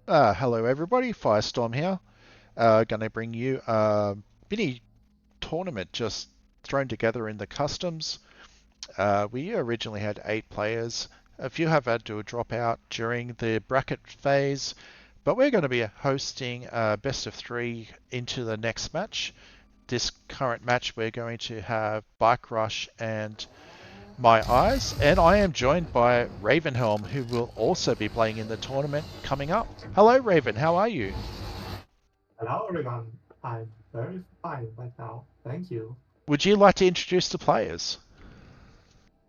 Hello everybody, Firestorm here. Going to bring you a mini tournament just thrown together in the customs. We originally had 8 players. A few have had to drop out during the bracket phase, but we're going to be hosting a best of 3 into the next match. This current match we're going to have Bike Rush and My Eyes, and I am joined by Ravenhelm, who will also be playing in the tournament coming up. Hello Raven, how are you? Hello, everyone. I'm very fine right now. Thank you. Would you like to introduce the players?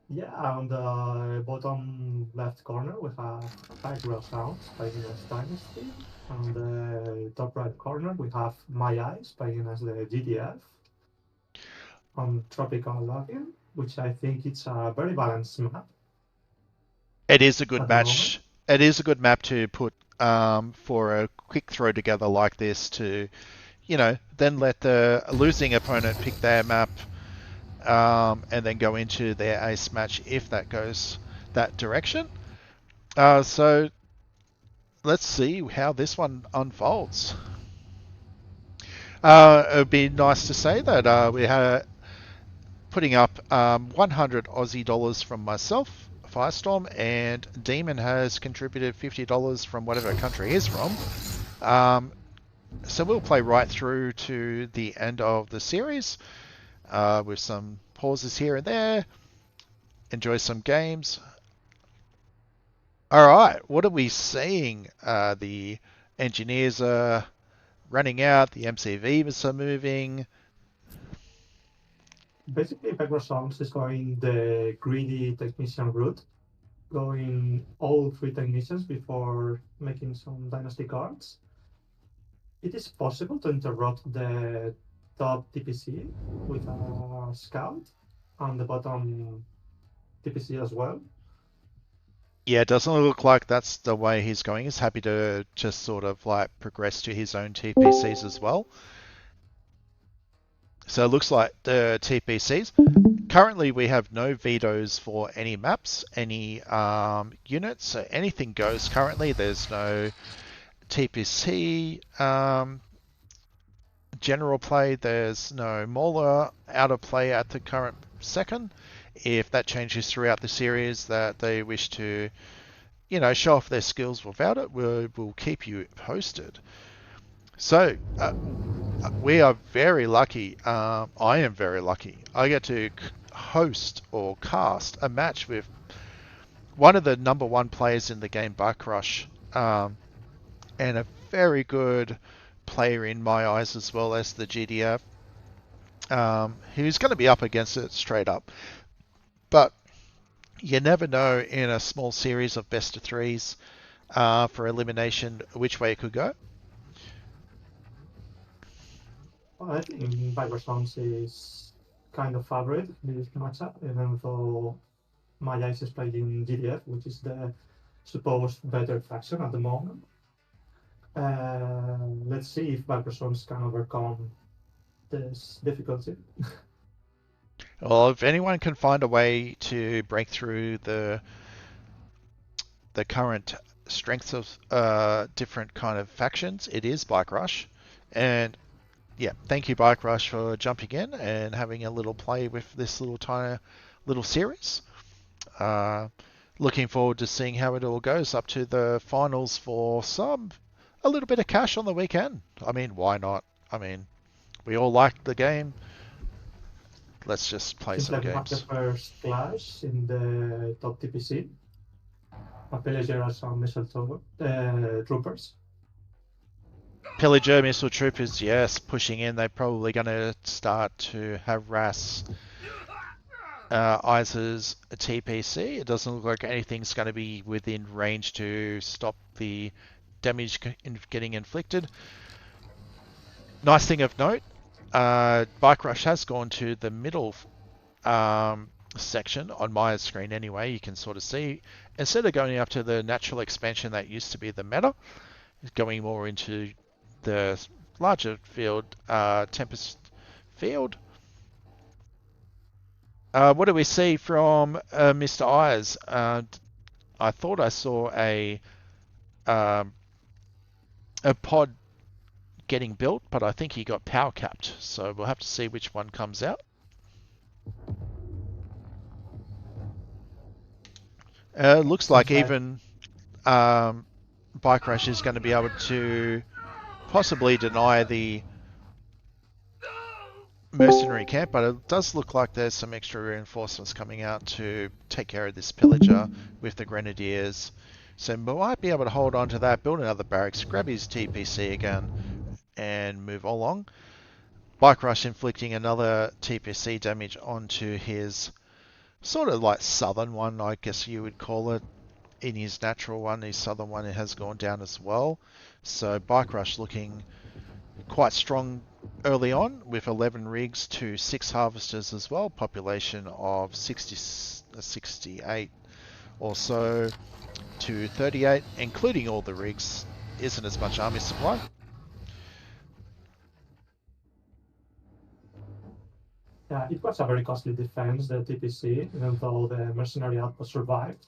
Yeah, on the bottom left corner, we have Tigreal Sounds playing as Dynasty. On the top right corner, we have My Eyes playing as the GDF. On Tropical Login, which I think it's a very balanced map It is a good at the moment. match. It is a good map to put for a quick throw together like this to, then let the losing opponent pick their map and then go into their ace match if that goes that direction. So let's see how this one unfolds. It would be nice to say that we had putting up 100 Aussie dollars from myself, Firestorm, and Demon has contributed $50 from whatever country he's from. Um, so we'll play right through to the end of the series with some pauses here and there. Enjoy some games. All right, what are we seeing? The engineers are running out. The MCVs are moving. Basically, Tigreal Sounds is going the greedy technician route, going all 3 technicians before making some Dynasty cards. It is possible to interrupt the top TPC with a scout and the bottom TPC as well. Yeah, it doesn't look like that's the way he's going. He's happy to just sort of like progress to his own TPCs as well. So it looks like the TPCs. Currently, we have no vetoes for any maps, any units, so anything goes currently. There's no TPC general play, there's no Mauler out of play at the current second. If that changes throughout the series that they wish to, show off their skills without it, we'll keep you posted. So, we are very lucky. I am very lucky. I get to host or cast a match with one of the number 1 players in the game, Bike Rush, and a very good player in my eyes as well as the GDF, who's going to be up against it straight up. But you never know in a small series of best of threes for elimination which way it could go. I think Vibrasons is kind of favorite in this matchup, even though Maya is playing GDF, which is the supposed better faction at the moment. Let's see if Vibrasons can overcome this difficulty. Well, if anyone can find a way to break through the current strengths of different kind of factions, it is Bike Rush. And yeah, thank you, Bike Rush, for jumping in and having a little play with this little tiny little series. Uh, Looking forward to seeing how it all goes up to the finals for a little bit of cash on the weekend. I mean, why not? I mean, we all like the game. Let's just play Seems some like we have the games. first clash in the top TPC. A Pillager and some missile troopers. Pillager missile troopers, yes, pushing in. They're probably going to start to harass Isa's TPC. It doesn't look like anything's going to be within range to stop the damage getting inflicted. Nice thing of note, Bike Rush has gone to the middle section on my screen anyway. You can sort of see, instead of going up to the natural expansion that used to be the meta, it's going more into the larger field, Tempest field. What do we see from Mr. Eyes? I thought I saw a um, a pod getting built, but I think he got power capped. So we'll have to see which one comes out. Looks like Seems like even Bike Rush is going to be able to possibly deny the mercenary camp, but it does look like there's some extra reinforcements coming out to take care of this pillager with the grenadiers. So we might be able to hold on to that, build another barracks, grab his TPC again, and move along. Bike Rush inflicting another TPC damage onto his sort of like southern one, I guess you would call it. In his natural one, his southern one has gone down as well. So Bike Rush looking quite strong early on with 11 rigs to 6 harvesters as well. Population of 68 or so to 38, including all the rigs. Isn't as much army supply. it was a very costly defense, the TPC, even though the mercenary outpost survived.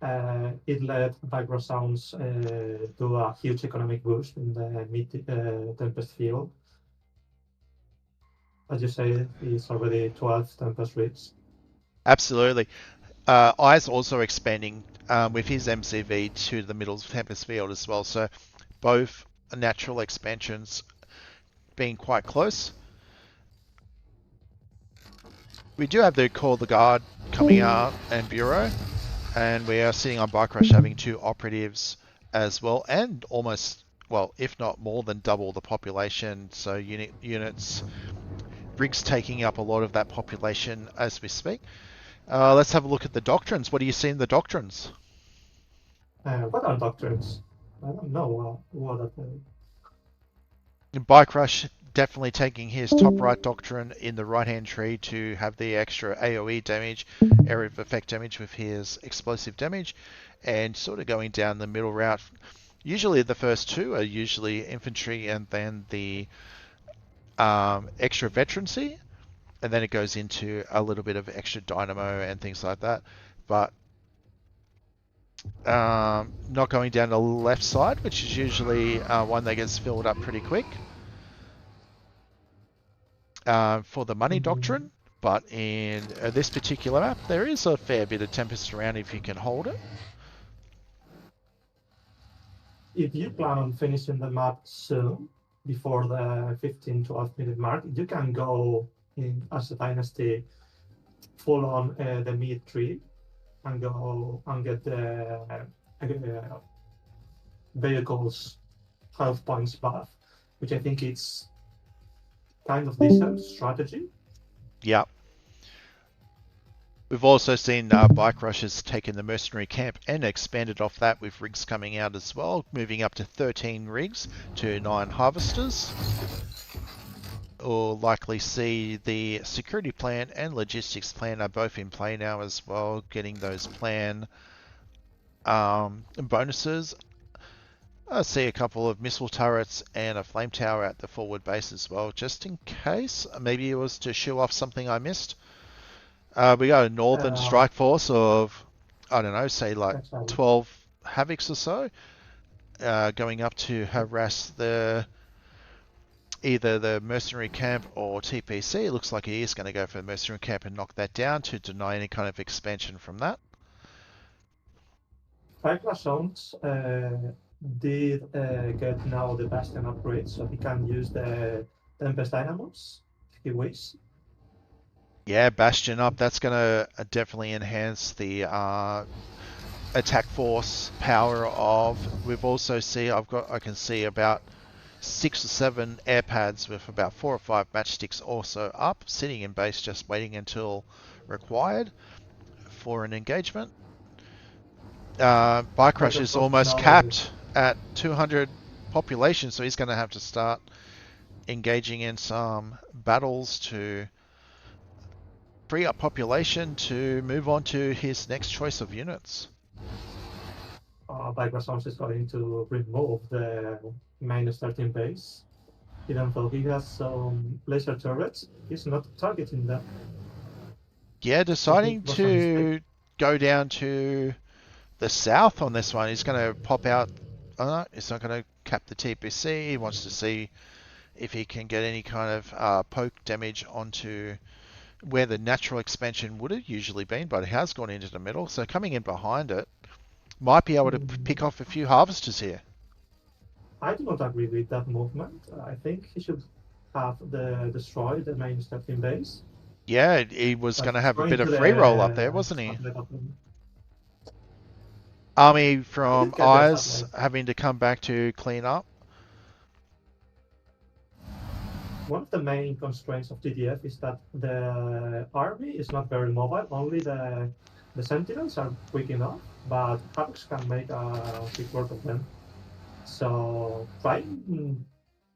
It led Vigra Sounds to a huge economic boost in the mid-Tempest field. As you say, it's already 12 Tempest rigs. Absolutely. Eyes also expanding with his MCV to the middle of Tempest field as well. So both natural expansions being quite close. We do have the Call the Guard coming out and Bureau, and we are sitting on Bike Rush having 2 operatives as well, and almost, well, if not more than double the population. So units, rigs taking up a lot of that population as we speak. Let's have a look at the doctrines. What do you see in the doctrines? What are doctrines? I don't know what are they. Bike Rush definitely taking his top right doctrine in the right hand tree to have the extra AoE damage, area of effect damage with his explosive damage, and sort of going down the middle route. Usually the first 2 are usually infantry and then the extra veterancy, and then it goes into a little bit of extra dynamo and things like that. But not going down the left side, which is usually one that gets filled up pretty quick for the money doctrine. But in this particular map, there is a fair bit of Tempest around if you can hold it. If you plan on finishing the map soon, before the 15-12 minute mark, you can go in as a dynasty full on the mid tree and go and get the vehicles health points buff, which I think it's kind of decent strategy. Yeah. We've also seen Bike Rushers taken the mercenary camp and expanded off that with rigs coming out as well, moving up to 13 rigs to 9 harvesters. We'll likely see the security plan and logistics plan are both in play now as well, getting those plan bonuses. I see a couple of missile turrets and a flame tower at the forward base as well, just in case. Maybe it was to show off something I missed. We got a northern strike force of, I don't know, say like 12 Havocs or so, going up to harass either the mercenary camp or TPC. It looks like he is going to go for the mercenary camp and knock that down to deny any kind of expansion from that. Five Zones did get now the Bastion upgrade, so he can use the Tempest Dynamos if he wishes. Yeah, Bastion up. That's going to definitely enhance the attack force power of. We've also I can see about 6 or 7 air pads with about 4 or 5 matchsticks also up, sitting in base, just waiting until required for an engagement. Bike Rush is almost capped at 200 population, so he's going to have to start engaging in some battles to free up population to move on to his next choice of units. Bike Rush is going to remove the -13 base. Even though he has some laser turrets, he's not targeting them. Yeah, deciding to go down to the south on this one. He's going to pop out. Oh no, he's not going to cap the TPC. He wants to see if he can get any kind of poke damage onto where the natural expansion would have usually been, but it has gone into the middle. So coming in behind it, might be able to pick off a few harvesters here. I do not agree with that movement. I think he should have destroy the main starting base, Yeah, he was but going to he's have a going bit to of free roll up there, the wasn't he? satellite opening. Army He from did get the Eyes satellite. having to come back to clean up. One of the main constraints of GDF is that the army is not very mobile. Only the sentinels are quick enough, but Hawks can make a quick work of them. So trying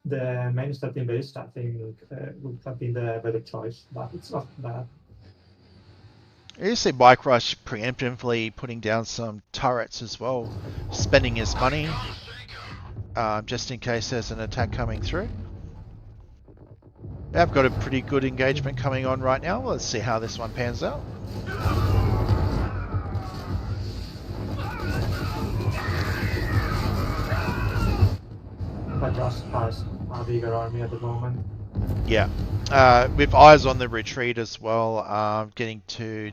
the main starting base, I think, would have been the better choice, but it's not bad. You see Bike Rush preemptively putting down some turrets as well, spending his money just in case there's an attack coming through. I've got a pretty good engagement coming on right now. Let's see how this one pans out. But Rush has a bigger army at the moment. Yeah. With Eyes on the retreat as well, getting to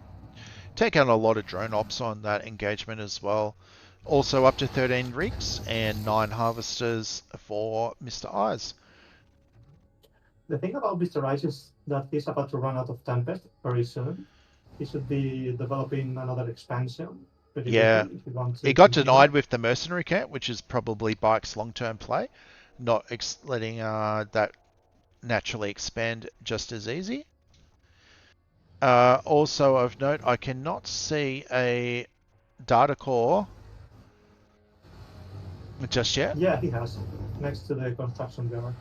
take out a lot of drone ops on that engagement as well. Also up to 13 rigs and 9 harvesters for Mr. Eyes. The thing about Mr. Rice is that he's about to run out of Tempest very soon. He should be developing another expansion pretty Yeah. quickly if he wants He to got continue. denied with the mercenary camp, which is probably Bike's long-term play, not letting that naturally expand just as easy. Also of note, I cannot see a data core just yet. Yeah, he has next to the construction yard.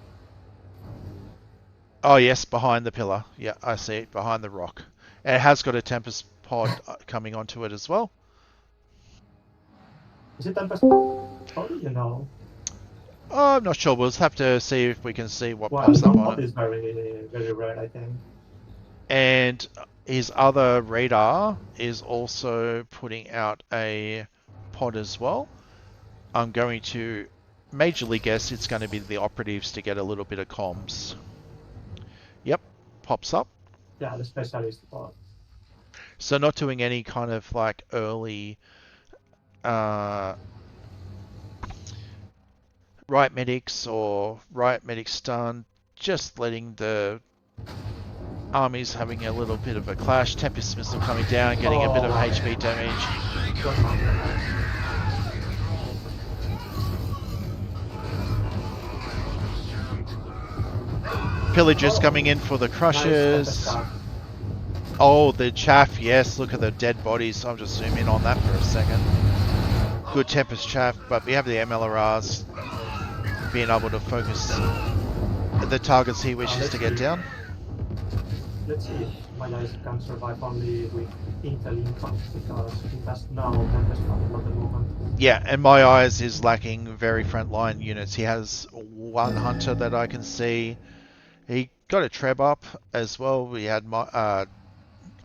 Oh yes, behind the pillar. Yeah, I see it behind the rock. And it has got a Tempest pod coming onto it as well. Is it Tempest? How do you know? Oh, I'm not sure. We'll have to see if we can see what Well, pops up on non-pop it. is very rare, I think. And his other radar is also putting out a pod as well. I'm going to majorly guess it's going to be the operatives to get a little bit of comms. Yep, pops up. Yeah, the specialist pod. So not doing any kind of like early uh, right medics or right medic stun, just letting the armies having a little bit of a clash. Tempest missile coming down, getting a bit of HP damage. Pillagers coming in for the crushers. Oh, the chaff, yes, look at the dead bodies. I'll just zoom in on that for a second. Good Tempest chaff, but we have the MLRRs being able to focus the targets he wishes to get down. Let's see if my eyes can survive only with Intel income because it has no Tempest panel at the moment. Yeah, and my eyes is lacking very frontline units. He has one hunter that I can see. He got a treb up as well. We had my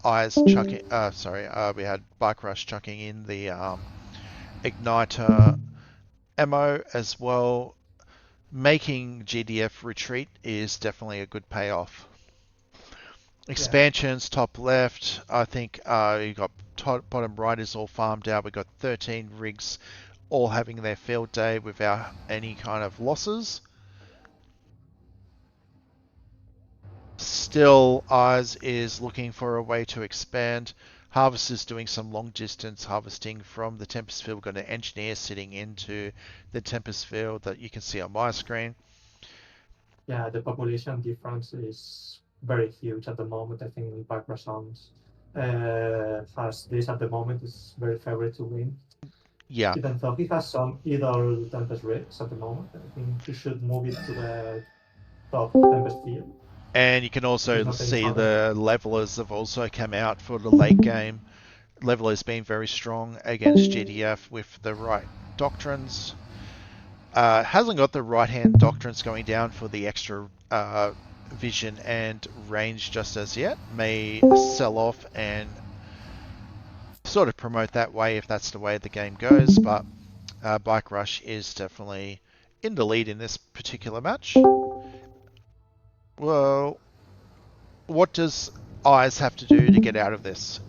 eyes chucking. We had Bike Rush chucking in the igniter ammo as well. Making GDF retreat is definitely a good payoff. Expansions, top left. I think you got top, bottom right is all farmed out. We got 13 rigs all having their field day without any kind of losses. Still, Eyes is looking for a way to expand. Harvest is doing some long distance harvesting from the Tempest field. We've got an engineer sitting into the Tempest field that you can see on my screen. Yeah, the population difference is very huge at the moment. I think Bakrasons has this at the moment is very favorite to win. Yeah, Even though he has some idle Tempest rigs at the moment, I think he should move it to the top Tempest field. and you can If he's also not taking see part of the levelers have also come out for the late game. Levelers being very strong against GDF with the right doctrines. Hasn't got the right hand doctrines going down for the extra vision and range just as yet. May sell off and sort of promote that way if that's the way the game goes, but Bike Rush is definitely in the lead in this particular match. Well, what does Eyes have to do to get out of this?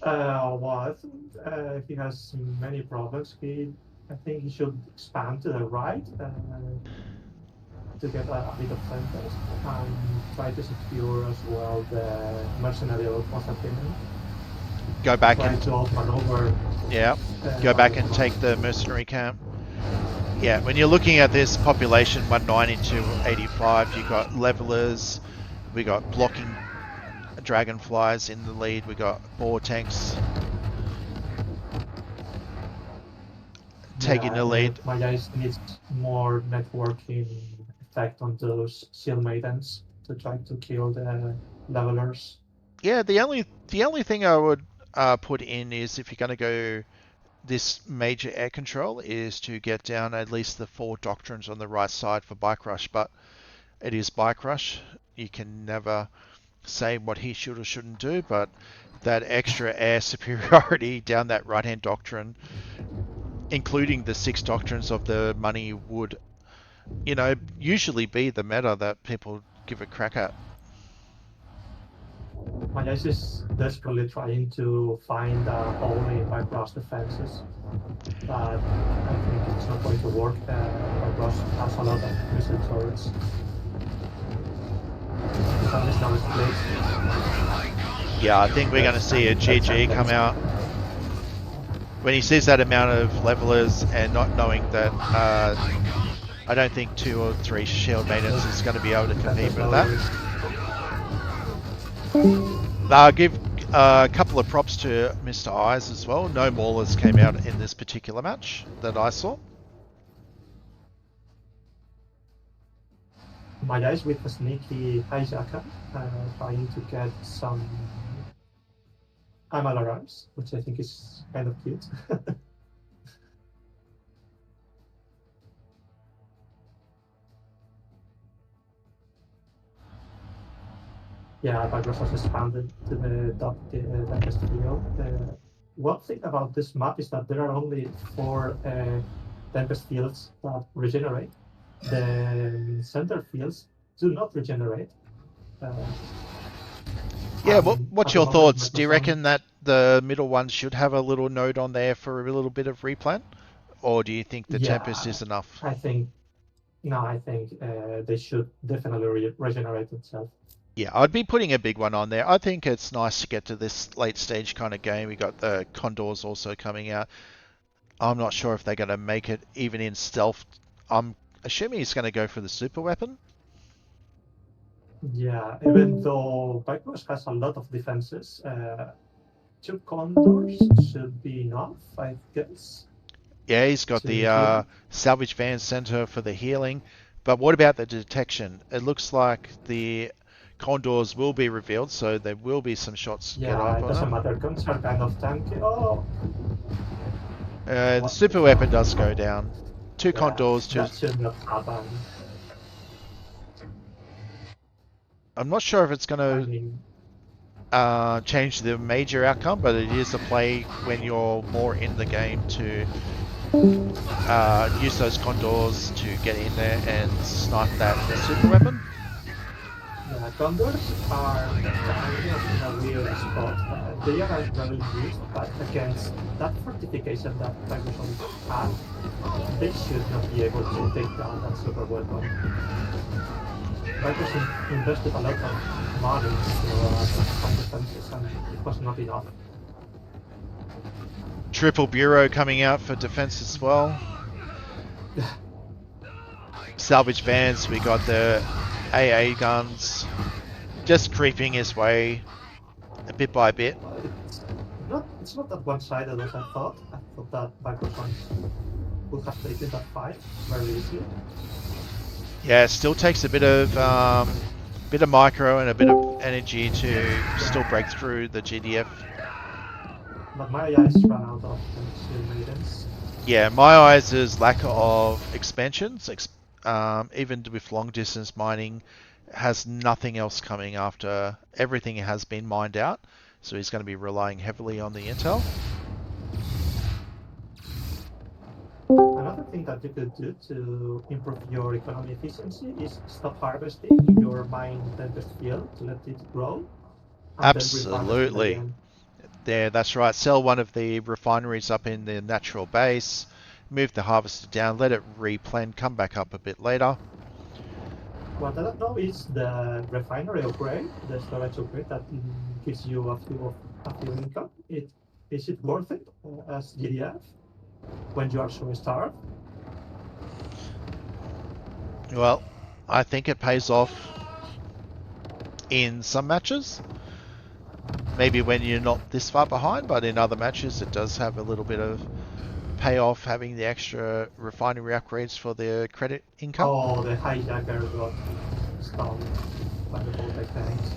Well, I think he has many problems. I think he should expand to the right to get a bit of Tempest and try to secure as well the mercenary outpost at the end. Go back Try and to outmaneuver. yeah, go back and take the mercenary camp. Yeah, when you're looking at this population 190 to 85, you've got levelers, we got blocking dragonflies in the lead, we got boar tanks taking the lead. My guys needs more networking effect on those shield maidens to try to kill the levelers. Yeah, the only thing I would put in is if you're going to go this major air control is to get down at least the 4 doctrines on the right side for Bike Rush, but it is Bike Rush. You can never say what he should or shouldn't do, but that extra air superiority down that right hand doctrine, including the 6 doctrines of the money, would, usually be the meta that people give a crack at. My guys is desperately trying to find a hole in Bifrost defenses, but I think it's not going to work. Bifrost has a lot of missile turrets. The sun is now split. Yeah, I think we're going to see a GG come out. When he sees that amount of levelers and not knowing that, I don't think 2 or 3 shield maidens is going to be able to compete with that. I'll give a couple of props to Mr. Eyes as well. No maulers came out in this particular match that I saw. My guys with a sneaky hijacker trying to get some MLRMs, which I think is kind of cute. Yeah, Bagros has expanded to the Tempest field. One thing about this map is that there are only 4 Tempest fields that regenerate. The center fields do not regenerate. Yeah, what's your thoughts? Do you reckon that the middle ones should have a little node on there for a little bit of replan? Or do you think the Tempest is enough? I think they should definitely regenerate themselves. Yeah, I'd be putting a big one on there. I think it's nice to get to this late stage kind of game. We got the Condors also coming out. I'm not sure if they're going to make it even in stealth. I'm assuming he's going to go for the super weapon. Yeah, even though Bikers has a lot of defenses, 2 Condors should be enough, I guess. Yeah, he's got the salvage van center for the healing. But what about the detection? It looks like the Condors will be revealed, so there will be some shots. Yeah, it doesn't matter. Guns are kind of tanky. Oh! The super weapon does go down. 2 Condors. That should not happen. I'm not sure if it's going to change the major outcome, but it is a play when you're more in the game to use those Condors to get in there and snipe that super weapon. Yeah, Condors are kind of in a weird spot. They are really used, but against that fortification that Microsoft has, they should not be able to take down that super weapon. Microsoft invested a lot of money into some defenses, and it was not enough. Triple Bureau coming out for defense as well. Salvage vans, we got the AA guns just creeping his way a bit by bit. It's not that one-sided as I thought. I thought that Microsoft would have taken that fight very easily. Yeah, it still takes a bit of micro and a bit of energy to still break through the GDF. But my eyes ran out of shield maidens. Yeah, my eyes' lack of expansions, even with long distance mining, has nothing else coming after everything has been mined out. So he's going to be relying heavily on the intel. And Another thing that you could do to improve your economy efficiency is stop harvesting your mine Tempest field to let it grow and then refarvest it Absolutely. again. There, that's right. Sell one of the refineries up in the natural base, move the harvester down, let it replan, come back up a bit later. What I don't know is the refinery upgrade, the storage upgrade that gives you a few income. Is it worth it as GDF when you are so starved? Well, I think it pays off in some matches. Maybe when you're not this far behind, but in other matches it does have a little bit of payoff having the extra refinery upgrades for the credit income. Oh, the hijacker got stunned by the voltaic tanks.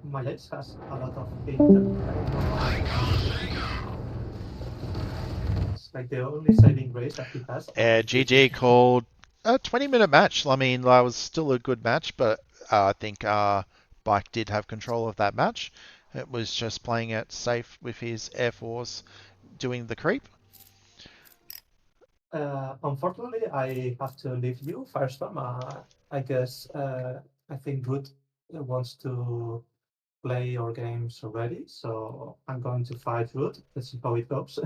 My ace has a lot of intel. I don't know how to handle it. It's like the only saving grace that he has out of GG 50. called a 20-minute match. I mean, that was still a good match, but I think Bike did have control of that match. It was just playing it safe with his Air Force doing the creep. Unfortunately, I have to leave you, Firestorm. I guess I think Root wants to play your games already, so I'm going to fight Root. Let's see how it goes.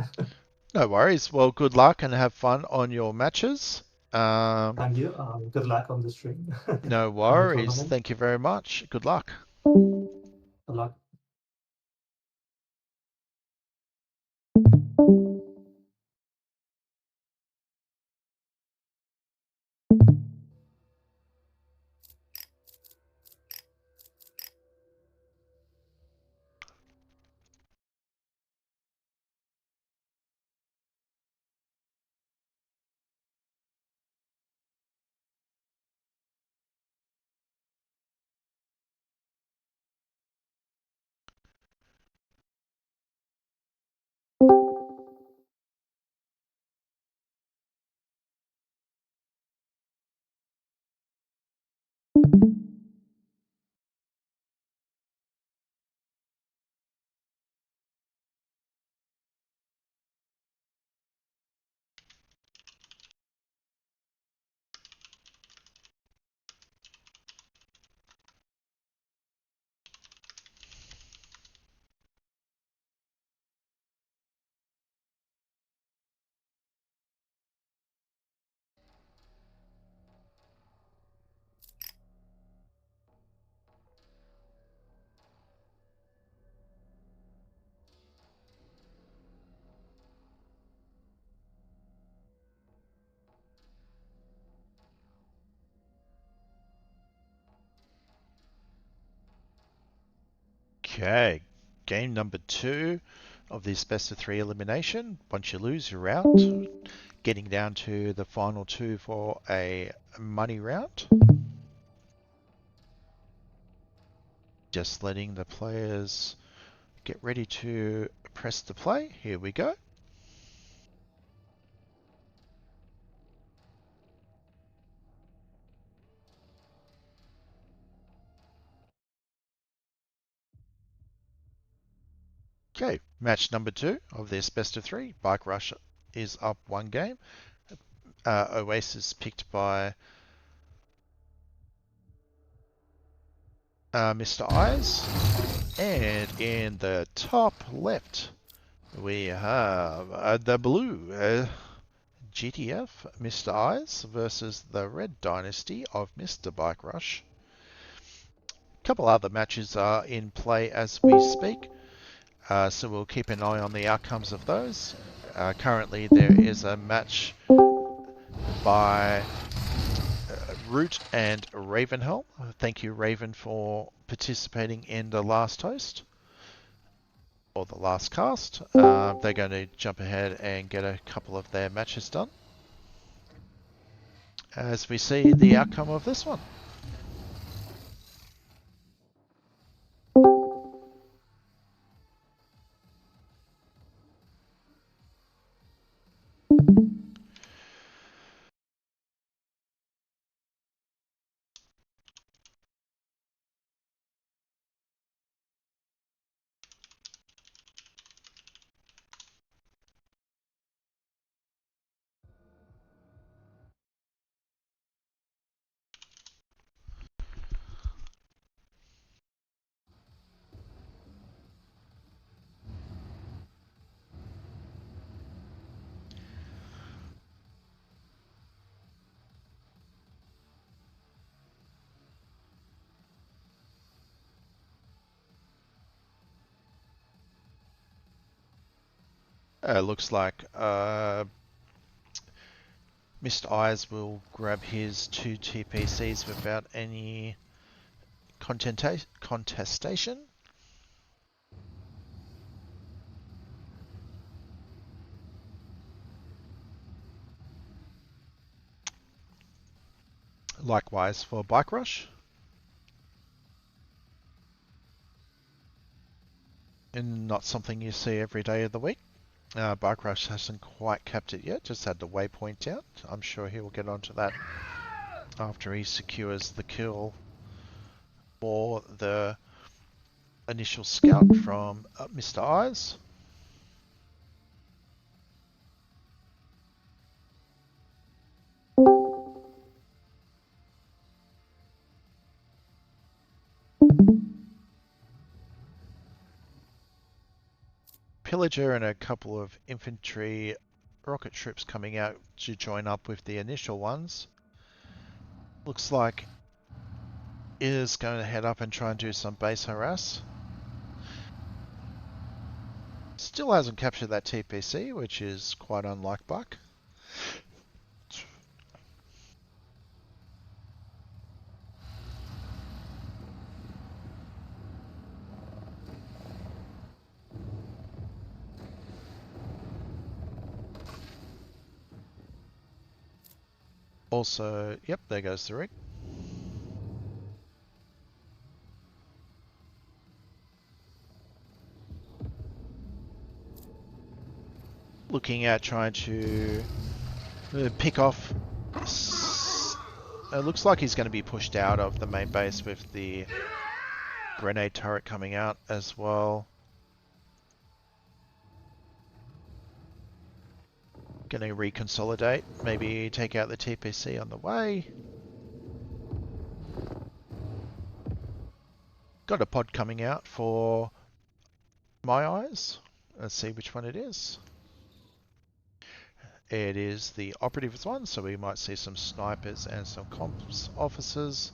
No worries. Well, good luck and have fun on your matches. Um, Thank you. Good luck on the stream no and the worries. tournament. Thank you very much. Good luck. Good luck. Okay, game number 2 of this best of 3 elimination. Once you lose, you're out. Getting down to the final 2 for a money round. Just letting the players get ready to press the play. Here we go. Okay, match number 2 of this best of 3. Bike Rush is up 1 game. Oasis picked by Mr. Eyes. And in the top left, we have the blue GTF Mr. Eyes versus the red dynasty of Mr. Bike Rush. A couple other matches are in play as we speak, so we'll keep an eye on the outcomes of those. Currently, there is a match by Root and Ravenhelm. Thank you, Raven, for participating in the last host or the last cast. They're going to jump ahead and get a couple of their matches done as we see the outcome of this one. Looks like Mr. Eyes will grab his 2 TPCs without any contestation. Likewise for Bike Rush. And not something you see every day of the week. Bike Rush hasn't quite capped it yet, just had the waypoint out. I'm sure he will get onto that after he secures the kill for the initial scout from Mr. Eyes. Pillager and a couple of infantry rocket troops coming out to join up with the initial ones. Looks like is going to head up and try and do some base harass. Still hasn't captured that TPC, which is quite unlike Buck. Also, yep, there goes the rig. Looking at trying to pick off. It looks like he's going to be pushed out of the main base with the grenade turret coming out as well. Going to reconsolidate, maybe take out the TPC on the way. Got a pod coming out for my eyes. Let's see which one it is. It is the operatives one, so we might see some snipers and some comms officers.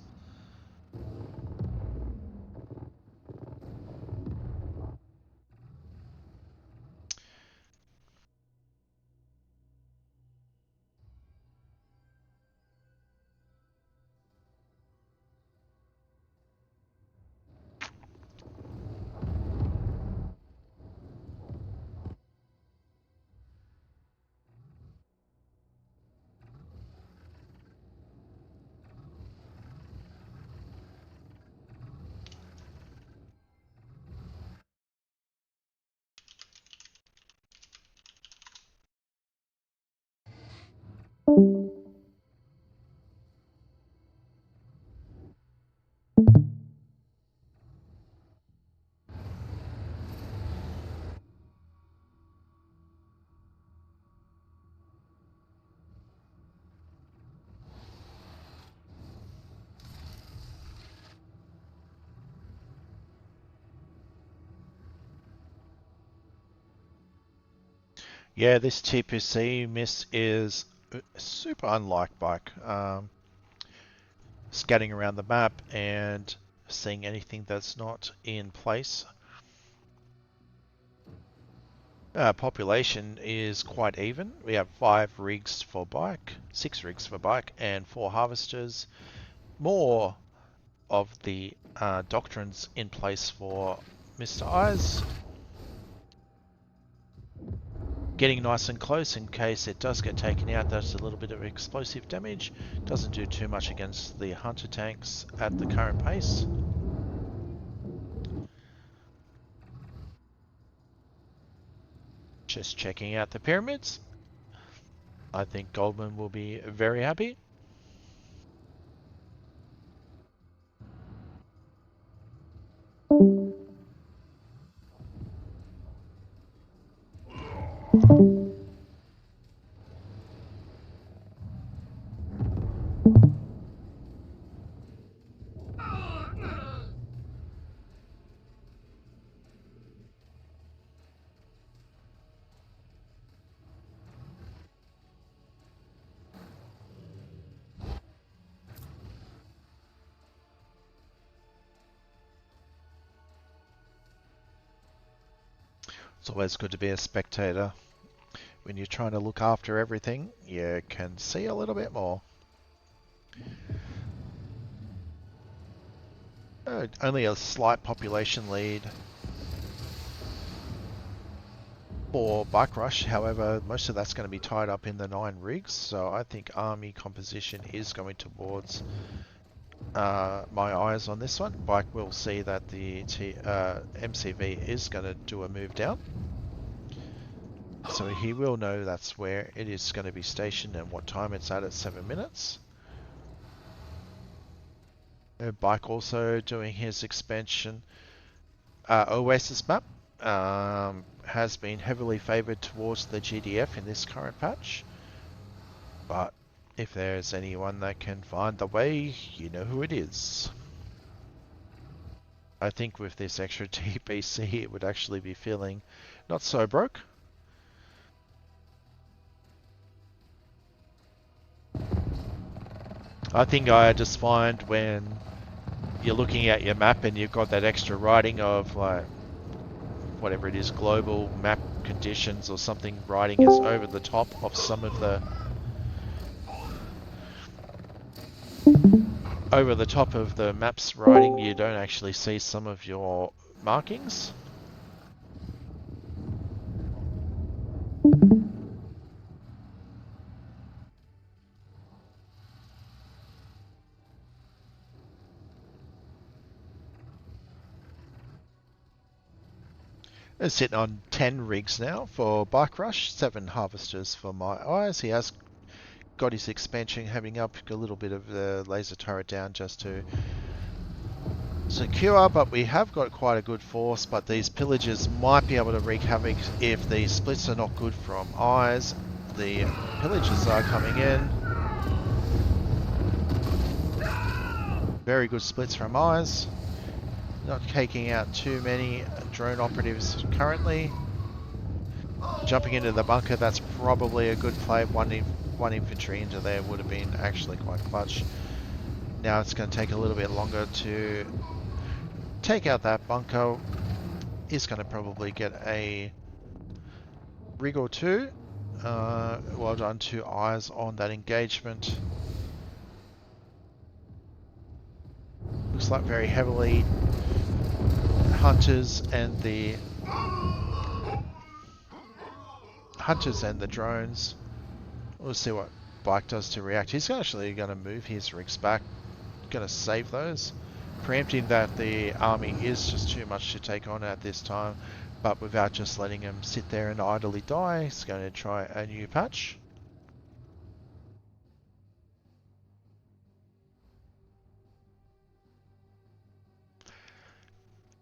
Yeah, this TPC miss is super unlike Bike. Scanning around the map and seeing anything that's not in place. Population is quite even. We have 5 rigs for Bike, 6 rigs for Bike, and 4 harvesters. More of the doctrines in place for Mr. Eyes. Getting nice and close in case it does get taken out. Does a little bit of explosive damage. Doesn't do too much against the hunter tanks at the current pace. Just checking out the pyramids. I think Goldman will be very happy. It's always good to be a spectator when you're trying to look after everything, you can see a little bit more. Only a slight population lead for Bike Rush. However, most of that's going to be tied up in the 9 rigs, so I think army composition is going towards my eyes on this one. Bike will see that the MCV is going to do a move down, so he will know that's where it is going to be stationed and what time it's at 7 minutes. Bike also doing his expansion. Oasis map has been heavily favoured towards the GDF in this current patch, but if there's anyone that can find the way, you know who it is. I think with this extra TPC it would actually be feeling not so broke. I think I just find when you're looking at your map and you've got that extra writing of like whatever it is, global map conditions or something, writing is over the top of some of the map's writing, you don't actually see some of your markings. It's sitting on 10 rigs now for Bike Rush, 7 harvesters for my eyes. He has got his expansion having up a little bit of the laser turret down just to secure, but we have got quite a good force, but these pillagers might be able to wreak havoc if the splits are not good from eyes. The pillagers are coming in. Very good splits from eyes. Not taking out too many drone operatives currently. Jumping into the bunker, that's probably a good play. One infantry into there would have been actually quite clutch. Now it's going to take a little bit longer to take out that bunker. Is going to probably get a rig or two. Well done to eyes on that engagement. Looks like very heavily hunters and the drones. We'll see what Bike does to react. He's actually going to move his rigs back. Going to save those. Preempting that the army is just too much to take on at this time, but without just letting him sit there and idly die, he's going to try a new patch.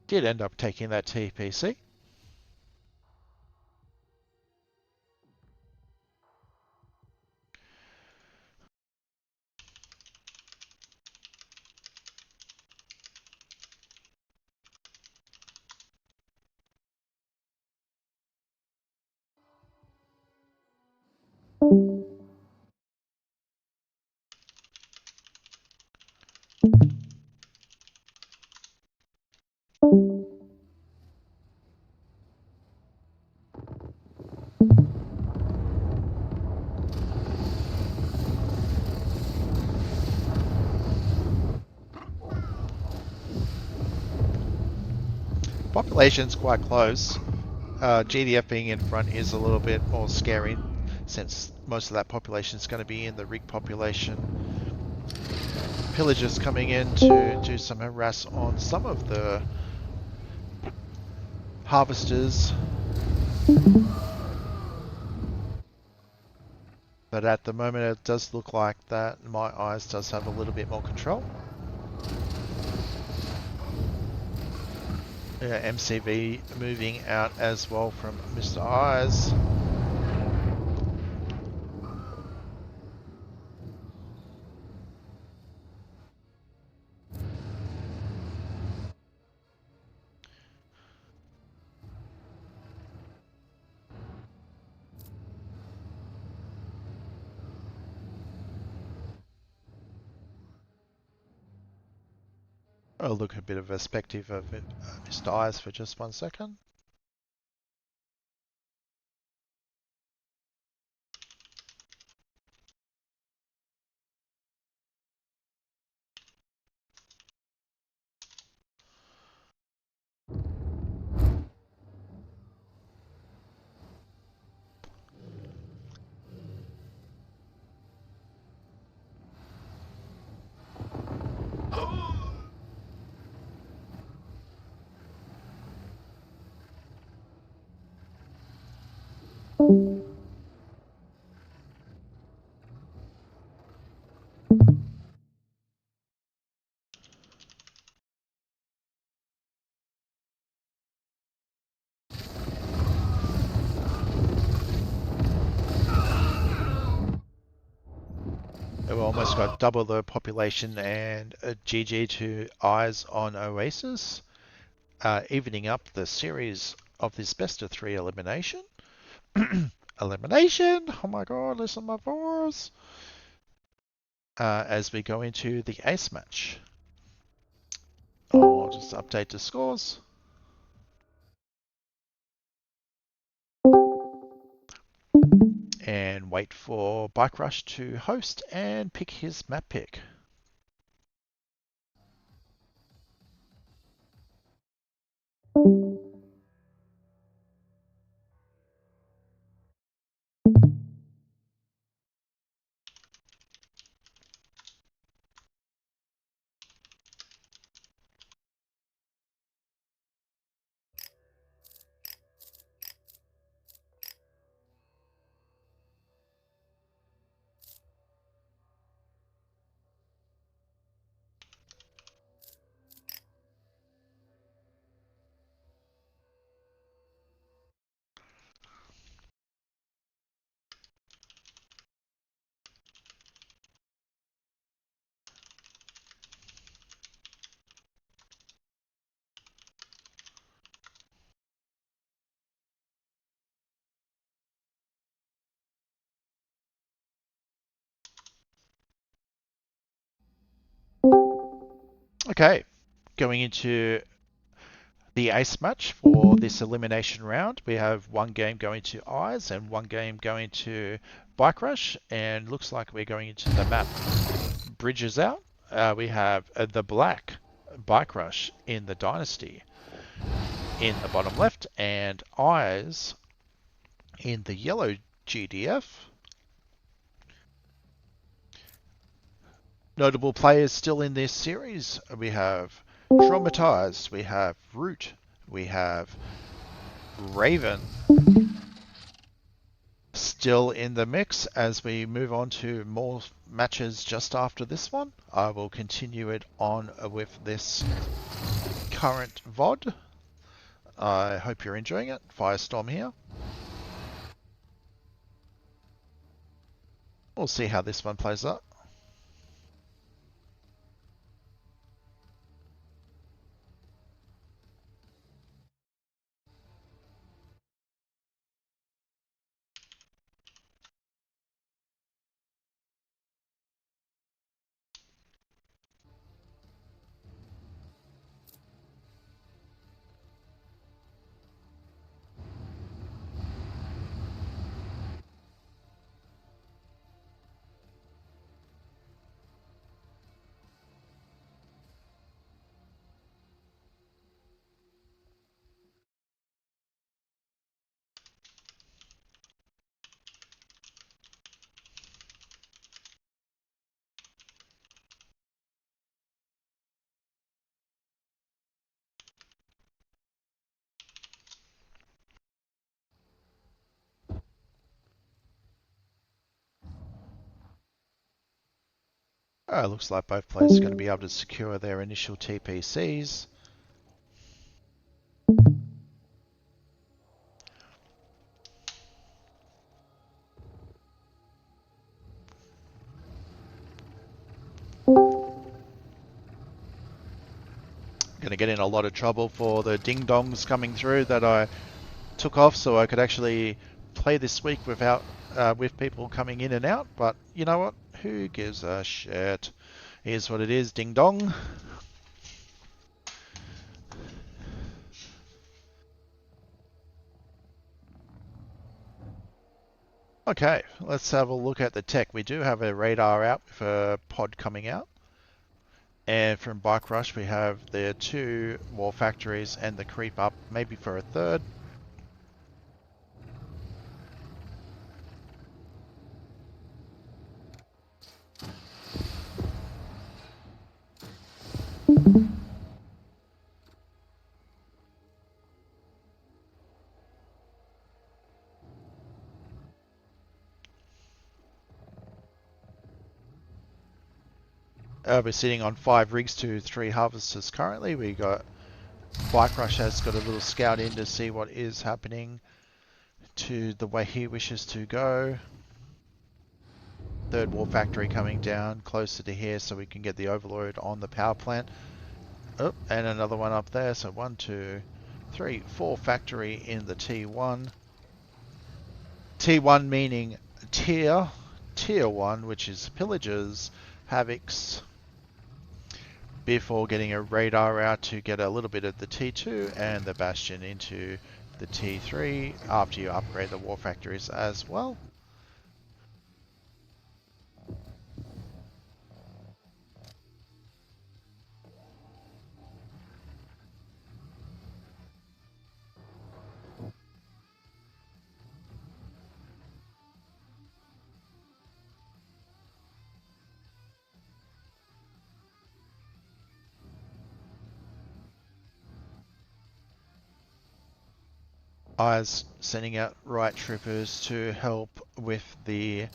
Did end up taking that TPC. Population's quite close. GDF being in front is a little bit more scary since most of that population is going to be in the rig population. Pillagers coming in to do some harass on some of the harvesters. But at the moment it does look like that my eyes does have a little bit more control. MCV moving out as well from Mr. Eyes. I'll look a bit of perspective of it, Mr. Eyes for just 1 second. We've almost got double the population and a GG to eyes on Oasis, evening up the series of this best of three elimination. Elimination! Oh my god, listen to my voice! As we go into the ace match. I'll just update the scores. And wait for Bike Rush to host and pick his map pick. Okay, going into the ace match for this elimination round. We have one game going to Eyes and one game going to Bike Rush, and looks like we're going into the map Bridges Out. We have the black Bike Rush in the Dynasty in the bottom left, and Eyes in the yellow GDF. Notable players still in this series. We have Traumatized, we have Root, we have Raven still in the mix. As we move on to more matches just after this one, I will continue it on with this current VOD. I hope you're enjoying it. Firestorm here. We'll see how this one plays out. Looks like both players are going to be able to secure their initial TPCs. Going to get in a lot of trouble for the ding-dongs coming through that I took off so I could actually play this week without with people coming in and out. But you know what? Who gives a shit? Here's what it is, ding-dong. Okay, let's have a look at the tech. We do have a radar out with a pod coming out. And from Bike Rush, we have the 2 more factories and the creep up, maybe for a third. We're sitting on 5 rigs to 3 harvesters currently. We got Bike Rush has got a little scout in to see what is happening to the way he wishes to go. third war factory coming down closer to here so we can get the overload on the power plant. Oh, and another one up there. So 1, 2, 3, 4 factory in the T1. T1 meaning tier 1, which is pillagers, havocs, before getting a radar out to get a little bit of the T2 and the bastion into the T3 after you upgrade the war factories as well. Eyes sending out right troopers to help with the...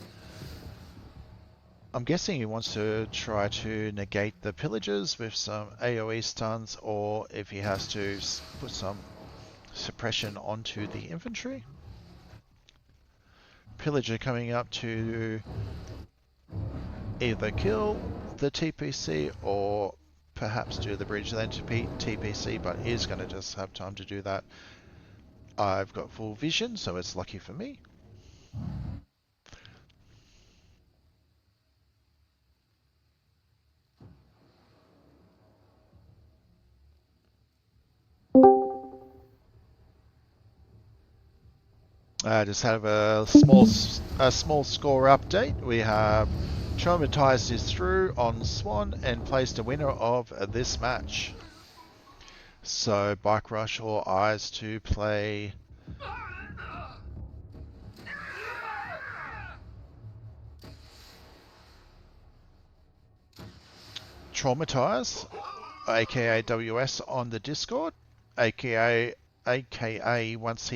I'm guessing he wants to try to negate the pillagers with some AoE stuns, or if he has to put some suppression onto the infantry. Pillager coming up to either kill the TPC or perhaps do the bridge then to TPC, but is going to just have time to do that. I've got full vision, so it's lucky for me. I just have a small score update. We have Traumatized is through on Swan and placed a winner of this match. So Bike Rush or Eyes to play. Traumatize, aka WS on the Discord, aka once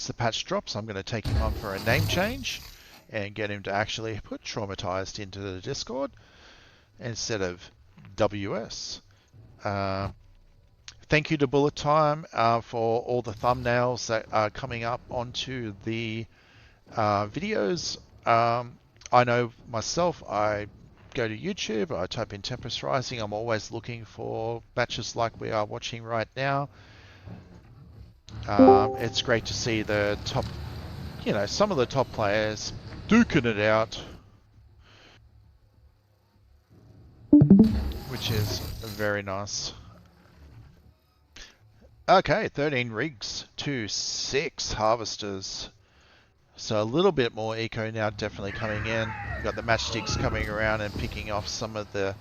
the patch drops, I'm going to take him on for a name change and get him to actually put Traumatized into the Discord instead of WS. Thank you to Bullet Time for all the thumbnails that are coming up onto the videos. I know myself, I go to YouTube, I type in Tempest Rising. I'm always looking for matches like we are watching right now. It's great to see the top, some of the top players duking it out, which is very nice. Okay, 13 rigs to 6 harvesters. So a little bit more eco now definitely coming in. We've got the matchsticks coming around and picking off some of the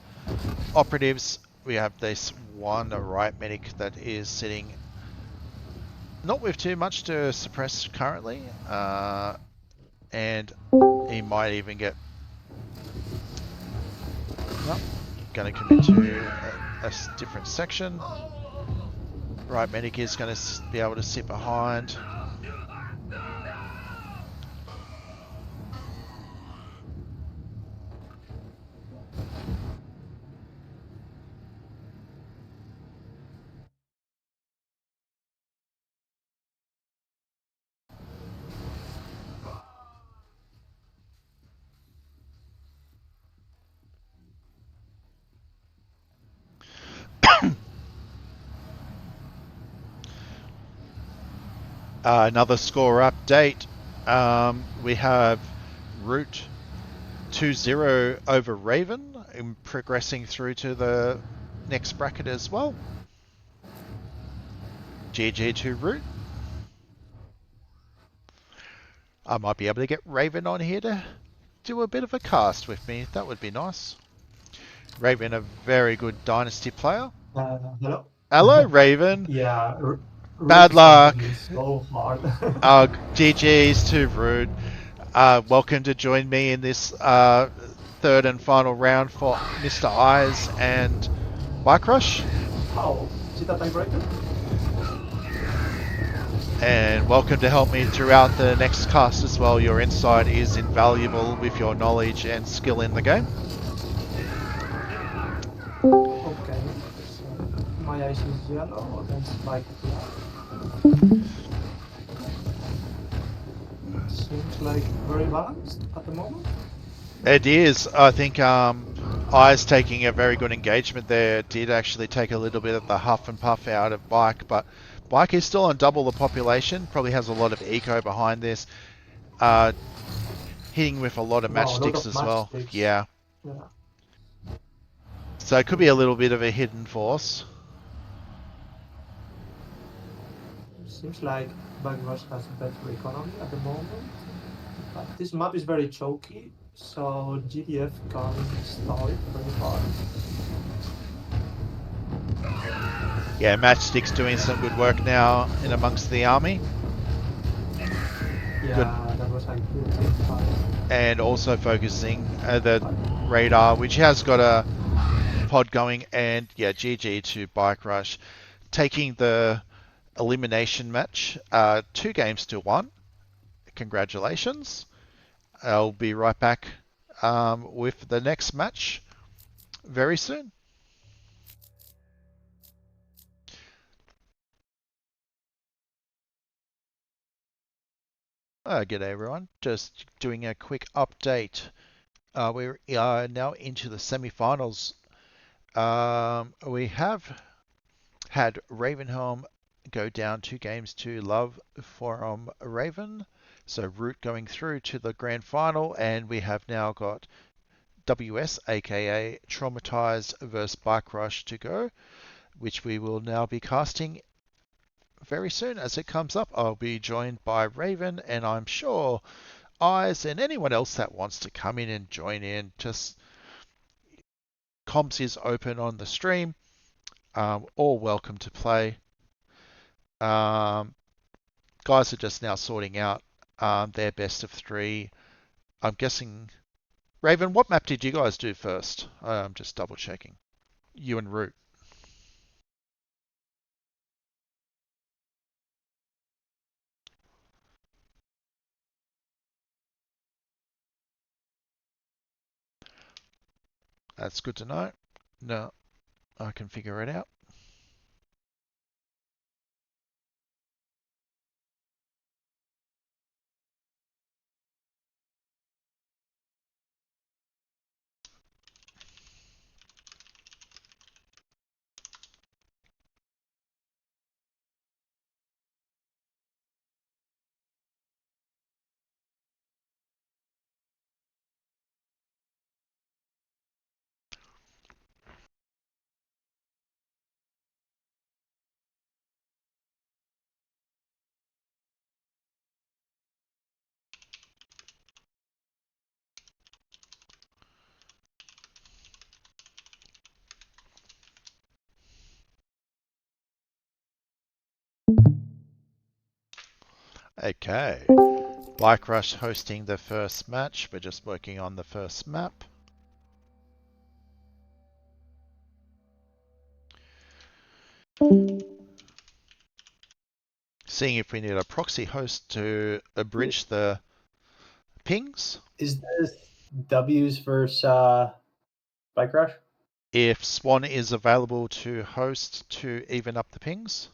operatives. We have this one right medic that is sitting not with too much to suppress currently. And he might even get... Nope, going to commit to a different section. Right medic is going to be able to sit behind. Another score update. We have Route 2-0 over Raven, and progressing through to the next bracket as well. GG to Route. I might be able to get Raven on here to do a bit of a cast with me. That would be nice. Raven, a very good Dynasty player. Hello? Hello, Raven. Yeah, Bad Root luck. is so hard. GG's to Root. Welcome to join me in this third and final round for Mr. Eyes and Bike Rush. Oh, is it a tiebreaker? And welcome to help me throughout the next cast as well. Your insight is invaluable with your knowledge and skill in the game. Okay, so my ice is yellow, then spike black. Seems like very balanced at the moment. It is. I think Eyes taking a very good engagement there did actually take a little bit of the huff and puff out of Bike, but Bike is still on double the population, probably has a lot of eco behind this, uh, hitting with a lot of Wow, a lot matchsticks of as well. matchsticks. Yeah. Yeah. So it could be a little bit of a hidden force. Seems like Backlash has better economy at the moment, but this map is very choky, so GDF can stall it very hard. Yeah, Matchstick's doing some good work now in amongst the army. Good. Yeah, that was a good team fight. And also focusing the radar, which has got a pod going, and yeah, GG to Bike Rush, taking the elimination match 2 games to 1. Congratulations. I'll be right back with the next match very soon. G'day everyone. Just doing a quick update. We are now into the semi-finals. We have had Ravenholm go down 2 games to love from Raven. So Root going through to the grand final, and we have now got WS, aka Traumatized versus Bike Rush to go, which we will now be casting very soon as it comes up. I'll be joined by Raven, and I'm sure Eyes and anyone else that wants to come in and join in. Just comms is open on the stream. All welcome to play. Um, Guys are just now sorting out their best of 3. I'm guessing, Raven, what map did you guys do first? I'm just double checking. You and Root. That's good to know. No, I can figure it out. Okay. Bike Rush hosting the first match. We're just working on the first map. Seeing if we need a proxy host to abridge the pings. Is this W's versus Bike Rush? If Swan is available to host to even up the pings.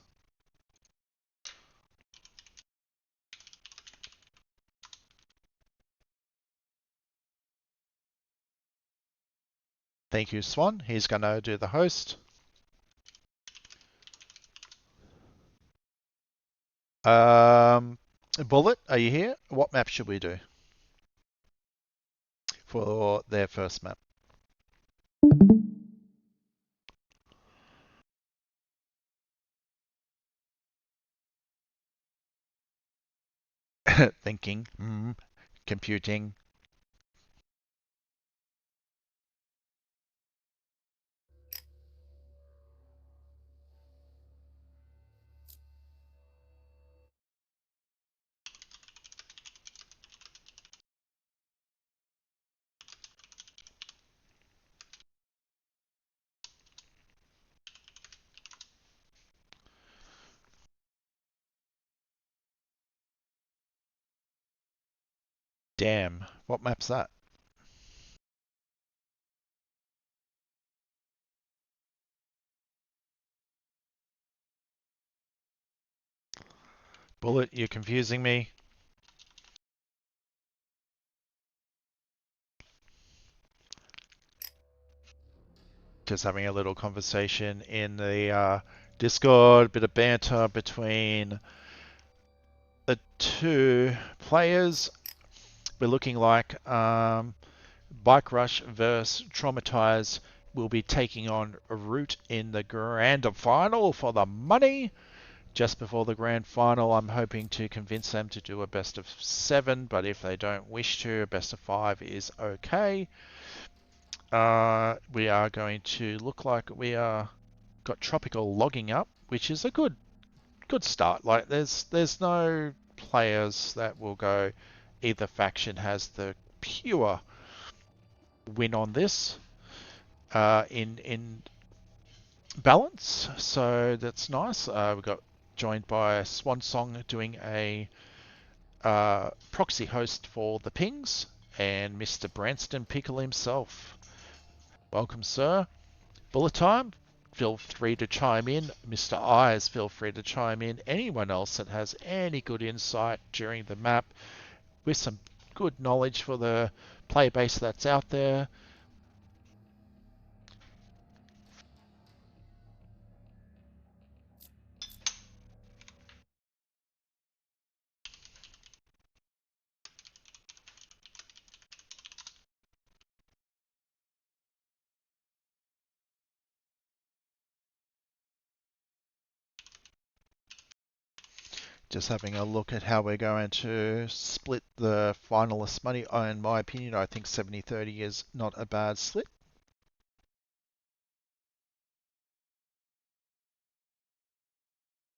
Thank you, Swan. He's going to do the host. Bullet, are you here? What map should we do for their first map? Thinking, computing. Damn, what map's that? Bullet, you're confusing me. Just having a little conversation in the Discord, bit of banter between the two players. We're looking like Bike Rush versus Traumatize will be taking on Root in the grand final for the money. Just before the grand final, I'm hoping to convince them to do a best of 7, but if they don't wish to, a best of 5 is okay. We are going to look like we are got Tropical logging up, which is a good start. Like there's no players that will go either faction has the pure win on this in balance, so that's nice. We got joined by Swan Song doing a proxy host for the pings, and Mr. Branston Pickle himself. Welcome, sir. Bullet time, feel free to chime in. Mr. Eyes, feel free to chime in. Anyone else that has any good insight during the map with some good knowledge for the player base that's out there. Just having a look at how we're going to split the finalist money. In my opinion, I think 70-30 is not a bad split.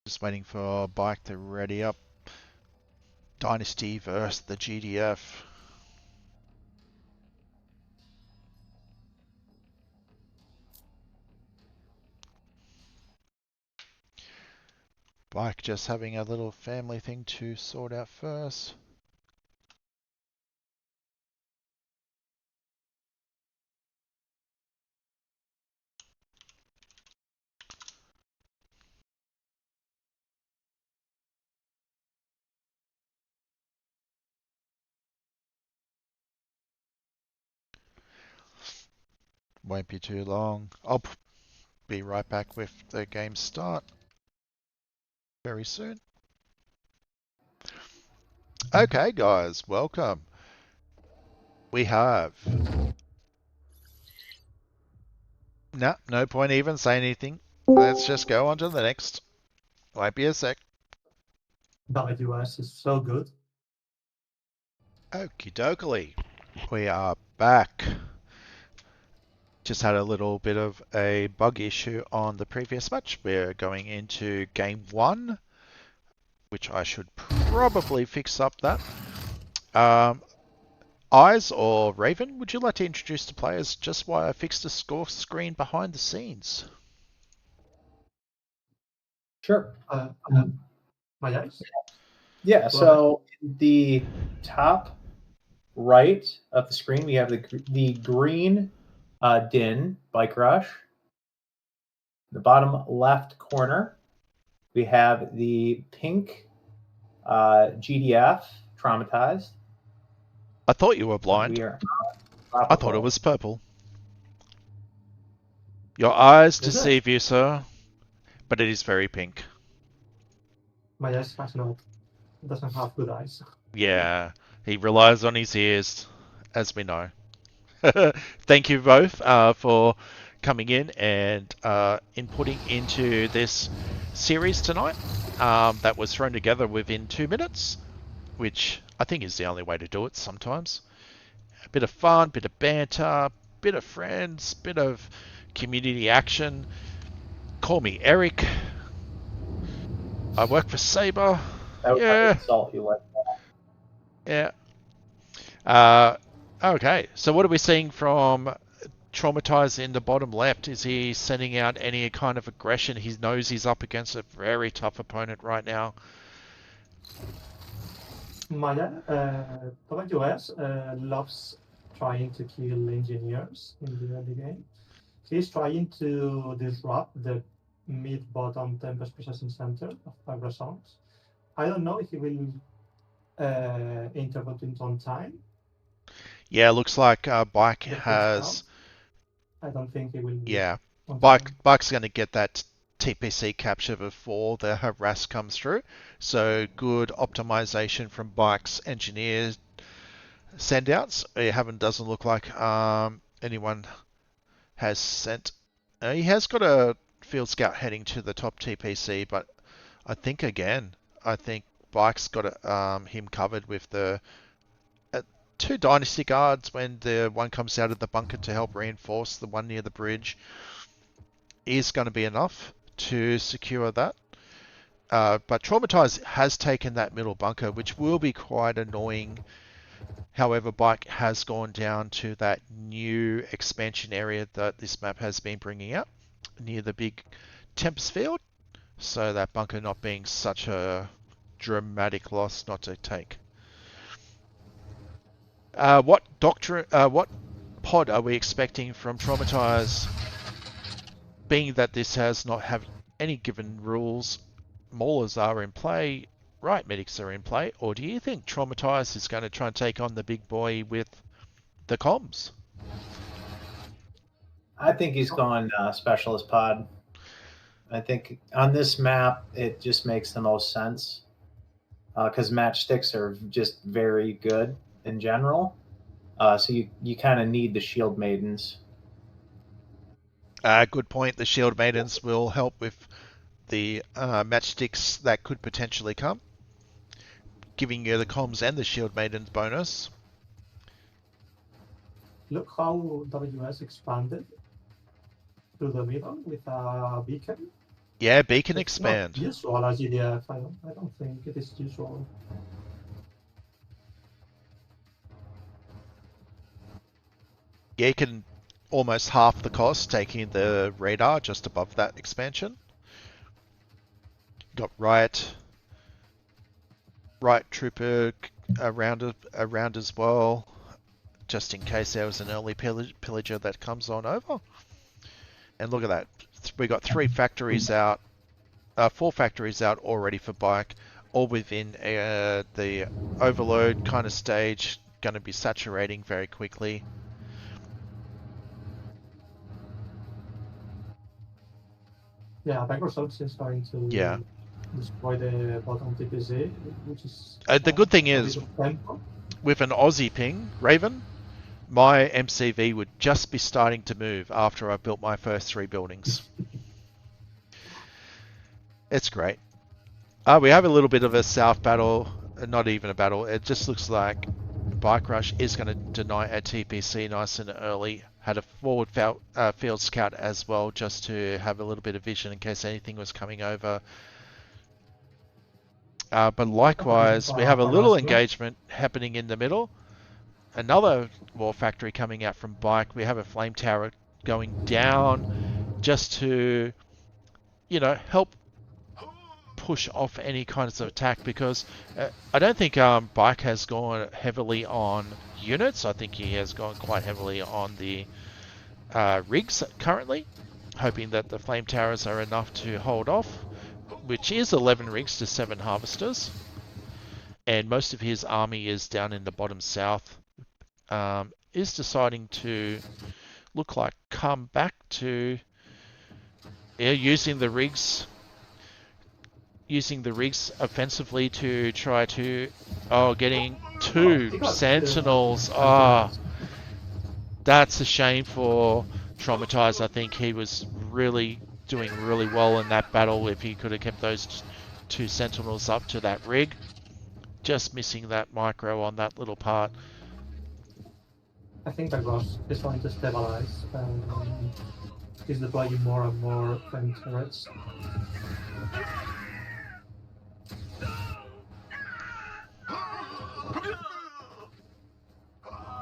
Just waiting for Bike to ready up. Dynasty versus the GDF. Bike just having a little family thing to sort out first. Won't be too long. I'll be right back with the game start very soon. Okay, guys, welcome. We have... no point even saying anything. Let's just go on to the next. Might be a sec. WS is so good. Okie dokie. We are back. Just had a little bit of a bug issue on the previous match. We're going into game 1, which I should probably fix up that. Eyes or Raven, would you like to introduce the players just while I fix the score screen behind the scenes? Sure. My eyes? Yeah, so the top right of the screen, we have the green Din Bike Rush. The bottom left corner, we have the pink GDF Traumatized. I thought you were blind. We are I thought it was purple. Your eyes Is deceive you, sir, but it is very pink. My eyes doesn't have good eyes. Yeah, he relies on his ears, as we know. Thank you both for coming in and inputting into this series tonight. That was thrown together within 2 minutes, which I think is the only way to do it sometimes. A bit of fun, bit of banter, bit of friends, bit of community action. Call me Eric. I work for Saber. That was Yeah. insult you like that. Yeah. Okay, so what are we seeing from Traumatized in the bottom left? Is he sending out any kind of aggression? He knows he's up against a very tough opponent right now. Maya, WS loves trying to kill engineers in the early game. He's trying to disrupt the mid-bottom Tempest Processing Center of Fiber Songs. I don't know if he will interrupt it on time. Yeah, looks like Bike has I don't think he will be Yeah, on time. Bike's going to get that TPC capture before the harass comes through. So good optimization from Bike's engineers sendouts. Doesn't look like anyone has sent. He has got a field scout heading to the top TPC, but I think Bike's got him covered with the two dynasty guards when the one comes out of the bunker to help reinforce the one near the bridge is going to be enough to secure that. But Traumatize has taken that middle bunker, which will be quite annoying. However, Bike has gone down to that new expansion area that this map has been bringing up near the big Tempest field. So that bunker not being such a dramatic loss not to take. What pod are we expecting from Traumatize? Being that this has not have any given rules, maulers are in play, right medics are in play, or do you think Traumatize is going to try and take on the big boy with the comms? I think he's going specialist pod. I think on this map it just makes the most sense because matchsticks are just very good in general. So you kind of need the shield maidens. Good point. The Shield Maidens will help with the matchsticks that could potentially come, giving you the comms and the Shield Maidens bonus. Look how WS expanded to the middle with a beacon. Yeah, beacon It's expand. not usual as EDF. I don't think it is usual. Yeah, you can almost half the cost taking the radar just above that expansion. Got Riot Trooper around as well, just in case there was an early pillager that comes on over. And look at that, we got 4 factories out already for Bike, all within the overload kind of stage, going to be saturating very quickly. Yeah, Microsoft is going to destroy the bottom TPC, which is The good thing is, with an Aussie ping, Raven, my MCV would just be starting to move after I built my first 3 buildings. It's great. We have a little bit of a south battle, not even a battle. It just looks like Bike Rush is going to deny a TPC nice and early. Had a forward field scout as well, just to have a little bit of vision in case anything was coming over. But likewise, we have a little engagement happening in the middle. Another war factory coming out from Bike. We have a flame tower going down just to, help push off any kinds of attack, because I don't think Bike has gone heavily on units. I think he has gone quite heavily on the rigs currently, hoping that the flame towers are enough to hold off, which is 11 rigs to 7 harvesters. And most of his army is down in the bottom south. Is deciding to look like come back to using the rigs offensively to try to getting 2 sentinels. That's a shame for Traumatize. I think he was really doing really well in that battle if he could have kept those 2 sentinels up to that rig. Just missing that micro on that little part. I think that Ross is going to stabilize. He's deploying more and more flame turrets.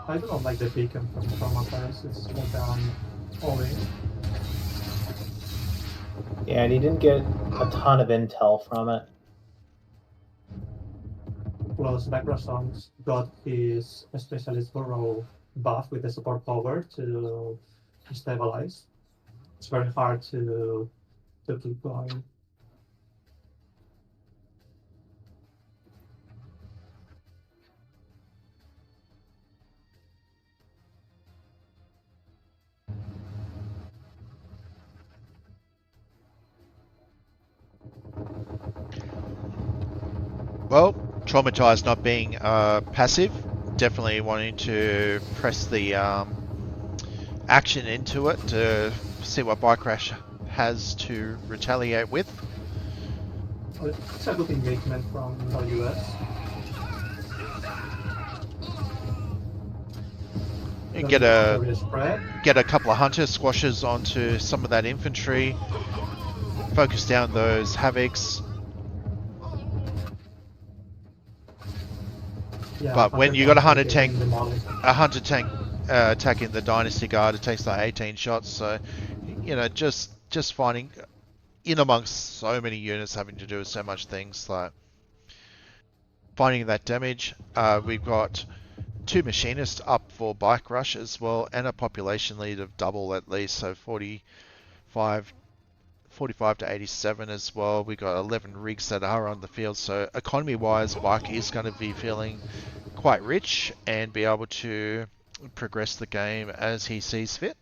I don't like the beacon from Traumatize. It's like all-in. Yeah, and he didn't get a ton of intel from it. Plus, Microsoft got his Specialist Burrow buff with the support power to stabilize. It's very hard to keep going. Well, traumatized not being passive, definitely wanting to press the action into it to see what Bike Crash has to retaliate with. It's a good engagement from WS. You get a spread. couple of hunter squashes onto some of that infantry, focus down those havocs. Yeah, But when you got a hunter tank, demolished. attacking the Dynasty Guard, it takes like 18 shots. So, you know, just finding in amongst so many units having to do so much things like finding that damage. We've got 2 machinists up for Bike Rush as well, and a population lead of double at least, so 45 to 87 as well. We got 11 rigs that are on the field, so economy wise Bike is going to be feeling quite rich and be able to progress the game as he sees fit.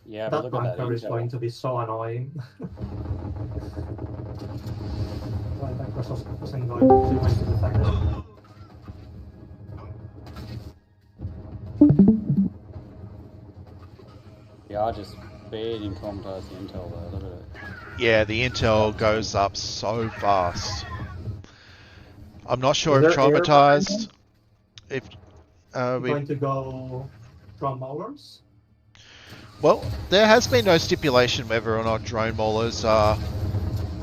Yeah, but That look at that bunker is intel. going to be so annoying. Well, that wasn't going to defend it. Yeah, I just barely traumatized the intel though. Look at it. Yeah, the intel goes up so fast. I'm not sure Is if there air behind traumatized, him? if We're we going to go from Maulers. well, there has been no stipulation whether or not drone maulers are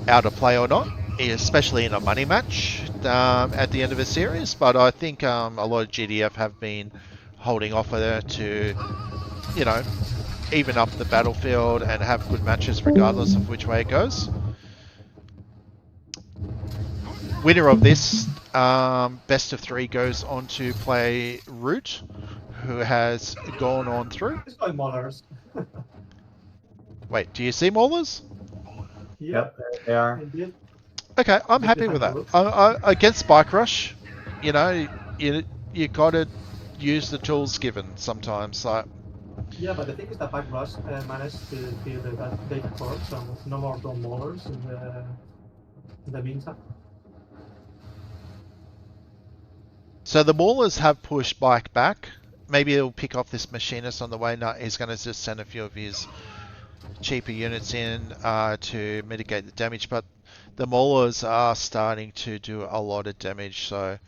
out of play or not, especially in a money match at the end of a series. But I think a lot of GDF have been holding off of there to, you know, even up the battlefield and have good matches regardless of which way it goes. Winner of this best of 3 goes on to play Root, who has gone on through. It's going Maulers. Wait, do you see maulers? Yep, there they are. Indeed. Okay, I'm Just happy with behind that. the Against Bike Rush, you know, you got to use the tools given sometimes. Like, Yeah, but the thing is that Bike Rush managed to kill the data core, so no more drone Maulers in the meantime. so the maulers have pushed Bike back. Maybe he'll pick off this machinist on the way. No, he's going to just send a few of his cheaper units in to mitigate the damage, but the maulers are starting to do a lot of damage. So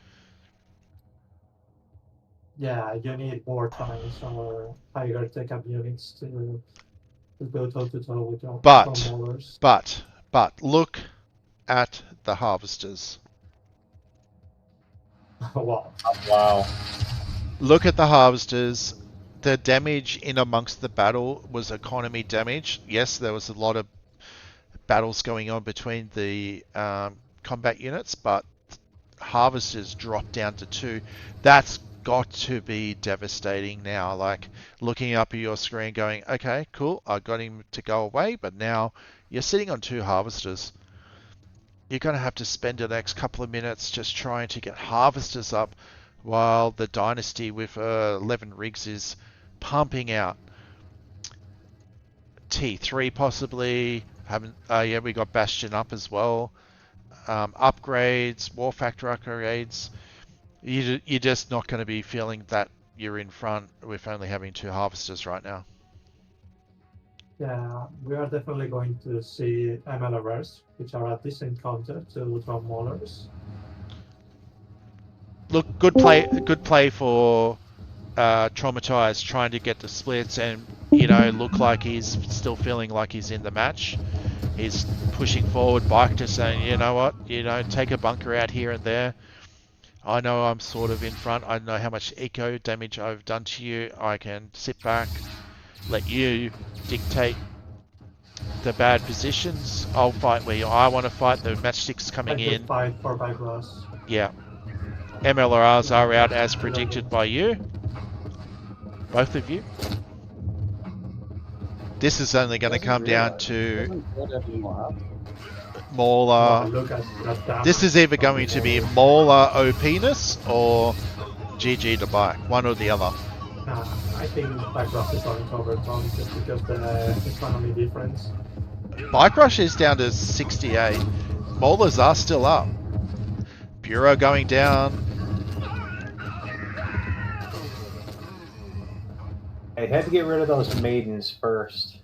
Yeah, you need more tanks or higher take-up units to go toe-to-toe with your drone Maulers. but look at the harvesters. Wow. Wow. Look at the harvesters. The damage in amongst the battle was economy damage. Yes, there was a lot of battles going on between the combat units, but harvesters dropped down to 2. That's got to be devastating now. Like looking up at your screen going, okay, cool, I got him to go away, but now you're sitting on 2 harvesters. You're going to have to spend the next couple of minutes just trying to get harvesters up while the Dynasty with 11 rigs is pumping out. T3 possibly. Yeah, we got Bastion up as well. Upgrades, War Factor upgrades. You're just not going to be feeling that you're in front with only having 2 harvesters right now. Yeah, we are definitely going to see MLRs, which are a decent counter to drone Maulers. Look, good play for Traumatized, trying to get the splits and, you know, look like he's still feeling like he's in the match. He's pushing forward, Bike to saying, you know what, you know, take a bunker out here and there. I know I'm sort of in front. I know how much eco damage I've done to you. I can sit back, let you dictate the bad positions. I'll fight where I want to fight. The matchsticks coming in. Fight for Bike Rush. Yeah. MLRs are out as predicted by you. Both of you. This is only going to come down to Mauler. This is either going to be Mauler OP-ness or GG to Bike. One or the other. I think Bike Rush is going to overcome just because the economy difference. Bike Rush is down to 68. Maulers are still up. Bureau going down. I had to get rid of those maidens first,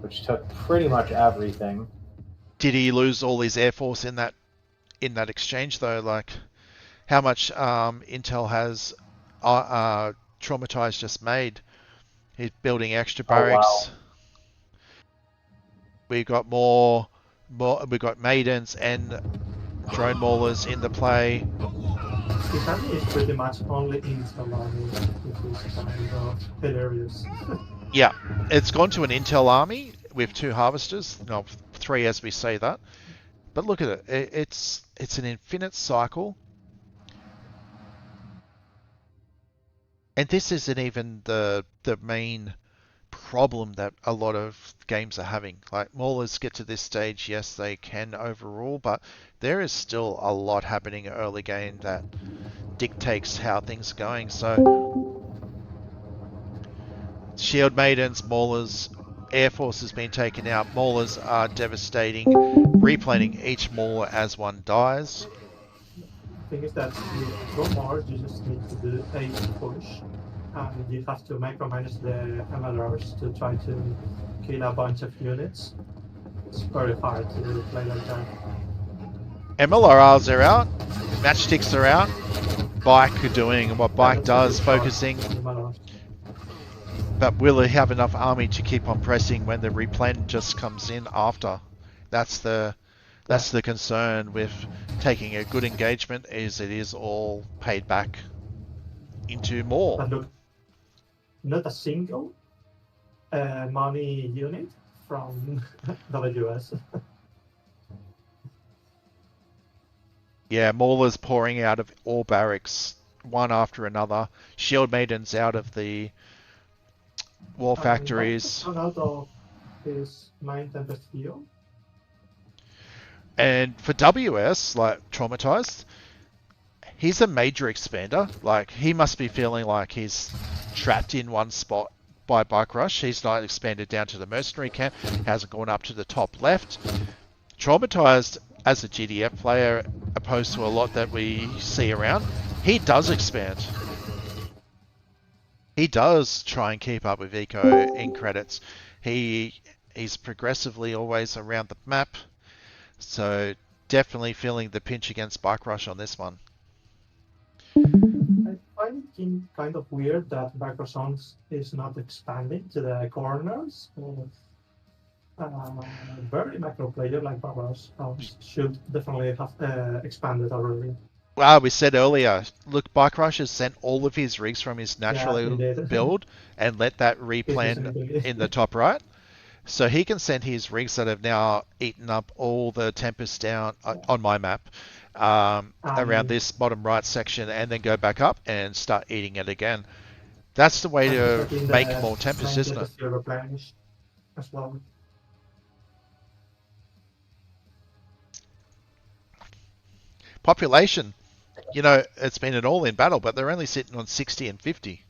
which took pretty much everything. Did he lose all his air force in that exchange though? Like, how much Intel has Traumatized just made? He's building extra barracks. Oh, wow. We've got more. We've got maidens and drone maulers in the play. His army is pretty much only Intel army, which is kind of hilarious. Yeah, it's gone to an Intel army with 2 harvesters. No, 3 as we say that. But look at it. It's an infinite cycle. And this isn't even the main problem that a lot of games are having. Like, maulers get to this stage, yes, they can overrule, but there is still a lot happening early game that dictates how things are going. So, shield maidens, maulers, air force has been taken out. Maulers are devastating, replanning each mauler as one dies. The thing is that with Go Mars, you just need to do a push, and you have to micromanage the MLRs to try to kill a bunch of units. It's very hard to play like that. MLRs are out, matchsticks are out, Bike are doing what Bike does, focusing. But will he have enough army to keep on pressing when the replen just comes in after? That's the concern with taking a good engagement, is it is all paid back into more. But look, not a single money unit from WS. Yeah, Maulers pouring out of all barracks, one after another. Shield Maidens out of the war factories. Out of his main Tempest field. And for WS, like, Traumatized, he's a major expander. Like, he must be feeling like he's trapped in one spot by Bike Rush. He's not expanded down to the mercenary camp, hasn't gone up to the top left. Traumatized, as a GDF player, opposed to a lot that we see around, he does expand. He does try and keep up with Eco in credits. He's progressively always around the map. So definitely feeling the pinch against Bike Rush on this one. I find it kind of weird that Bike Rush is not expanding to the corners. Very macro player like Bike Rush should definitely have expanded already. Well, we said earlier, look, Bike Rush has sent all of his rigs from his natural build and let that replan in the top right. So he can send his rigs that have now eaten up all the Tempest down on my map around this bottom right section, and then go back up and start eating it again. That's the way to make more Tempest, isn't it? As well. Population, you know, it's been an all-in battle, but they're only sitting on 60 and 50.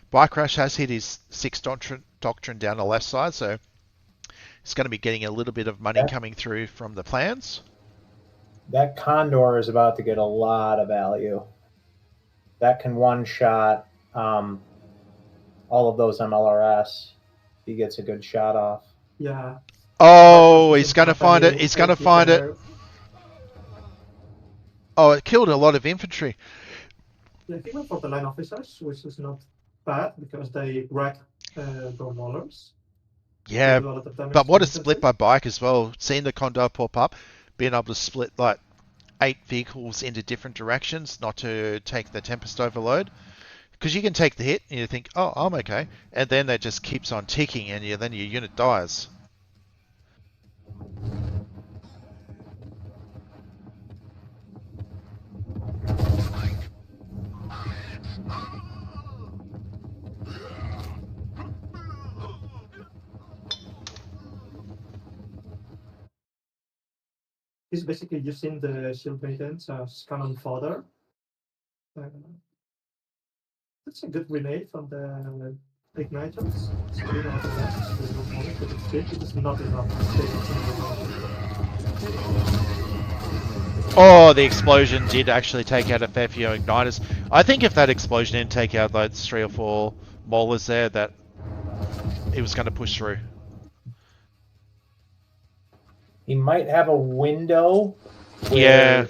Bike Rush has hit his 6 doctrine down the left side, so he's going to be getting a little bit of money coming through from the plans. That Condor is about to get a lot of value. That can one-shot all of those MLRS. He gets a good shot off. Yeah. Oh, he's going to find it. He's going to find it. Oh, it killed a lot of infantry. I think for the line officers, which is not bad because they wreck the maulers. Yeah, but what a split by Bike as well. Seeing the Condor pop up, being able to split like 8 vehicles into different directions, not to take the Tempest overload. Because you can take the hit and you think, oh, I'm okay. And then it just keeps on ticking and then your unit dies. He's basically using the shield maidens as cannon fodder. That's a good grenade from the igniters. It is not enough to stay. Oh, the explosion did actually take out a fair few igniters. I think if that explosion didn't take out those 3 or 4 maulers there, that he was going to push through. He might have a window Yeah.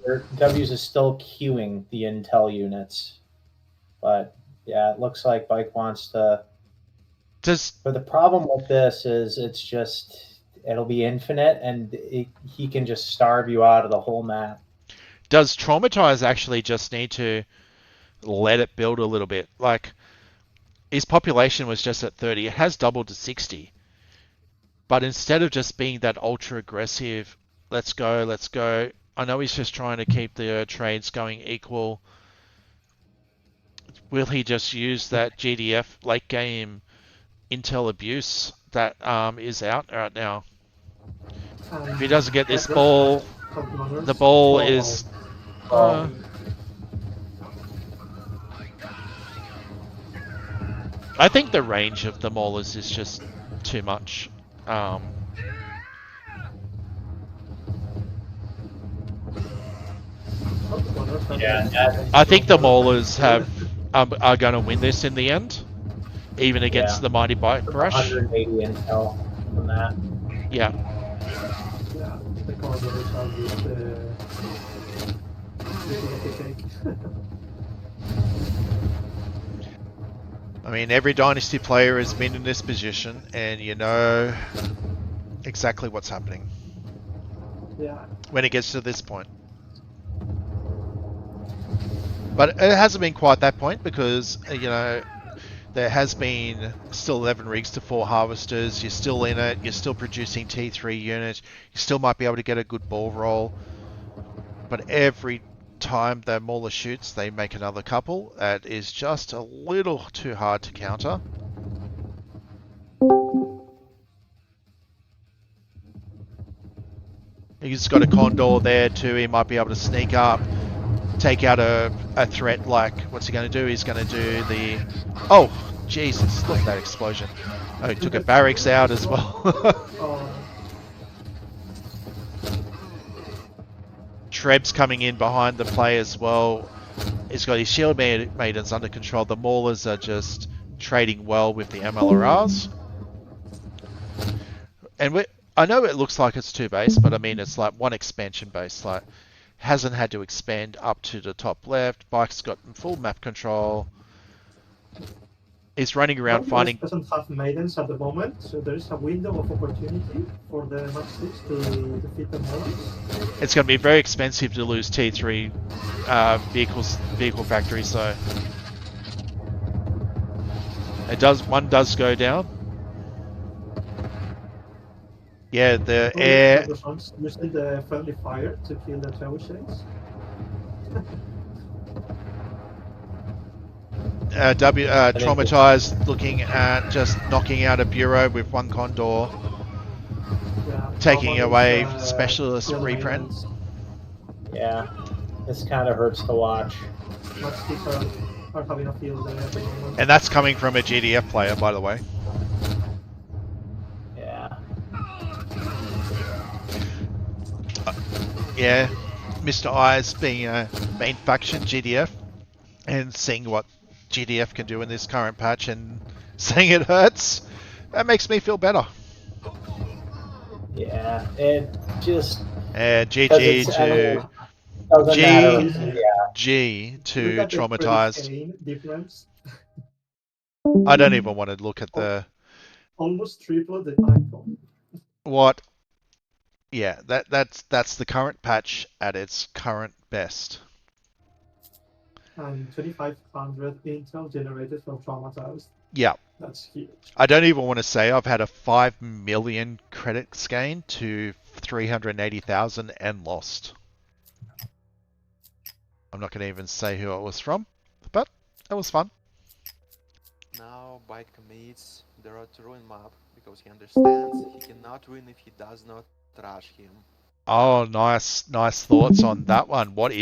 where W's is still queuing the intel units. But yeah, it looks like Bike wants to. But the problem with this is it'll be infinite, and he can just starve you out of the whole map. Does Traumatize actually just need to let it build a little bit? Like, his population was just at 30. It has doubled to 60. But instead of just being that ultra aggressive, let's go. I know he's just trying to keep the trades going equal. Will he just use that GDF late game intel abuse that is out right now? If he doesn't get this ball, the ball is... I think the range of the maulers is just too much. Yeah, I think the maulers are going to win this in the end, even against the mighty bike brush. 180 intel from that. Yeah. Yeah, the corridors are with the cake. I mean, every Dynasty player has been in this position, and you know exactly what's happening. Yeah. When it gets to this point. But it hasn't been quite that point because, you know, there has been still 11 rigs to 4 harvesters. You're still in it. You're still producing T3 units. You still might be able to get a good ball roll. But every time the mauler shoots, they make another couple. That is just a little too hard to counter. He's got a Condor there too. He might be able to sneak up, take out a threat. Like, what's he going to do? He's going to do the... Oh, Jesus, look at that explosion. Oh, he took a barracks out as well. Treb's coming in behind the play as well. He's got his shield maidens under control. The maulers are just trading well with the MLRRs. And I know it looks like it's 2 base, but I mean it's like 1 expansion base. Like, hasn't had to expand up to the top left. Bike's got full map control. He's running around finding... doesn't have maidens at the moment, so there is a window of opportunity for the match 6 to defeat the maidens. It's going to be very expensive to lose T3 vehicle factory, so... One does go down. Yeah, the air... Using the friendly fire to kill the trebuchets. Traumatized, looking at just knocking out a bureau with 1 Condor. Yeah, taking away specialist reprint. Yeah, this kind of hurts to watch. Are having a field day at the moment. And that's coming from a GDF player, by the way. Yeah, Mr. Eyes being a main faction GDF and seeing what GDF can do in this current patch and saying it hurts, that makes me feel better. Yeah, it just... GG to... G to Traumatized. I don't even want to look at the... Almost triple the time bomb. What? Yeah, that's the current patch at its current best. And 2,500 intel generated from Traumatized. Yeah. That's huge. I don't even want to say I've had a 5 million credits gain to 380,000 and lost. I'm not going to even say who it was from, but it was fun. Now Bike commits the road to ruin map because he understands he cannot win if he does not trash him. Oh, nice thoughts on that one. What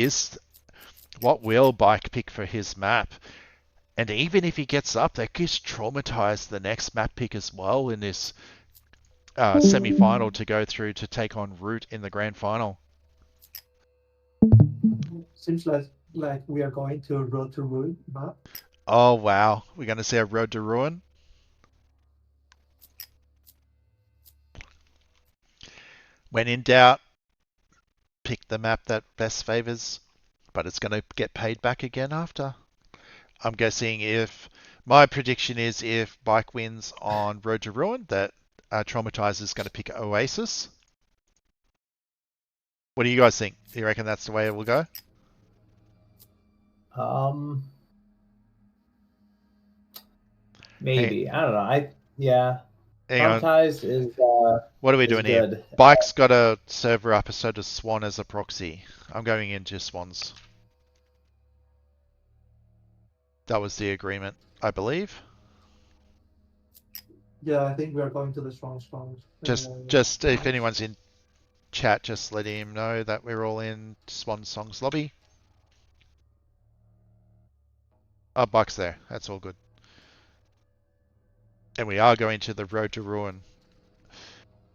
will Bike pick for his map? And even if he gets up, that gives Traumatized the next map pick as well in this semi-final to go through to take on Root in the grand final. Seems like we are going to Road to Ruin map. Oh wow, we're going to see a road to ruin. When in doubt, pick the map that best favors, but it's going to get paid back again after. I'm guessing if my prediction is if Bike wins on Road to Ruin, that Traumatizer is going to pick Oasis. What do you guys think? Do you reckon that's the way it will go? Maybe. I don't know. Yeah. Hang on. Traumatized is What are we is doing here? good. Bike's got a server up, so does Swan as a proxy. I'm going into Swans. That was the agreement, I believe. Yeah, I think we are going to the strong. Just if anyone's in chat, just let him know that we're all in Swan Songs lobby. Oh, Bike's there. That's all good. And we are going to the Road to Ruin.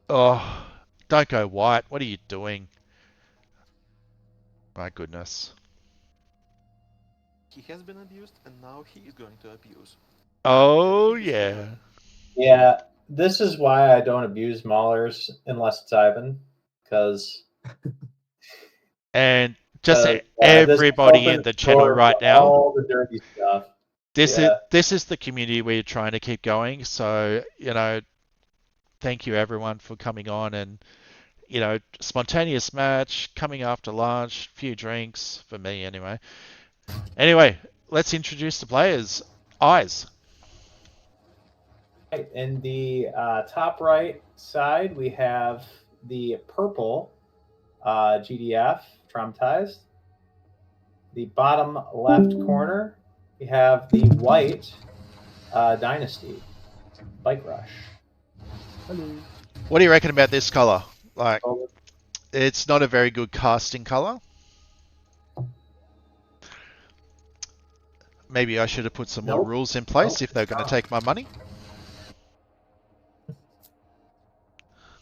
Oh, don't go white. What are you doing? My goodness. He has been abused, and now he is going to abuse. Oh, yeah. Yeah, this is why I don't abuse Maulers unless it's Ivan, because And just this everybody in opens the the channel door right for now. all the dirty stuff. This is the community we're trying to keep going. So, thank you everyone for coming on and, spontaneous match, coming after lunch, few drinks, for me anyway. Anyway, let's introduce the players. Eyes. Right, in the top right side, we have the purple GDF, Traumatized. The bottom left corner, we have the white Dynasty, Bike Rush. Hello. What do you reckon about this color? Like, it's not a very good casting color. Maybe I should have put some more rules in place if they're going to take my money.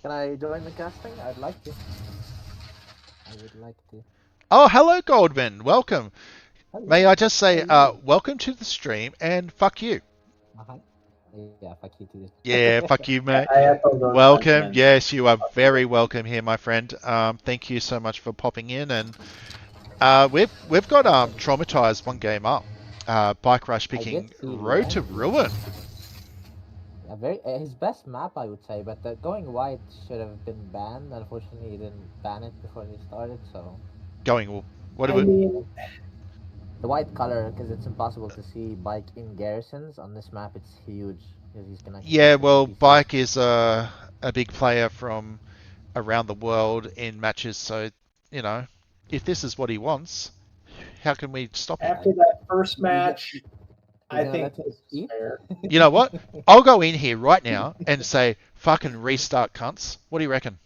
Can I join the casting? I'd like to. I would like to. Oh, hello, Goldman. Welcome. Hello. May I just say, welcome to the stream and fuck you. Yeah, fuck you too. Yeah, fuck you, mate. I echo those Welcome. sentiments. Yes, you are very welcome here, my friend. Thank you so much for popping in, and we've got Traumatized one game up. Bike Rush picking Road to Ruin. His best map, I would say, but going white should have been banned. Unfortunately, he didn't ban it before they started, so. Going, what do we? The white color, because it's impossible to see Bike in garrisons. On this map, it's huge because he's connected. Yeah, well, Bike is a big player from around the world in matches, so if this is what he wants, how can we stop him? After that first match, I think this is fair. You know what? I'll go in here right now and say, fucking restart, cunts. What do you reckon?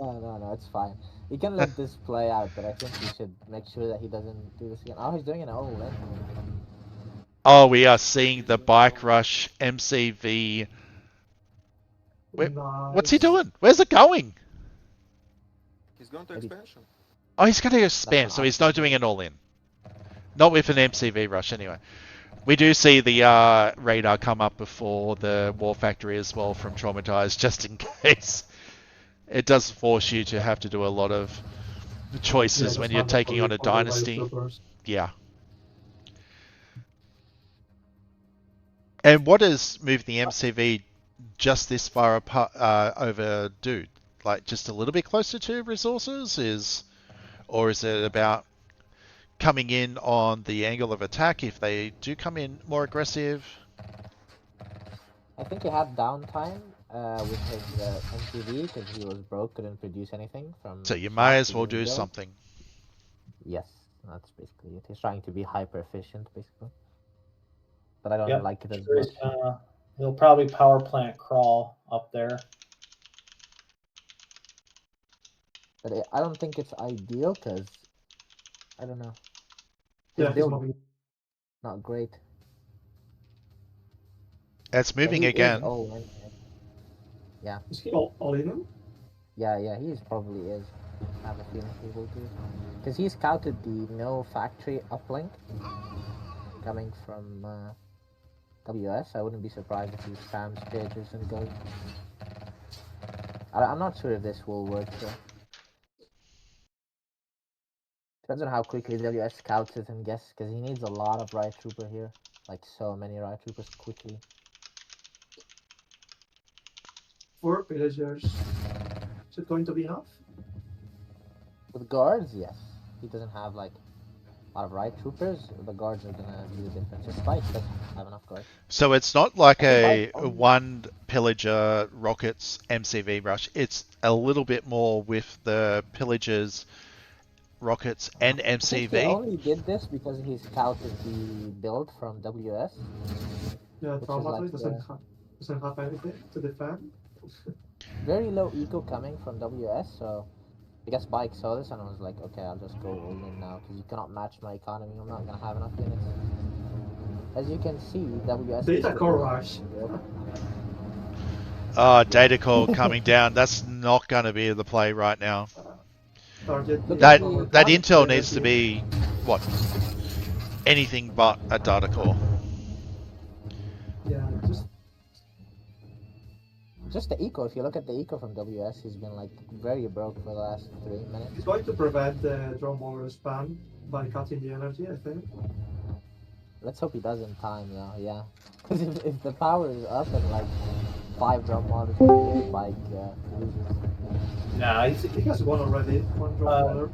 No, it's fine. You can let this play out, but I think you should make sure that he doesn't do this again. Oh, he's doing an all-in. Oh, we are seeing the Bike Rush MCV. What's he doing? Where's it going? He's going to expansion. Oh, he's going to go spam, so he's not doing an all-in. Not with an MCV rush, anyway. We do see the radar come up before the War Factory as well from Traumatized, just in case. It does force you to have to do a lot of choices when you're taking on a dynasty. Yeah. And what does move the MCV just this far apart over do? Like just a little bit closer to resources or is it about coming in on the angle of attack if they do come in more aggressive? I think he had downtime with his MTV because he was broke, couldn't produce anything from. So you may as well do something. Yes, that's basically it. He's trying to be hyper efficient, basically. But I don't like it as much. He'll probably power plant crawl up there. But I don't think it's ideal because I don't know. Yeah, not great. It's moving again. Yeah. Is he all in? Yeah, he probably is. I have a feeling he will do. Because he scouted the no factory uplink coming from WS. I wouldn't be surprised if he spams pages and goes. I'm not sure if this will work though. Depends on how quickly WS scouts it and guess, because he needs a lot of Riot Trooper here. Like so many Riot Troopers quickly. 4 villagers. Is it going to be enough? With guards, yes. He doesn't have like a lot of Riot Troopers. The guards are gonna be the difference. If Spike doesn't have enough guards. So it's not like I think a one pillager rockets MCV rush. It's a little bit more with the pillagers, rockets, and I think he MCV. only did this because he scouted the build from WS. Yeah, Which is Traumatized like doesn't have anything to defend. Very low eco coming from WS, so I guess Bike saw this and was like, okay, I'll just go all in now because you cannot match my economy. I'm not gonna have enough units. As you can see, WS Data is core rush. Data core coming down. That's not going to be the play right now. Target Look That at the that economy. intel needs to be what? Anything but a data core. Yeah, Just the eco. If you look at the eco from WS, he's been like very broke for the last 3 minutes. he's going to prevent the drone mower spam by cutting the energy, I think. Let's hope he does in time, though. Yeah, because if the power is up and like 5 drum models per year, Bike loses. Nah, He has one already, one drone mower.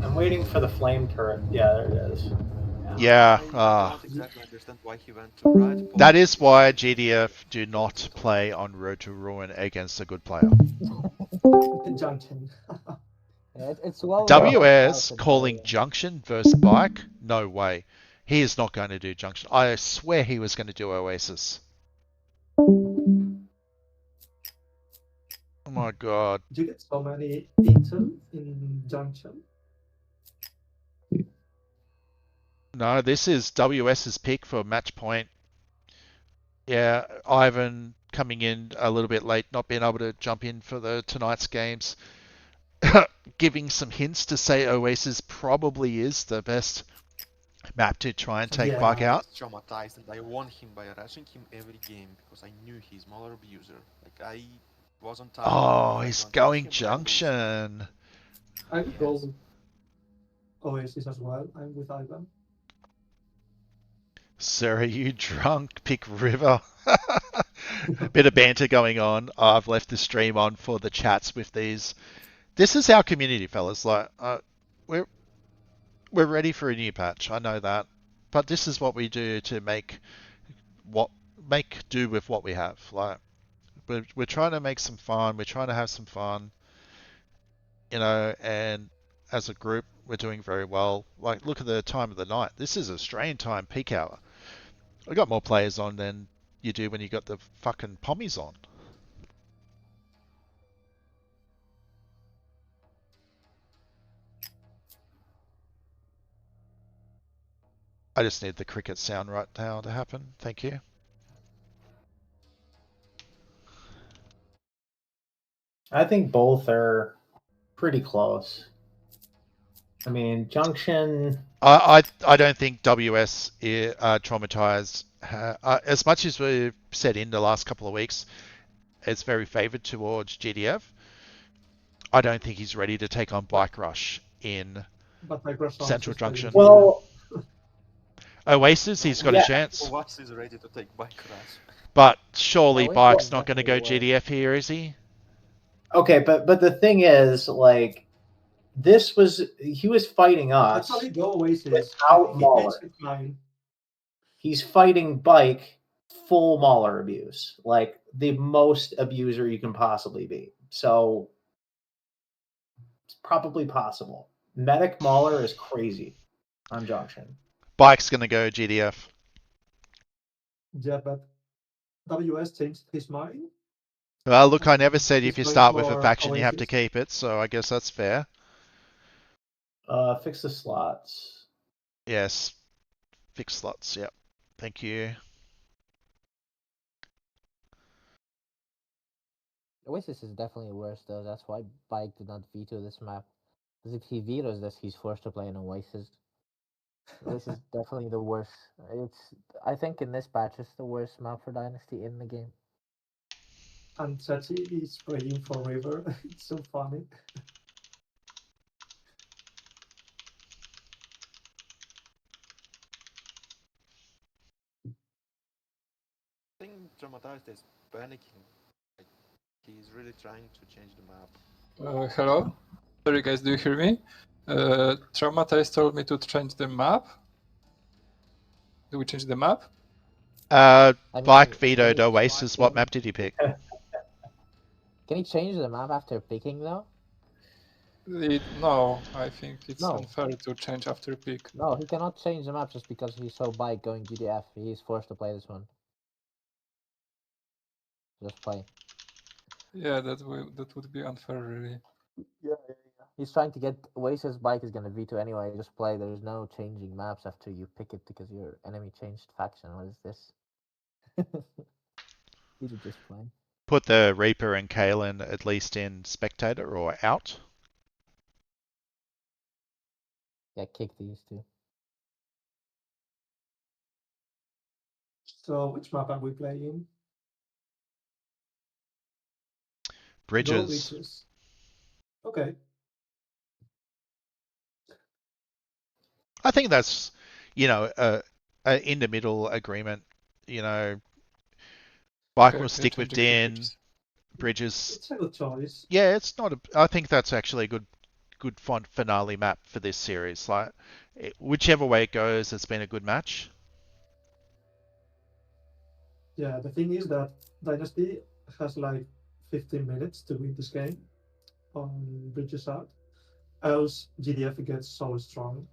I'm waiting for the flame turret. Yeah, there it is. Yeah. I don't exactly understand why he went to right. That is why GDF do not play on Road to Ruin against a good player. Junction. Yeah, it's well. WS scouted calling by, Junction versus Bike? No way. He is not going to do Junction. I swear he was going to do Oasis. Oh my god. Did you get so many intel in Junction? No, this is WS's pick for match point. Yeah, Ivan coming in a little bit late, not being able to jump in for tonight's games. Giving some hints to say Oasis probably is the best map to try and take Yeah. Bike out. He's traumatized, and I won him by rushing him every game because I knew he's Mauler abuser. Like I was on target. Oh, If I he's don't hit going him, I lose. Junction. I would go Oasis as well. I'm with Ivan. Sir, are you drunk? Pick River. Bit of banter going on. I've left the stream on for the chats with these. This is our community, fellas. Like, we're ready for a new patch. I know that, but this is what we do to make do with what we have. Like, we're trying to make some fun. We're trying to have some fun, and as a group, we're doing very well. Like, look at the time of the night. This is Australian time, peak hour. We got more players on than you do when you got the fucking pommies on. I just need the cricket sound right now to happen. Thank you. I think both are pretty close. I mean, Junction. I don't think WS traumatized. As much as we've said in the last couple of weeks, it's very favoured towards GDF. I don't think he's ready to take on Bike Rush in But Microsoft Central is Junction. Well, Oasis, he's got a chance. Oasis is ready to take bike rush. But surely Oasis Bike's is not going to go definitely GDF here, is he? okay, but the thing is, like, he was fighting us Actually, go Oasis. without He Mauler. takes his line. He's fighting Bike full Mauler abuse, like the most abuser you can possibly be. So it's probably possible. Medic Mauler is crazy on Junction. Bike's going to go GDF. Yeah, but WS changed his mind. Well, look, I never said He's if you going start with a for faction, you have to Oasis. keep it. So I guess that's fair. Fix the slots. Yes. Fix slots. Yep. Thank you. Oasis is definitely worse though. That's why Bike did not veto this map. Because if he vetoes this, he's forced to play an Oasis. This is definitely the worst. I think in this patch, it's the worst map for Dynasty in the game. And Chachi is praying for River. It's so funny. I think Traumatized is panicking. Like, he's really trying to change the map. Hello? Sorry guys, do you hear me? Traumatized told me to change the map. Do we change the map? I mean, Bike vetoed Oasis. What map did he pick? Can he change the map after picking though? No, I think it's No. unfair to change after pick. No, he cannot change the map just because he saw Bike going GDF. He is forced to play this one. Just play. Yeah, that would be unfair, really. Yeah. He's trying to get Oasis. Bike is gonna veto anyway. Just play. There's no changing maps after you pick it because your enemy changed faction. What is this? You should just play. Put the Reaper and Kalen at least in spectator or out. Yeah, kick these two. So which map are we playing? Go Bridges. Bridges. Okay. I think that's, a in the middle agreement. Bike will stick with Din. Bridges. It's a good choice. Yeah, it's not. I think that's actually a good finale map for this series. Like, whichever way it goes, it's been a good match. Yeah, the thing is that Dynasty has like 15 minutes to win this game on Bridges out. Else GDF gets so strong.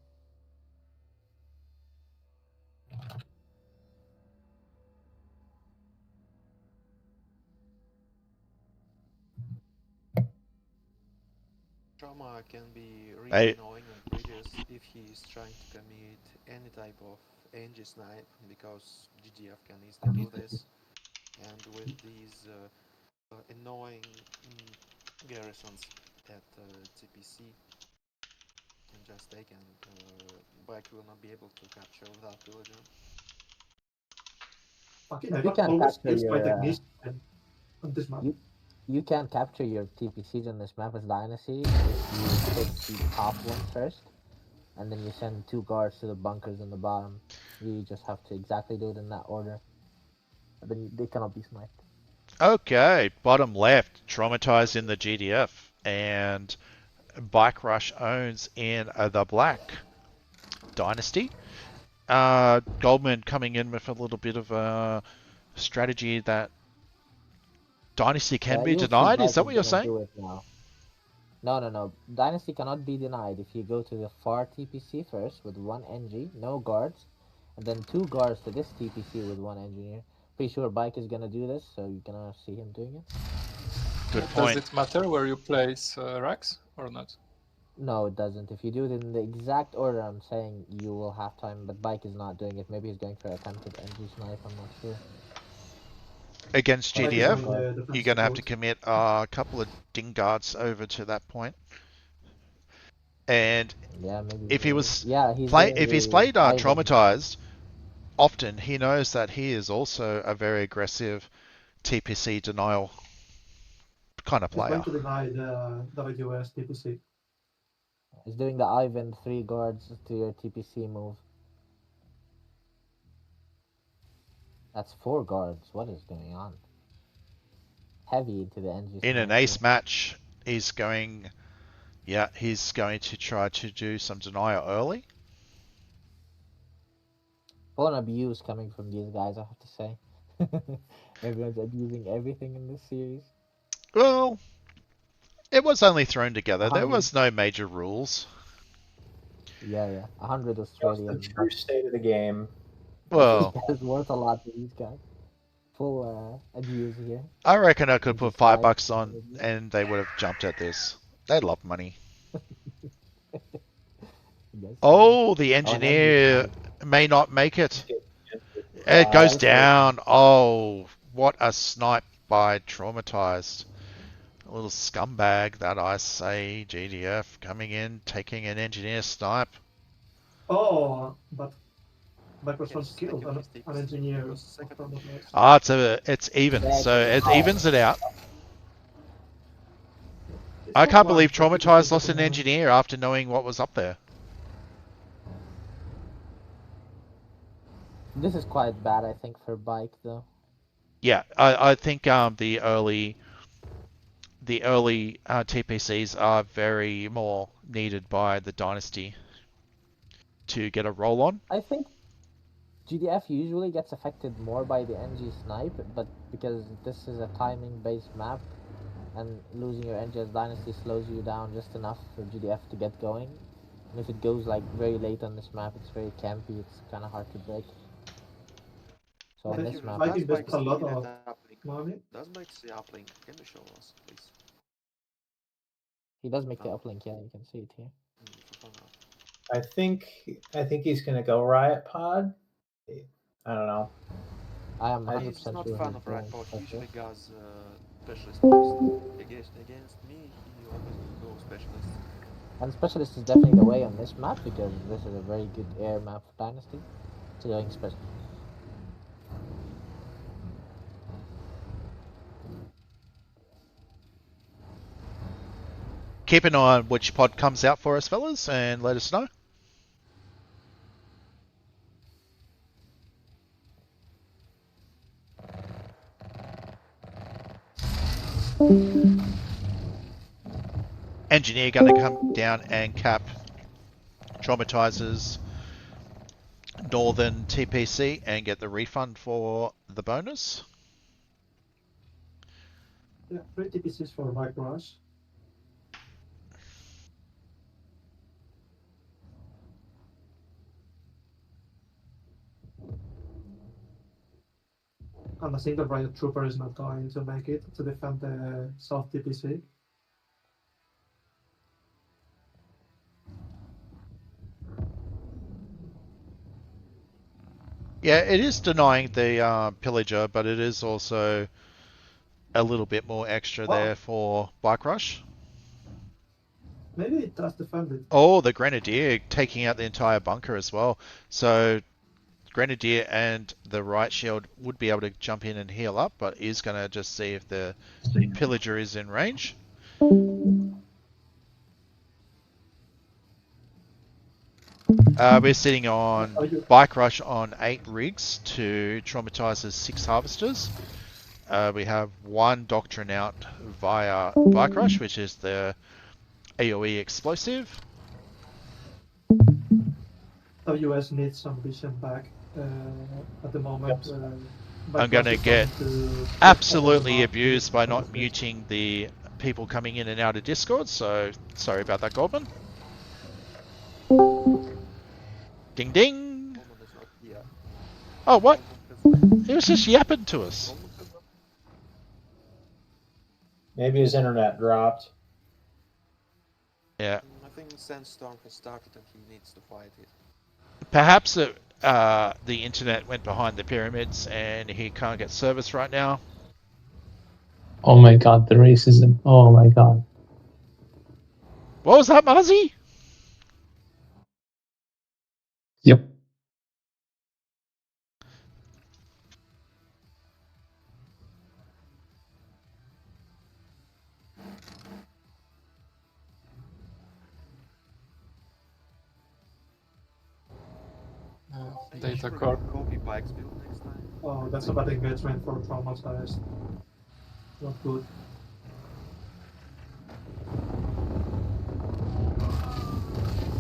Trauma can be really Hey. annoying on Bridges if he's trying to commit any type of NG snipe, because GGF can easily do this. And with these annoying garrisons at TPC and just take, and Bike will not be able to capture without villager. Fucking You Ivan can always capture kills my your. technician on this map. You can capture your TPCs on this map as Dynasty if you pick the top one first, and then you send 2 guards to the bunkers in the bottom. You just have to exactly do it in that order. And then they cannot be sniped. Okay, bottom left, Traumatized in the GDF, and Bike Rush owns in the black. Dynasty. Goldman coming in with a little bit of a strategy that Dynasty can be You'll see denied. Is Bike that what you're gonna saying? do it now. No. Dynasty cannot be denied if you go to the far TPC first with 1 NG, no guards, and then 2 guards to this TPC with 1 engineer. Pretty sure Bike is gonna do this, so you're gonna see him doing it. Good Does point. it matter where you place racks or not? No, it doesn't. If you do it in the exact order I'm saying, you will have time, but Bike is not doing it. Maybe he's going for attempted NG snipe, I'm not sure. Against Bike is GDF, on the you're defensive going to have to road. commit a couple of ding guards over to that point. And Yeah, maybe. if he was if he's played Traumatized, often he knows that he is also a very aggressive TPC denial kind of He's player. going to deny the WS TPC. He's doing the Ivan 3 guards to your TPC move. That's 4 guards. What is going on? Heavy into the NG. In an ace match, he's going to try to do some denial early. Full abuse coming from these guys, I have to say. Everyone's abusing everything in this series. Well, it was only thrown together. There was no major rules. Yeah. 100 That's Australian. the true state of the game. Well, it's worth a lot to these guys. Full abuse here. I reckon I could put $5 on and they would have jumped at this. They love money. Oh, the engineer may not make it. It goes down. Oh, what a snipe by Traumatized. A little scumbag, that I say, GDF, coming in, taking an engineer snipe. Oh, but Microsoft Yes, killed making mistakes. an engineer. It was second. Ah, it's even, so it evens it out. It's I not can't one believe for TPC Traumatized at lost the an moment. engineer after knowing what was up there. This is quite bad, I think, for Bike though. Yeah, I think the early TPCs are very more needed by the Dynasty to get a roll on. I think GDF usually gets affected more by the NG snipe, but because this is a timing-based map, and losing your NG as Dynasty slows you down just enough for GDF to get going. And if it goes like very late on this map, it's very campy, it's kind of hard to break. So on But this map, Bike it's invested a lot see of that uplink? money. Does Bike see uplink? Can you show us, please? he does make the Oh. uplink, yeah, you can see it here. For fun of. I think he's gonna go Riot Pod. I don't know. I am I- 100% He's not sure fan he's of going Red Bot. He special. usually goes specialist first. Against me, he always goes specialist. And specialist is definitely the way on this map because this is a very good air map for Dynasty. So going special. Keep an eye on which pod comes out for us, fellas, and let us know. Engineer going to come down and cap Traumatizers Northern TPC and get the refund for the bonus. Yeah, 3 TPCs for Bike Rush. And I think the Riot Trooper is not going to make it to defend the South TPC. Yeah, it is denying the Pillager, but it is also a little bit more extra there for Bike Rush. Maybe it does defend it. Oh, the Grenadier taking out the entire bunker as well. So Grenadier and the right shield would be able to jump in and heal up, but is going to just see if the Pillager is in range. We're sitting on Bike Rush on 8 rigs to Traumatizer's 6 Harvesters. We have 1 Doctrine out via Bike Rush, which is the AoE explosive. WS needs some vision back at the moment. I'm going to get absolutely abused by not muting the people coming in and out of Discord, so sorry about that, Goldman. Ding ding! Oh, what? He was just yapping to us. Maybe his internet dropped. Yeah. I think Sandstorm has started and he needs to fight it. Perhaps the internet went behind the pyramids and he can't get service right now. Oh my god, the racism. Oh my god. What was that, Muzzy? Yep. Data core. Copy Bike's build next time. Oh, that's a bad engagement for Traumatized. Not good.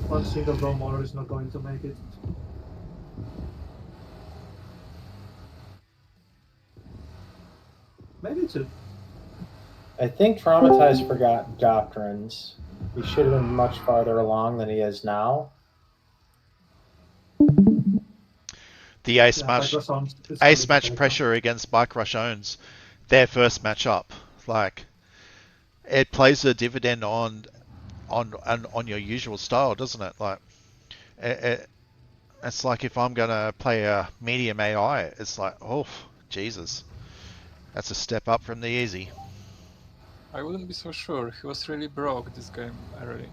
One single row motor is not going to make it. Maybe 2. I think Traumatized forgot Doctrines. He should have been much farther along than he is now. The ace match pressure against Bike Rush owns their first match up. Like, it plays a dividend on your usual style, doesn't it? Like, it's like if I'm gonna play a medium AI, it's like, oh Jesus, that's a step up from the easy. I wouldn't be so sure. He was really broke this game early.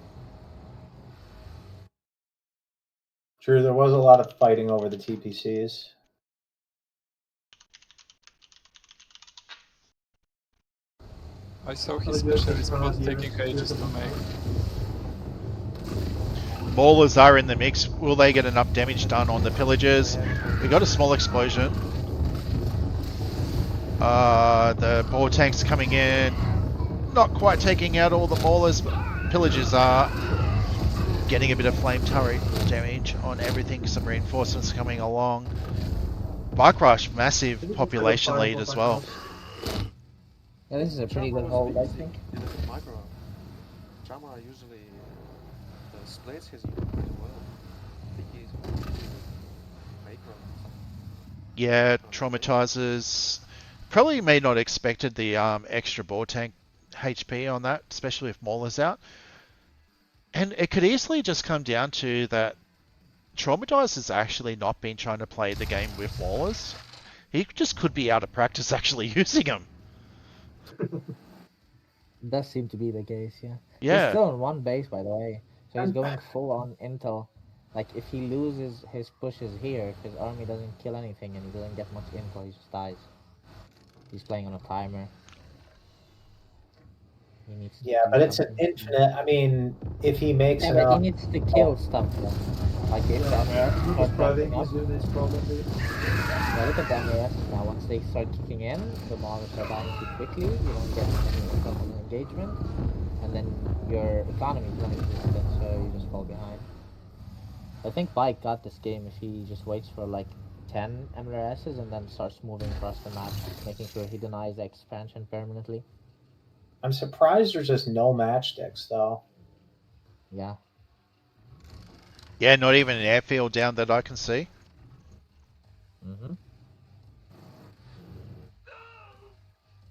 True, there was a lot of fighting over the TPCs. I saw his WS specialist from last mod year, taking ages to make. Maulers are in the mix. Will they get enough damage done on the pillagers? We got a small explosion. The ball tanks coming in. Not quite taking out all the maulers, but pillagers are getting a bit of flame turret damage on everything. Some reinforcements coming along. Bike Rush, massive population lead as well. Yeah, this is a pretty good hold, I think. Did a good micro. Drama usually splits his unit pretty well. I think he's more easy with macro. Yeah, traumatizers. Probably may not expected the extra ball tank HP on that, especially if Mauler's out. And it could easily just come down to that Traumatizer's actually not been trying to play the game with Maulers. He just could be out of practice actually using them. Does seem to be the case, yeah. He's Yeah. still on one base, by the way. So he's going full on intel. Like, if he loses his pushes here, if his army doesn't kill anything and he doesn't get much intel, he just dies. He's playing on a timer. He needs to Yeah, do but it's an something. infinite. I mean, if he makes Yeah, enough. but he needs to kill stuff then. Like, if the MRS Lucas start driving ramping up, his units probably. yeah, look at the MRS now. Once they start kicking in, the models start dying too quickly. You don't get any intel from the engagement. And then your economy is running resistant, so you just fall behind. I think Bike got this game if he just waits for like 10 MRSs and then starts moving across the map, making sure he denies the expansion permanently. I'm surprised there's just no matchsticks though. Yeah. Yeah, not even an airfield down that I can see. Mm-hmm.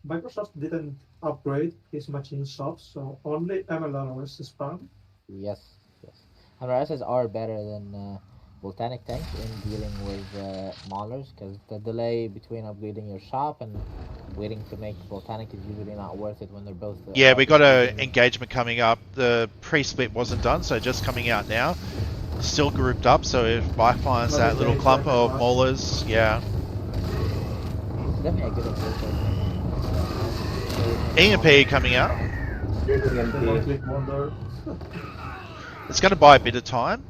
Microsoft didn't upgrade his machine shops, so only MLROS is spawned. Yes, yes. MRSs are better than Volcanic tanks in dealing with maulers, because the delay between upgrading your shop and waiting to make Volcanic is usually not worth it when they're both Yeah, about we to got squeeze a in. engagement coming up. The pre-split wasn't done, so just coming out now. Still grouped up, so if Bike finds that little clump of Maulers, yeah. It's definitely a good approach, I think. EMP coming out. The one-click wonder. It's going to buy a bit of time.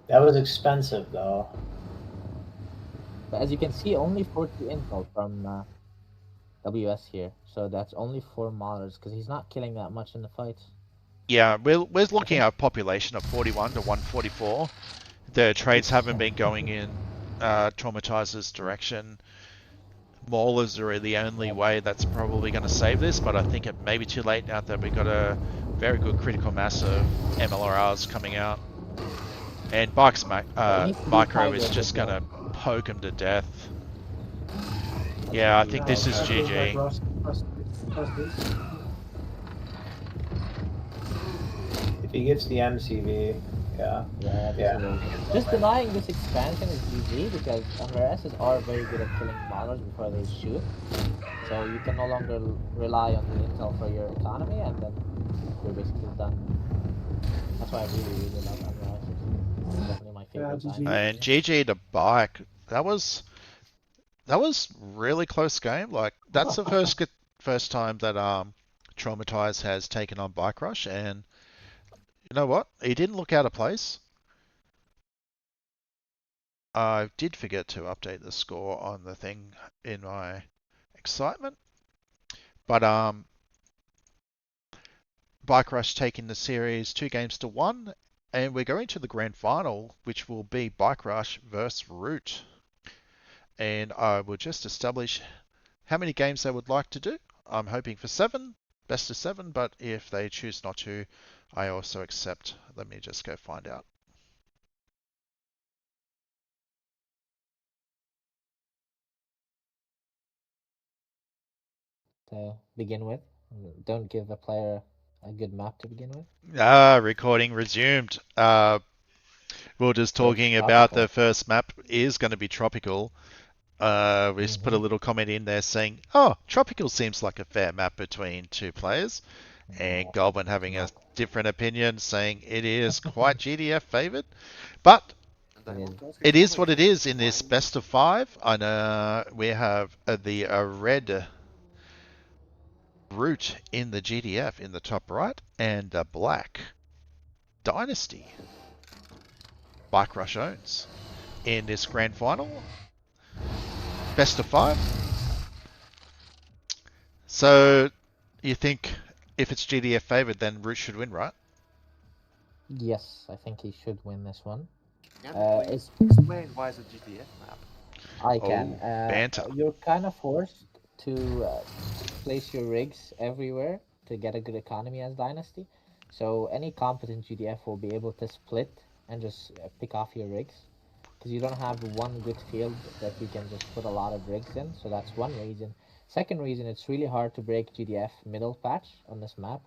That was expensive though. But as you can see, only 40 intel from WS here. So that's only 4 Maulers, because he's not killing that much in the fights. Yeah, we're looking at a population of 41 to 144. The trades haven't been going in Traumatizer's direction. Maulers are the only way that's probably going to save this, but I think it may be too late now that we've got a very good critical mass of MLRRs coming out. And Bike's micro is just going to poke him to death. Yeah, I think this is GG. If he gets the MCV, yeah. Yeah. Just denying this expansion is GG, because MRSs are very good at killing Maulers before they shoot. So you can no longer rely on the intel for your economy, and then you're basically done. That's why I really love MRSs. It's definitely my favorite. And GG to Bike. That was really close game. Like, that's the first time that Traumatize has taken on Bike Rush, and you know what? He didn't look out of place. I did forget to update the score on the thing in my excitement, but Bike Rush taking the series 2-1, and we're going to the grand final, which will be Bike Rush versus Root. And I will just establish how many games they would like to do. I'm hoping for 7, best of 7, but if they choose not to, I also accept. Let me just go find out. To begin with, don't give a player a good map to begin with. Recording resumed. We are just talking about the first map is going to be tropical. We just put a little comment in there saying, "Oh, tropical seems like a fair map between two players," and Goldman having a different opinion, saying it is quite GDF favoured, but And I want to ask it is what it information. is in this Why? best of five. I know we have the red route in the GDF in the top right and a black dynasty Bike Rush owns in this grand final. Best of five. So you think if it's GDF favoured, then Root should win, right? Yes, I think he should win this one. Can you please explain why the GTF map? I can. Oh, banter. You're kind of forced to place your rigs everywhere to get a good economy as Dynasty. So any competent GDF will be able to split and just pick off your rigs. Because you don't have one good field that you can just put a lot of rigs in. So that's one reason. Second reason, it's really hard to break GDF middle patch on this map.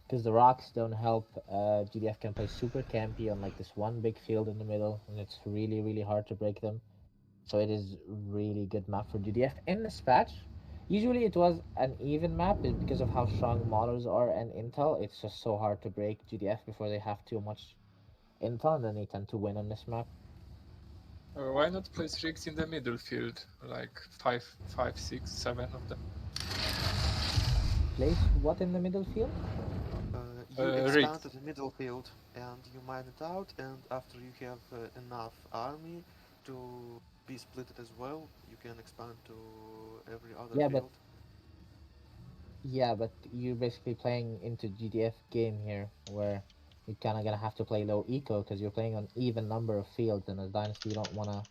Because the rocks don't help. GDF can play super campy on like this one big field in the middle. And it's really, really hard to break them. So it is really good map for GDF. In this patch, usually it was an even map because of how strong models are and intel. It's just so hard to break GDF before they have too much intel, and then they tend to win on this map. Why not place rigs in the middle field, like 5, 6, 7 of them? Place what in the middle field? You Rigs. expand to the middle field and you mine it out, and after you have enough army to be splitted as well, you can expand to every other Yeah, field. but you're basically playing into GDF game here, where you're kind of gonna have to play low eco because you're playing on even number of fields, and as Dynasty you don't wanna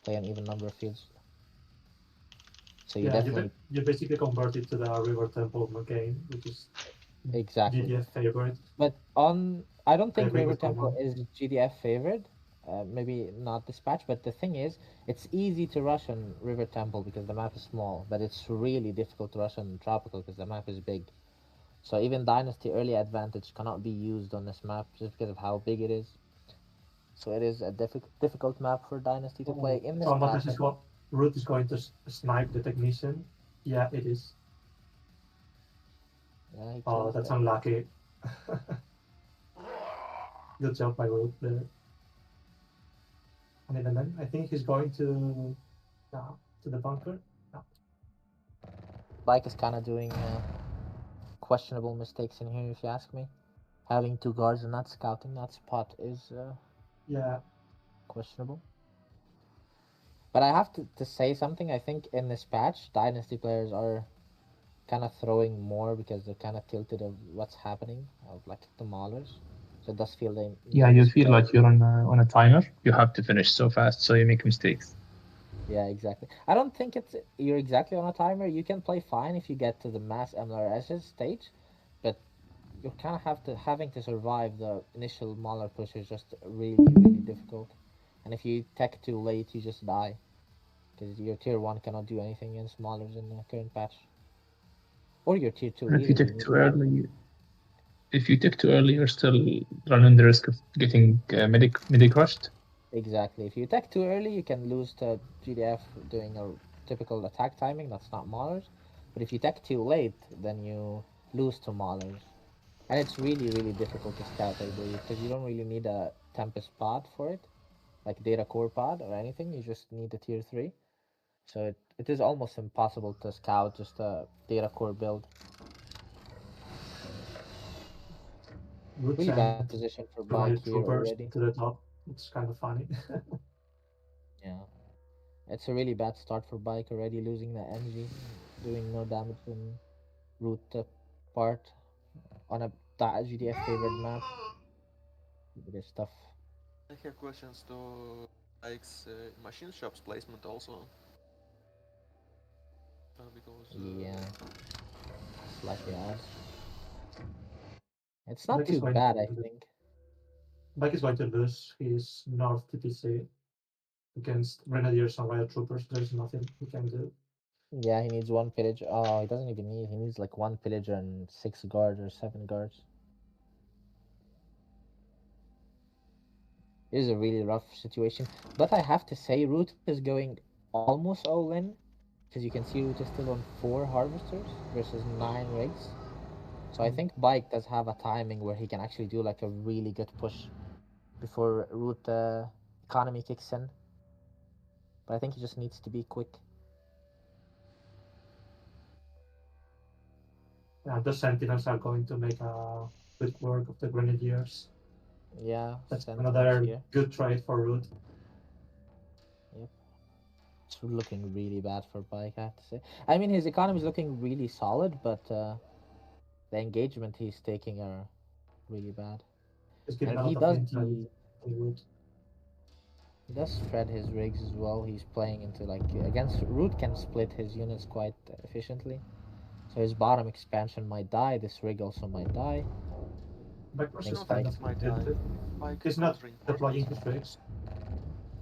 play on even number of fields. So you Yeah, definitely you basically convert it to the River Temple game, which is exactly. GDF favorite. But on, I don't I think agree River with Temple Common. is GDF favored. Maybe not dispatch, but the thing is, it's easy to rush on River Temple because the map is small, but it's really difficult to rush on Tropical because the map is big. So even Dynasty early advantage cannot be used on this map just because of how big it is. So it is a difficult map for Dynasty to play in this Traumatized patch. is what Root is going to snipe the technician. Yeah, it is. Yeah, he Oh, kills that's the- unlucky. Good job by Root there. And then I think he's going to the bunker. No. Bike is kind of doing questionable mistakes in here, if you ask me. Having two guards and not scouting that spot is Yeah, questionable. But I have to say something. I think in this patch, Dynasty players are kind of throwing more because they're kind of tilted of what's happening, of like the maulers. So it does feel they Yeah, need you to feel spread. like you're on a timer. You have to finish so fast, so you make mistakes. Yeah, exactly. I don't think it's you're exactly on a timer. You can play fine if you get to the mass MLRS stage, but you kind of having to survive the initial mauler push is just really really difficult. And if you tech too late, you just die because your tier one cannot do anything against maulers in the current patch. Or your tier two And either. You need if you take too early, you're still running the risk of getting medic rushed. exactly. If you attack too early, you can lose to GDF doing a typical attack timing. That's not maulers. But if you attack too late, then you lose to maulers. And it's really, really difficult to scout, I believe, because you don't really need a Tempest pod for it, like data core pod or anything. You just need a tier 3. So it is almost impossible to scout just a data core build. Root Really sent bad position for two riot Bike here troopers already. to the top. It's kind of funny. Yeah. It's a really bad start for Bike already, losing the NG, doing no damage in root part on a GDF favored map. It is tough. I have questions to Ike's machine shops placement also. Because Yeah, slightly odd. It's not Bike is too going bad, I to think. Bike is going to lose his North TPC against Grenadiers and riot troopers. There's nothing he can do. Yeah, he needs one pillage. Oh, he doesn't even need. He needs like one pillager and 6 guards or 7 guards. It is a really rough situation. But I have to say, Root is going almost all in, because you can see Root is still on 4 harvesters versus 9 rigs. So I think Bike does have a timing where he can actually do like a really good push before Root economy kicks in. But I think he just needs to be quick. Yeah, the Sentinels are going to make a good work of the Grenadiers. Yeah, That's Sentinels another here. good trade for Root. Yep. It's looking really bad for Bike, I have to say. I mean, his economy is looking really solid, but the engagement he's taking are really bad. He's giving And a he lot of does intel to Root. he does spread his rigs as well. He's playing into like against Root can split his units quite efficiently. So his bottom expansion might die. This rig also might die. Backrush Thanks, is I don't kind think of it might die. tilted. Like He's not counter deploying reinforcements. his rigs.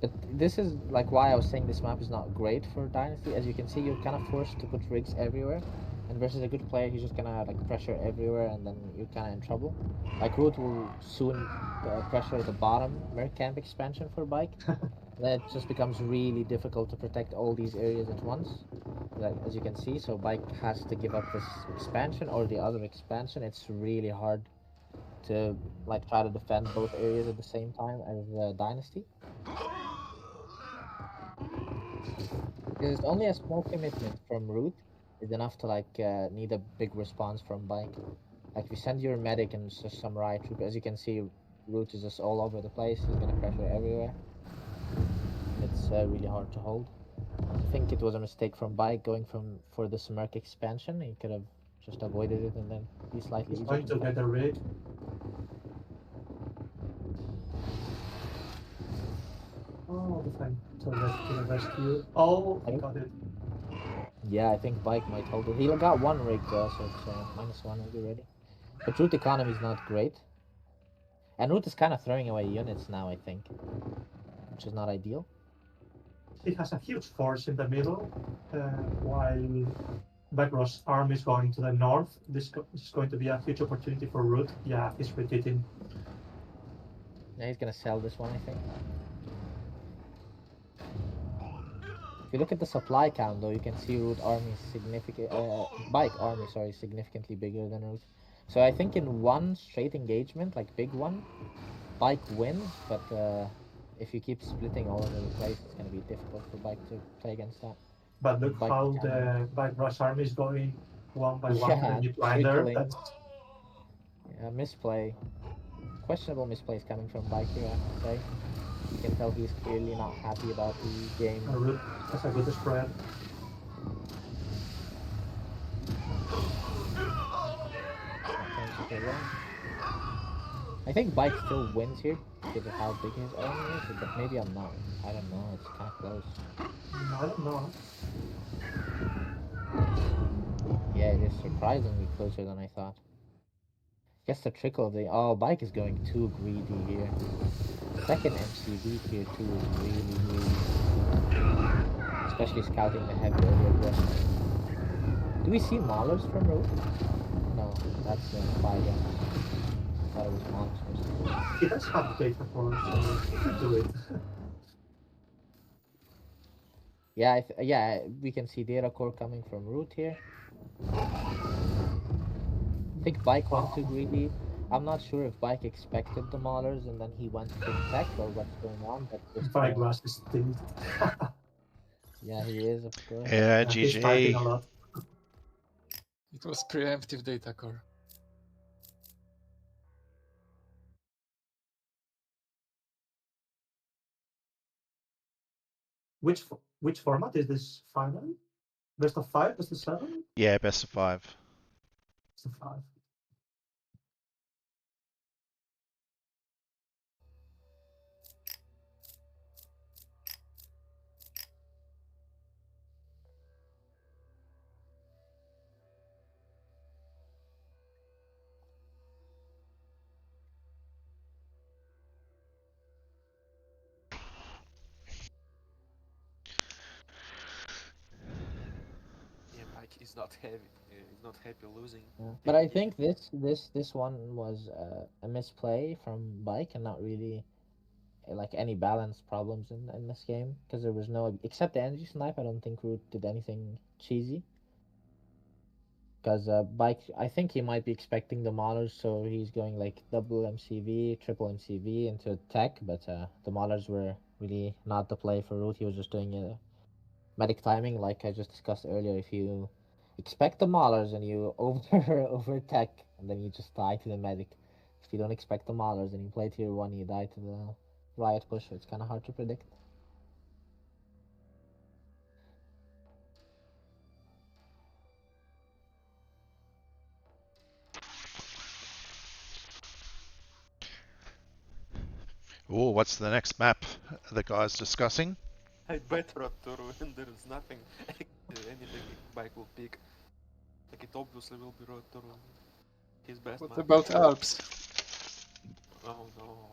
But this is like why I was saying this map is not great for Dynasty. As you can see, you're kind of forced to put rigs everywhere. And versus a good player, he's just gonna like pressure everywhere, and then you're kind of in trouble. Like Root will soon pressure the bottom Merc camp expansion for Bike. Then it just becomes really difficult to protect all these areas at once. Like, as you can see, so Bike has to give up this expansion or the other expansion. It's really hard to like try to defend both areas at the same time as Dynasty. Because only a small commitment from Root is enough to like need a big response from Bike. Like if you send your medic and just some riot troop, as you can see, Root is just all over the place. He's gonna pressure everywhere. It's really hard to hold. I think it was a mistake from Bike going for the Merc expansion. He could have just avoided it and then be slightly He's easier going to to fight. get a rig. Oh, to the rescue. Oh, he got it. Yeah, I think Bike might hold it. He got one rig though, so it's -1 rig already. But Root economy is not great. And Root is kind of throwing away units now, I think, which is not ideal. He has a huge force in the middle, while Backross army is going to the north. This is going to be a huge opportunity for Root. Yeah, he's retreating. Yeah, he's gonna sell this one, I think. If you look at the supply count, though, you can see Root army is Bike army, sorry, significantly bigger than Root. So I think in one straight engagement, like big one, Bike wins, but if you keep splitting all over the place, it's gonna be difficult for Bike to play against that. But look Bike how can, the Backross army is going one by one to the yeah, new grinder. trickling. That's Yeah, misplay. Questionable misplays coming from Bike here, I have to say. You can tell he's clearly not happy about the game. Root has a good spread. I think Bike still wins here because of how big his army is, but maybe I'm not. I don't know. It's kind of close. I don't know. Yeah, it is surprisingly closer than I thought. Guess the trickle of the Bike is going too greedy here. Second MCV tier 2 is really greedy, especially scouting the heavy over aggression. Do we see Maulers from Root? No, that's Spyga. I thought it was monsters. He does have data for us, so he could do it. Yeah, yeah, we can see data core coming from Root here. I think Bike went too greedy. I'm not sure if Bike expected the Maulers and then he went big tech or what's going on, but just Backross is tilted. yeah, he is, of course. Yeah, He's fighting a GG. lot. It was preemptive data core. Which format is this final? Best of 5? Best of 7? Yeah, best of 5. Best of 5. Yeah, Mike is not heavy. He's not happy losing. Yeah. But I any game. think this one was a misplay from Bike and not really like any balance problems in this game, because there was no, except the energy snipe. I don't think Root did anything cheesy. Because Bike, I think he might be expecting the Maulers, so he's going like double MCV, triple MCV into tech, but the Maulers were really not the play for Root. He was just doing medic timing, like I just discussed earlier. If you expect the Maulers and you over tech, and then you just die to the medic. If you don't expect the Maulers and you play tier 1, you die to the Riot push, so it's kind of hard to predict. Oh, what's the next map the guy's discussing? I bet Rod to ruin. There is nothing, anything Bike will pick. Like it obviously will be Rod to ruin. His best What map. about Alps? Oh no,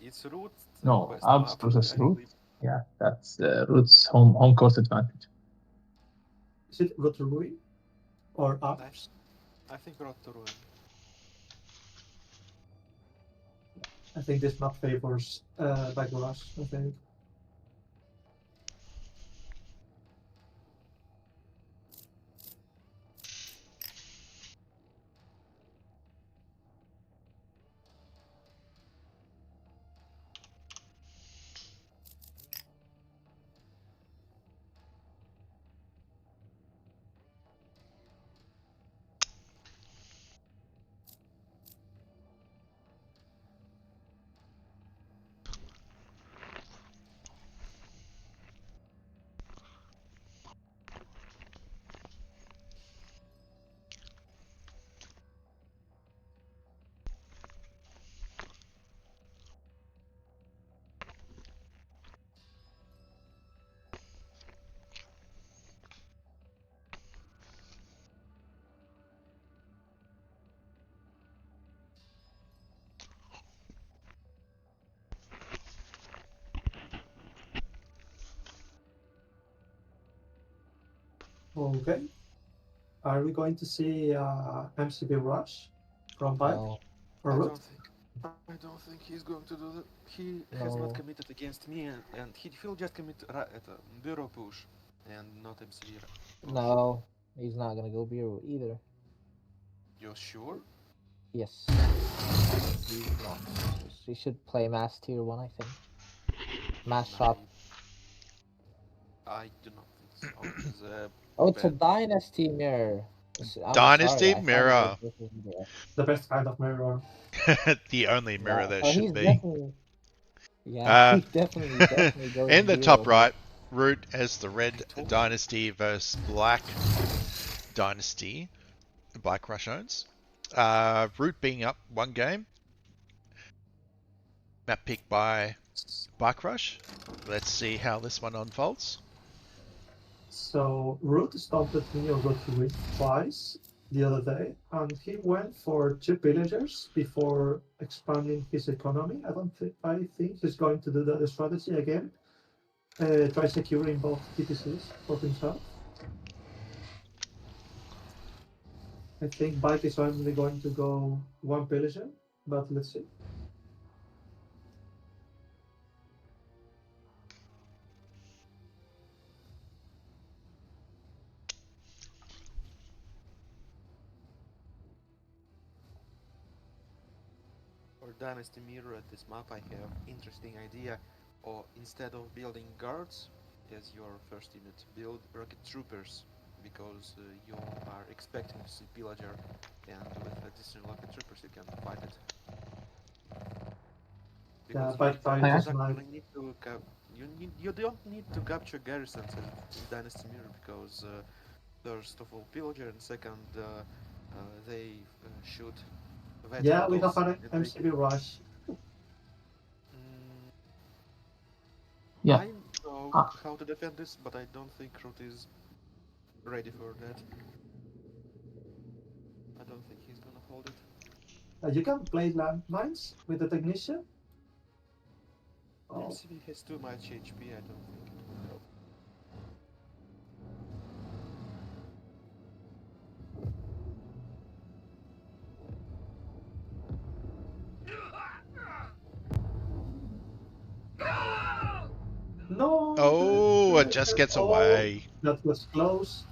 it's Root. No, best Alps map, versus I Root. believe. Yeah, that's Root's home court advantage. Is it Root to Ruin or Alps? I think Rod to ruin. I think this map favors Bike Rush, I think. Okay. Are we going to see MCB Rush from Bike No, or I Root? don't think he's going to do that. He has No. not committed against me, and he'll just commit at a Bureau push and not MCV push. no, he's not gonna go Bureau either. You're sure? Yes. He's not. He should play Mass Tier 1, I think. Mass Shop. I do not think so. It is a Oh, it's a bad. Dynasty mirror. I'm Dynasty sorry, I thought mirror. this was mirror. The best kind of mirror. The only mirror Yeah, there so should he's be. definitely... Yeah, Uh, he definitely goes in the Bureau top here. right, Root as the red I told you. dynasty versus black dynasty. Black Rush owns. Root being up one game. Map pick by Black Rush. Let's see how this one unfolds. So Root stopped me on Root to Win twice the other day, and he went for 2 villagers before expanding his economy. I think he's going to do that strategy again. Try securing both TPCs for himself. I think Bike is only going to go 1 villager, but let's see. For Dynasty Mirror at this map, I have interesting idea. Or instead of building guards as your first unit, build rocket troopers, because you are expecting to see pillager, and with additional rocket troopers you can fight it. Because Bike you is don't my... actually need to you don't need to capture garrisons in Dynasty Mirror, because first of all pillager, and second they shoot vet Yeah, we have models, an and MCB Rush. Yeah. I know Ah. how to defend this, but I don't think Root is ready for that. I don't think he's gonna hold it. You can play landmines with the Technician. Oh. MCV has too much HP, I don't think it will help. No. Oh, it just gets Oh, away. that was close.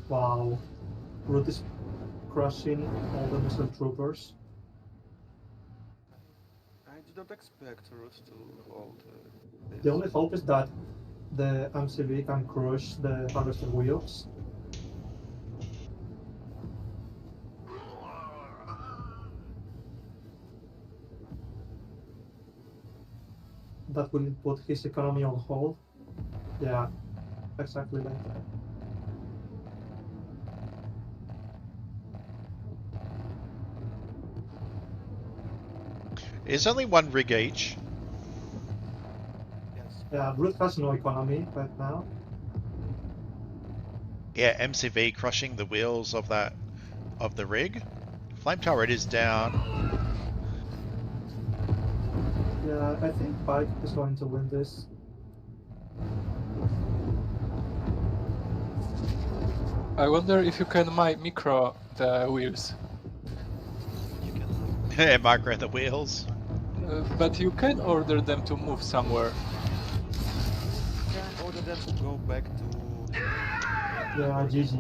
Wow. Root is crushing all the missile troopers. I did not expect Root to hold this. The only hope is that the MCV can crush the harvester wheels. That will put his economy on hold. Yeah, exactly like that. It's only one rig each. Yes. Yeah, Brute has no economy right now. Yeah, MCV crushing the wheels of the rig. Flame turret is down. Yeah, I think Pike is going to win this. I wonder if you can micro the wheels. You cannot. Yeah, micro the wheels. But you can order them to move somewhere. You can order them to go back to. Yeah, GG.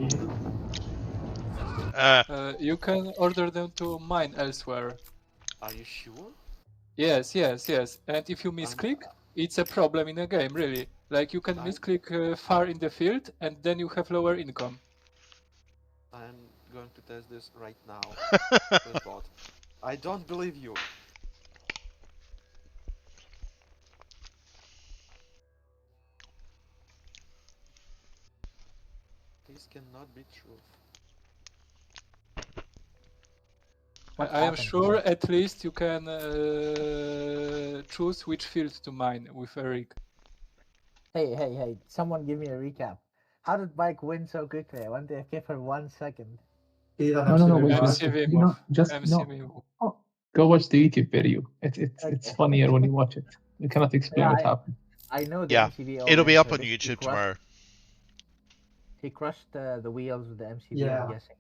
You can order them to mine elsewhere. Are you sure? Yes. And if you misclick, it's a problem in a game, really. Like you can I'm- misclick far in the field, and then you have lower income. I'm going to test this right now with bot. I don't believe you. This cannot be true. What's I am happened? sure at least you can choose which field to mine with a rig. Hey! Someone give me a recap. How did Bike win so quickly? I went to AFK for 1 second. He did an No, MCV wait, rush. MCV you move. know, just MCV no. move. Oh, go watch the YouTube video. It's Okay. funnier when you watch it. You cannot explain Yeah, what happened. I know the Yeah, MCV it'll be all-in, up so on he YouTube crushed, tomorrow. he crushed the wheels with the MCV, Yeah. I'm guessing.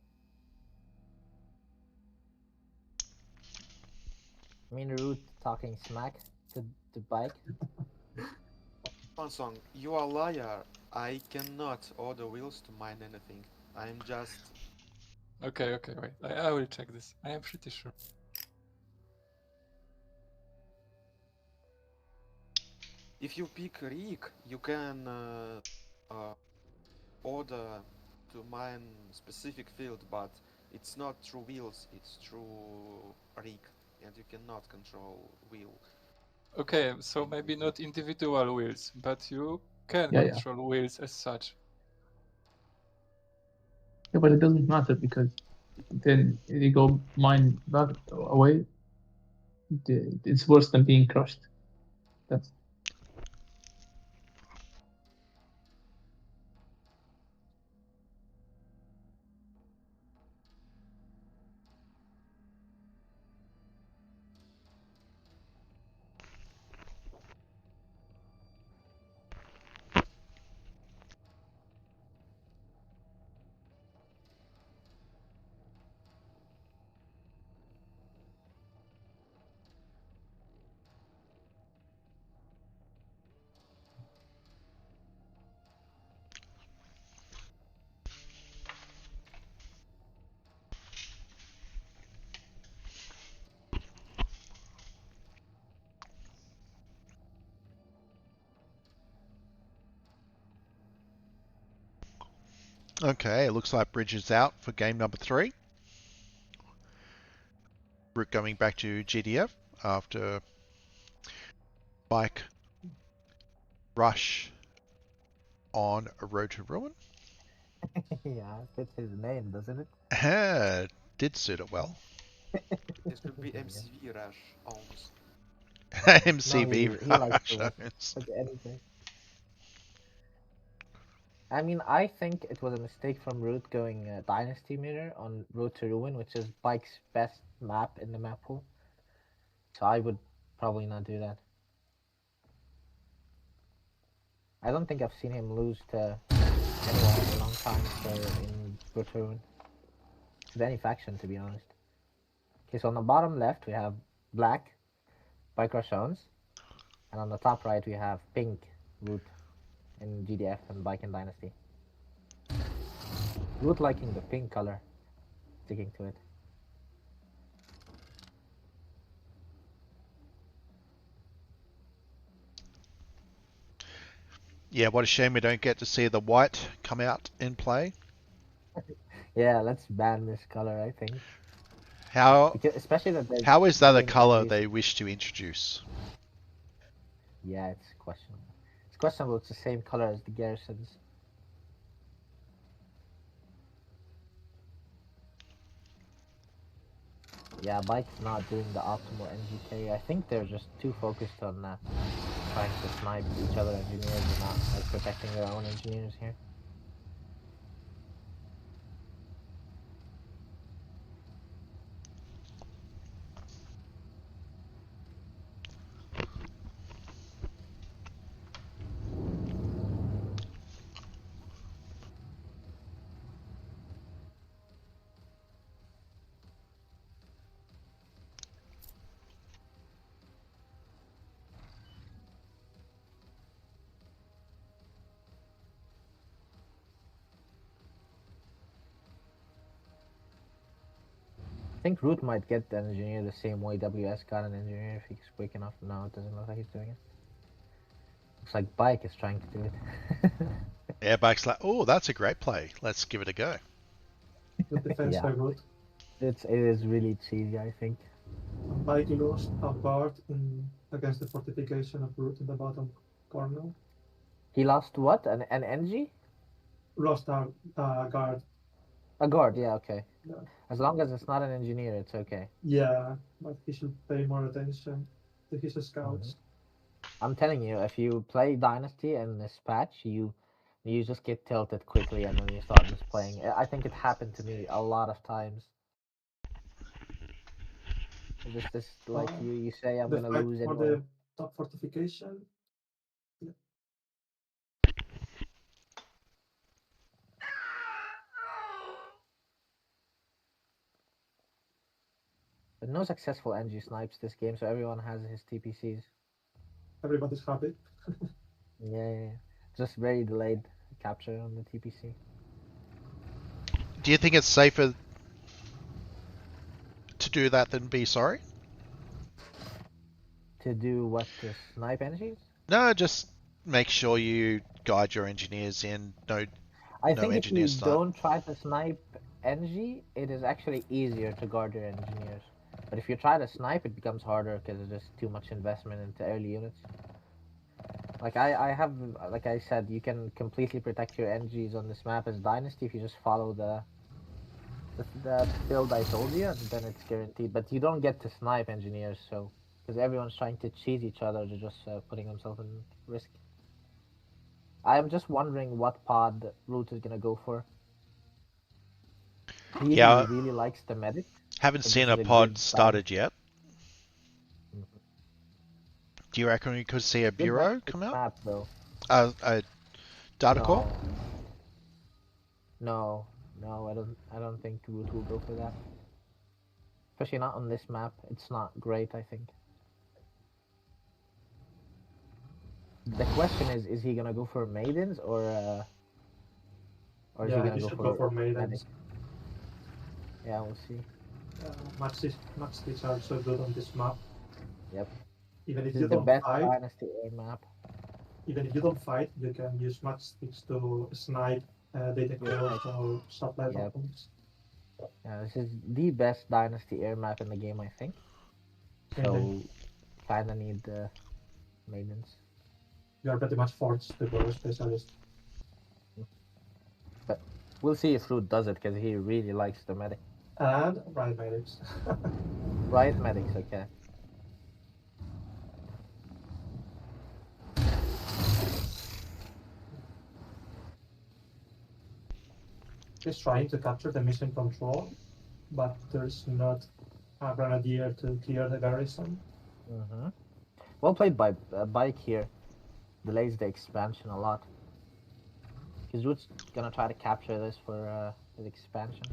I mean, Root talking smack to Bike. One song. You are a liar. I cannot order wheels to mine anything. I'm just. Okay, wait. I will check this. I am pretty sure. If you pick rig, you can order to mine specific field, but it's not through wheels. It's through rig, and you cannot control wheel. Okay, so maybe not individual wheels, but you can Yeah. control wheels as such. Yeah, but it doesn't matter because then they go mine back away. It's worse than being crushed. That's Okay, it looks like Bridge is out for game number 3. Rook going back to GDF after Bike rush on a road to ruin. Yeah, fits his name, doesn't Did suit it well. This could be MCV rush owns. MCB he likes to rush. put anything. I mean, I think it was a mistake from Root going Dynasty Mirror on Road to Ruin, which is Bike's best map in the map pool. So I would probably not do that. I don't think I've seen him lose to anyone in a long time, so in Road to Ruin. with any faction, to be honest. Okay, so on the bottom left we have black, Bike Rush Owns, and on the top right we have pink, Root in GDF and Bike and Dynasty. Root liking the pink color, sticking to it. Yeah, what a shame we don't get to see the white come out in play. Yeah, let's ban this color, I think. How Because, especially that they're how is that a doing color these- they wish to introduce? Yeah, it's questionable. It's questionable. It's the same color as the garrisons. Yeah, Bike's not doing the optimal NGK. I think they're just too focused on trying to snipe each other engineers and not like protecting their own engineers here. I think Root might get the engineer the same way WS got an engineer if he's quick enough. No, it doesn't look like he's doing it. Looks like Bike is trying to do it. Airbike's like, oh, that's a great play. Let's give it a go. Good defense Yeah. by Root. It is really cheesy, I think. Bike lost a guard against the fortification of Root in the bottom corner. He lost what? An NG? Lost a guard. A guard, yeah, okay. Yeah. As long as it's not an engineer, it's okay. Yeah, but he should pay more attention to his scouts. I'm telling you, if you play Dynasty in this patch, you just get tilted quickly and then you start misplaying. I think it happened to me a lot of times. It's just this, like you say, I'm The gonna fight lose for anyway. the top fortification. Yeah. But no successful NG snipes this game, so everyone has his TPCs. Everybody's happy. Yeah. Just very delayed capture on the TPC. Do you think it's safer to do that than be sorry? To do what? To snipe NGs? No, just make sure you guide your engineers in. I No think if you engineers snipe. don't try to snipe NG, it is actually easier to guard your engineers. But if you try to snipe, it becomes harder because there's just too much investment into early units. Like I have, like I said, you can completely protect your NGs on this map as Dynasty if you just follow the build I told you, and then it's guaranteed. But you don't get to snipe engineers, so because everyone's trying to cheese each other, they're just putting themselves in risk. I'm just wondering what pod Root is gonna go for. He Yeah. really likes the medic. Haven't So seen this a is a pod good started yet. Mhm. Do you reckon we could see a Good bureau map, come out? map though. A data core? No, I don't think Root will go for that. Especially not on this map. It's not great, I think. The question is he gonna go for maidens or is he Yeah, gonna you go should for go for medic? maidens. Yeah, we'll see. Match sticks are so good on this map. Yep. Even if This you is the don't best fight, Dynasty air map. even if you don't fight, you can use match sticks to snipe data cores or supply Yep. weapons. Yeah, this is the best Dynasty air map in the game, I think. So, kinda need the maidens. You are pretty much forced to go specialist. But we'll see if Root does it because he really likes the medic. And right medics. Right, medics, okay. He's trying to capture the mission control, but there's not a grenadier to clear the garrison. Well played by Bike here. Delays the expansion a lot. Because Root's gonna try to capture this for his expansion.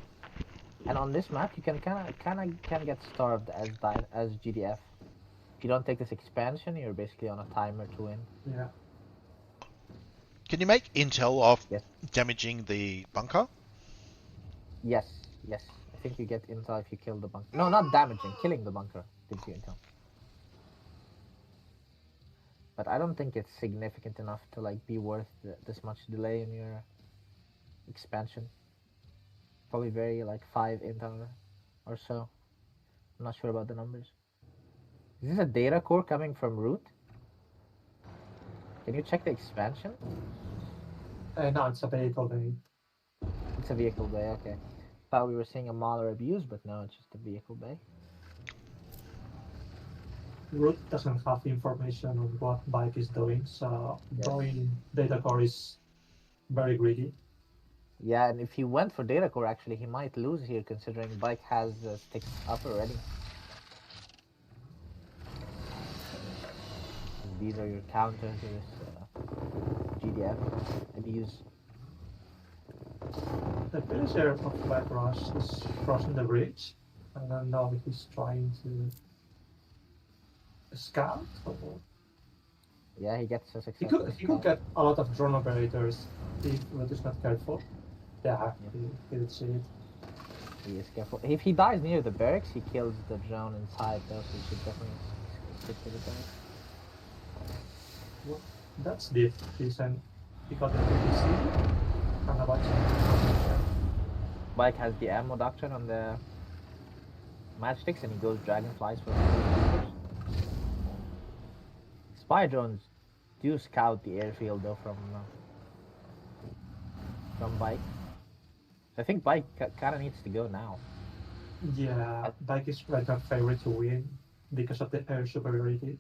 And on this map, you can can get starved as GDF. If you don't take this expansion, you're basically on a timer to win. Yeah. Can you make intel off Yes. damaging the bunker? Yes, yes. I think you get intel if you kill the bunker. No, not damaging, killing the bunker gives you intel. But I don't think it's significant enough to like be worth this much delay in your expansion. Probably very like 5 intel or so. I'm not sure about the numbers. Is this a data core coming from root? Can you check the expansion? No, it's a vehicle bay. It's a vehicle bay, okay. Thought we were seeing a Mauler abuse, but no, it's just a vehicle bay. Root doesn't have information on what bike is doing, so Yes. going data core is very greedy. Yeah, and if he went for data core, actually, he might lose here, considering bike has sticks up already. These are your counters to this GDF abuse. The villager of Black Rush is crossing the bridge. I don't know if he's trying to scout or Yeah, he gets a he successful could get a lot of drone operators if Root is not careful. Yeah, Yeah. he did see it. He is careful. If he dies near the barracks, he kills the drone inside, though, so he should definitely stick to the barracks. Well, that's decent. He got the PPC and a bunch of Bike has the ammo doctrine on the matchsticks, and he goes dragonflies for the spy drones do scout the airfield though from bike. So I think bike kind of needs to go now. Yeah, bike is like a favorite to win because of the air superiority.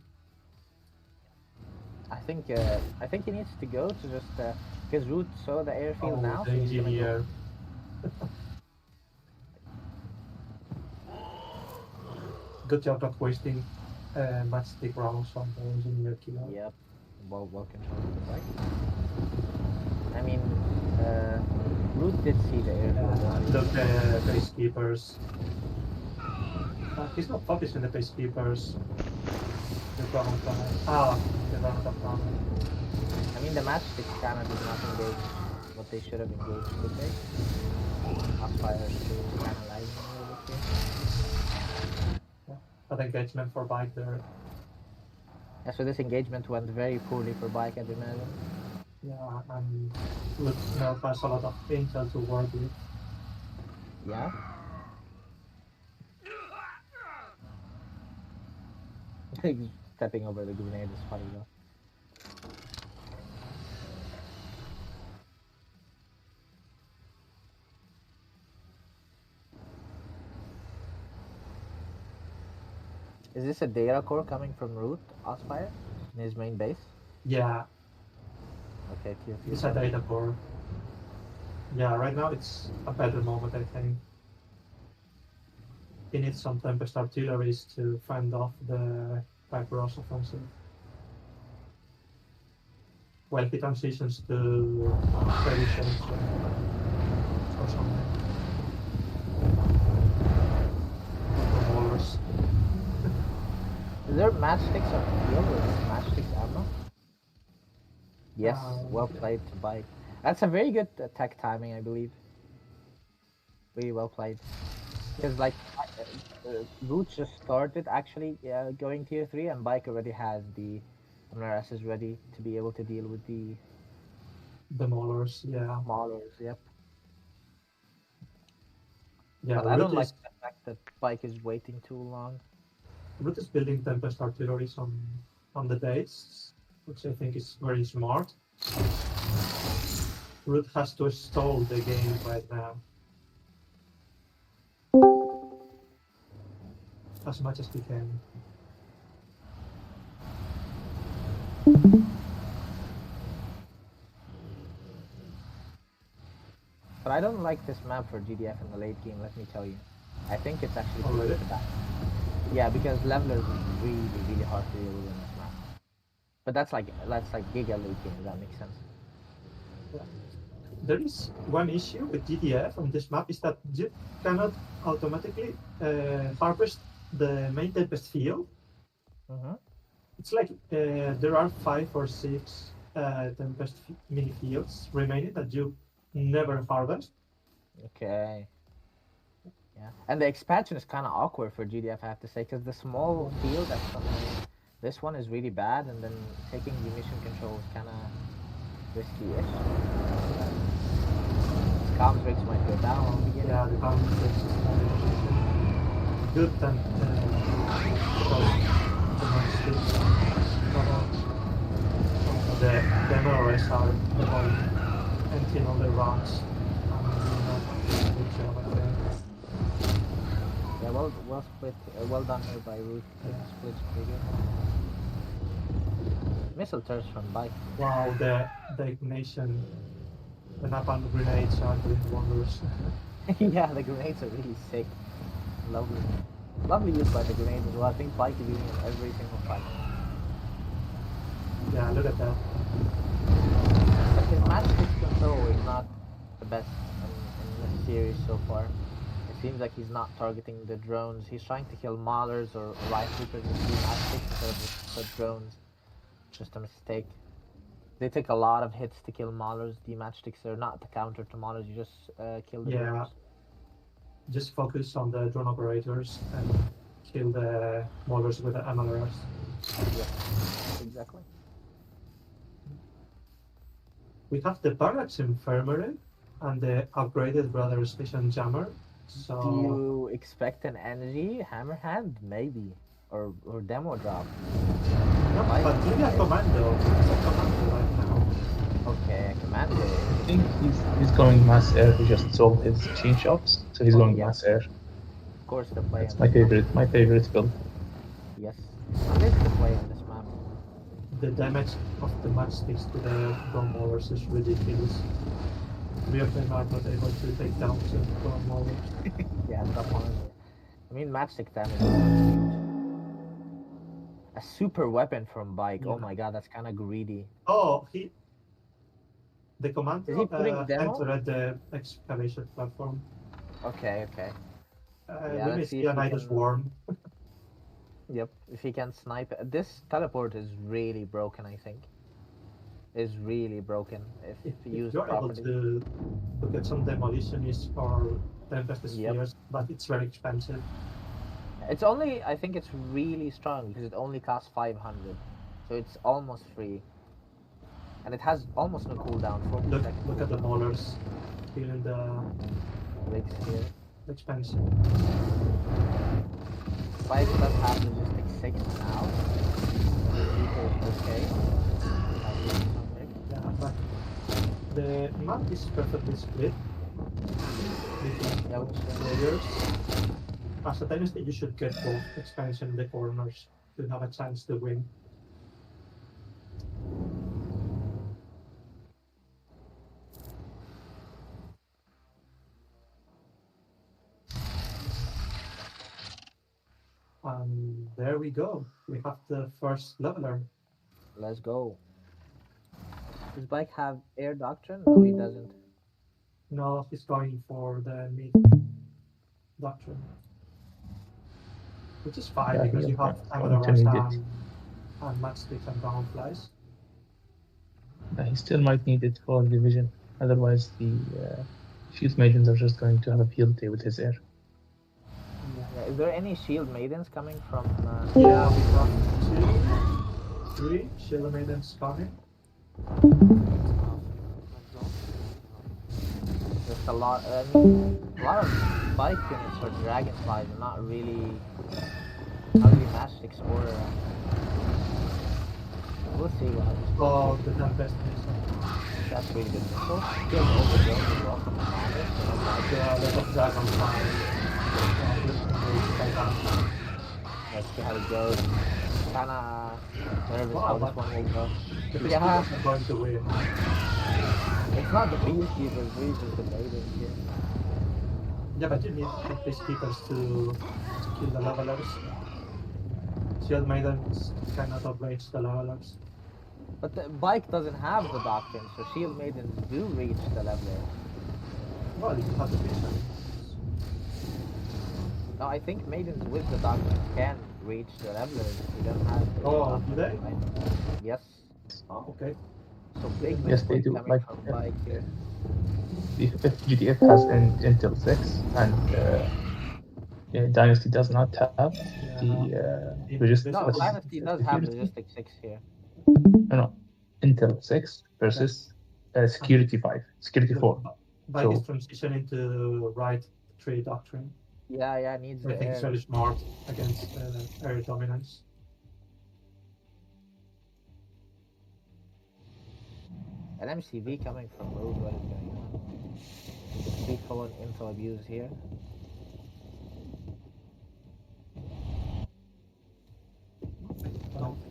I think he needs to go to just because Root saw the airfield now. The So he's gonna go. engineer. Good job not wasting matchstick rounds on the engineer kill. Yep, well controlled the bike. I mean, Root did see the airfield. Look, the pacekeepers. He's not focusing the pacekeepers. The ground the round of round. I mean, the matchsticks kind of did not engage what they should have engaged, did they? Aspire to analyze a little bit here. But engagement for bike there. Yeah, so this engagement went very poorly for bike, I'd imagine. Yeah, and Root now has a lot of intel to work with. Yeah. Stepping over the grenade is funny though. Is this a data core coming from Root, Aspire, in his main base? Yeah, Okay, tier 3. it's a data core. Yeah, right now it's a better moment, I think. He needs some Tempest artilleries to fend off the Viper's offensive. Well, he transitions to traditions or something. Wars. Is there matchsticks on the field with matchsticks ammo? Yes, well played to bike. That's a very good attack timing, I believe. Really well played. Because like, Root just started actually going tier 3, and bike already has the MRS is ready to be able to deal with the Maulers, yeah. Maulers, yep. Yeah, But I don't like the fact that bike is waiting too long. Root is building Tempest artilleries on the base, which I think is very smart. Root has to stall the game right now. As much as he can. But I don't like this map for GDF in the late game, let me tell you. I think it's actually Oh, really? bad. Yeah, because levelers is really, really hard to deal with in this map. But that's like giga late game, if that makes sense. Yeah. there is one issue with GDF on this map is that you cannot automatically harvest the main Tempest field. Mm-hmm. It's like there are 5 or 6 Tempest mini fields remaining that you never harvest. Okay. Yeah, and the expansion is kind of awkward for GDF, I have to say, because the small field that's on this one is really bad, and then taking the mission control is kind of risky-ish. Comms rigs might go down in the beginning. Yeah, the comms rigs is good and because the matchsticks the MLRS are emptying all the rounds and doing a good job, I think. Yeah, well split, well done here by Root. Yeah. Split's pretty good. Missile turrets from bike. Wow, the ignition, the napalm grenades are doing wonders. Yeah, the grenades are really sick. Lovely. Lovely use by the grenades as well. I think bike is using it every single fight. Yeah, look at that. But his matchstick control is not the best in this series so far. It seems like he's not targeting the drones. He's trying to kill Maulers or Riot Troopers with the matchsticks instead of the drones. Just a mistake. They take a lot of hits to kill Maulers. The matchsticks are not the counter to Maulers. You just kill the drones. Just focus on the drone operators and kill the Maulers with the MLRs. Yeah, exactly. We have the Barracks Infirmary and the upgraded Brother Station Jammer. So Do you expect an energy hammerhand? Maybe. Or demo drop. no, but maybe a commando. It's a commando right now. Okay, a commando. I think he's going mass air. He just sold his machine shops, so he's going yeah. mass air. Of course, the play. That's my favorite build. Yes, it is the play on this map. The damage of the matchsticks to the drone Maulers is ridiculous. 3 of them are not able to take down the drone Maulers. Yeah, drop on. I mean, matchstick damage is huge. A super weapon from bike. Yeah. Oh my god, that's kind of greedy. Oh, the Is he commando putting demo? entered the excavation platform. Okay. We may let's see see if a he Nidus can- Worm. Yep, if he can snipe. This teleport is really broken, I think. Is really broken if If used you're able properly. to get some demolitionists or Tempest Yep. Spheres, but it's very expensive. It's only, I think it's really strong because it only costs 500. So it's almost free. And it has almost no cooldown. 40 Look seconds at the cooldown. Maulers feeling the Rigs here. expensive. Bike does have logistic 6 now. Okay. Yeah, but the map is perfectly split between Yeah, players. As a dynasty, you should get both expansion in the corners to have a chance to win. And there we go. We have the first leveler. Let's go. Does Bike have air doctrine? No, he doesn't. No, he's going for the mid doctrine. Which is fine Yeah, because yeah, you have yeah, MLRS intermediate. and matchsticks and downflies. He still might need it for division. Otherwise, the field maidens are just going to have a field day with his air. Yeah, is there any shield maidens coming from? Yeah, we have 2, 3 Shield Maidens coming. There's a lot. I mean, a lot of bike units for dragonflies, and not really matchsticks or. We'll see what happens. Oh, the Tempest Rising. That's really good missile. Killed all the drones as well from the commander. So that's Yeah, a lot of Dragonfly. Let's see how it goes. Kinda nervous Wow, how but this one will go. The Yeah. Peacekeepers are going to win. It's not the peacekeepers, really just the maidens here. Yeah, but you need the Peacekeepers to kill the levelers. Shield Maidens cannot outrage the levelers. But the bike doesn't have the doctrine, so shield maidens do reach the leveler. Well, you have the vision. No, I think maidens with the doctrine can reach the levelers if you don't have the Oh, doctrine, do they? right? Yes. Oh, okay. So big Yes, they mistake do. coming Like from bike here. if GTF has an Intel 6 and Dynasty does not have the This No, is- Dynasty does have security. logistics 6 here. No, Intel 6 versus Security 5, Security 4. Bike is So transitioning to right tree doctrine. Yeah, needs I the think it's air. really smart against air dominance. An MCV coming from road, what is going on? Speed full info abuse here.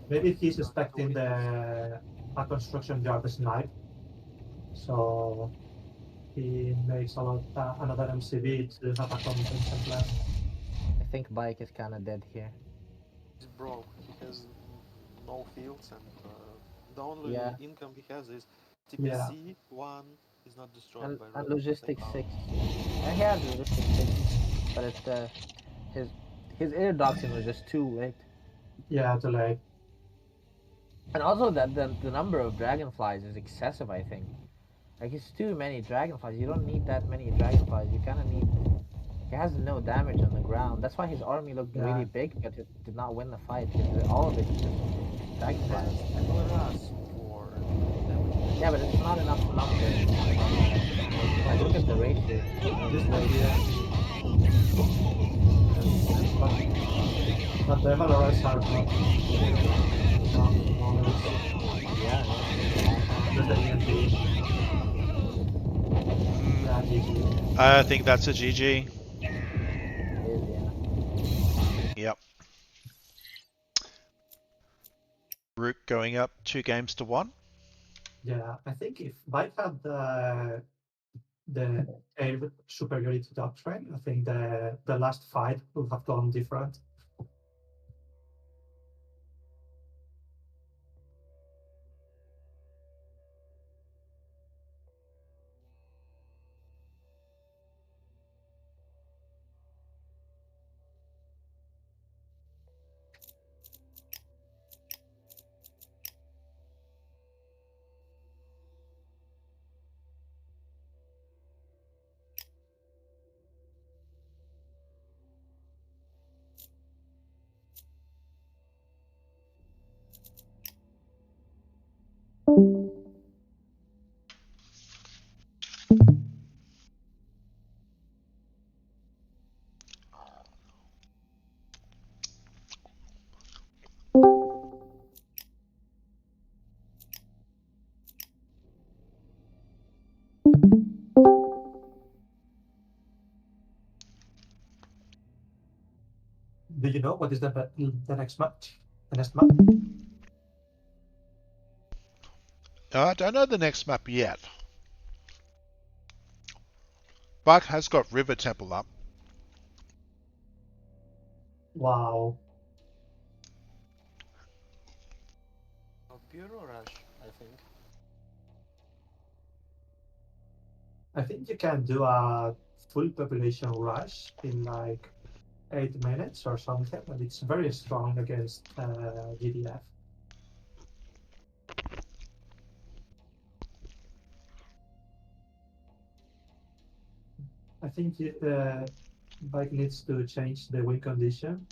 Maybe he's expecting the a construction yard snipe, so he makes another MCV to have a contention plan. I think bike is kinda dead here. He's broke. He has no fields, and the only Yeah. income he has is Yeah. TPC 1 is not destroyed And, by and road. logistics Thank 6. Yeah, he has logistics 6, but it's his air doctrine was just too late. Yeah, too late. And also that the number of dragonflies is excessive, I think. Like it's too many dragonflies. You don't need that many dragonflies. You kinda need he has no damage on the ground. That's why his army looked Yeah. really big, but it did not win the fight because all of it is just dragonflies. And Glaras for damage. Yeah, but it's not enough numbers. Like look at the ratio. This idea. But the Valorants are not enough knowledge. Yeah. Just the ENT. Yeah, GG. I think that's a GG. It is, yeah. Yep. Rook going up 2-1. Yeah, I think if Bike had the air superiority doctrine, I think the last fight would have gone different. Do you know what is the next match? The next map? I don't know the next map yet. Buck has got River Temple up. Wow. Bureau Rush, I think. I think you can do a full population rush in like 8 minutes or something, but it's very strong against GDF. I think Bike needs to change the win condition.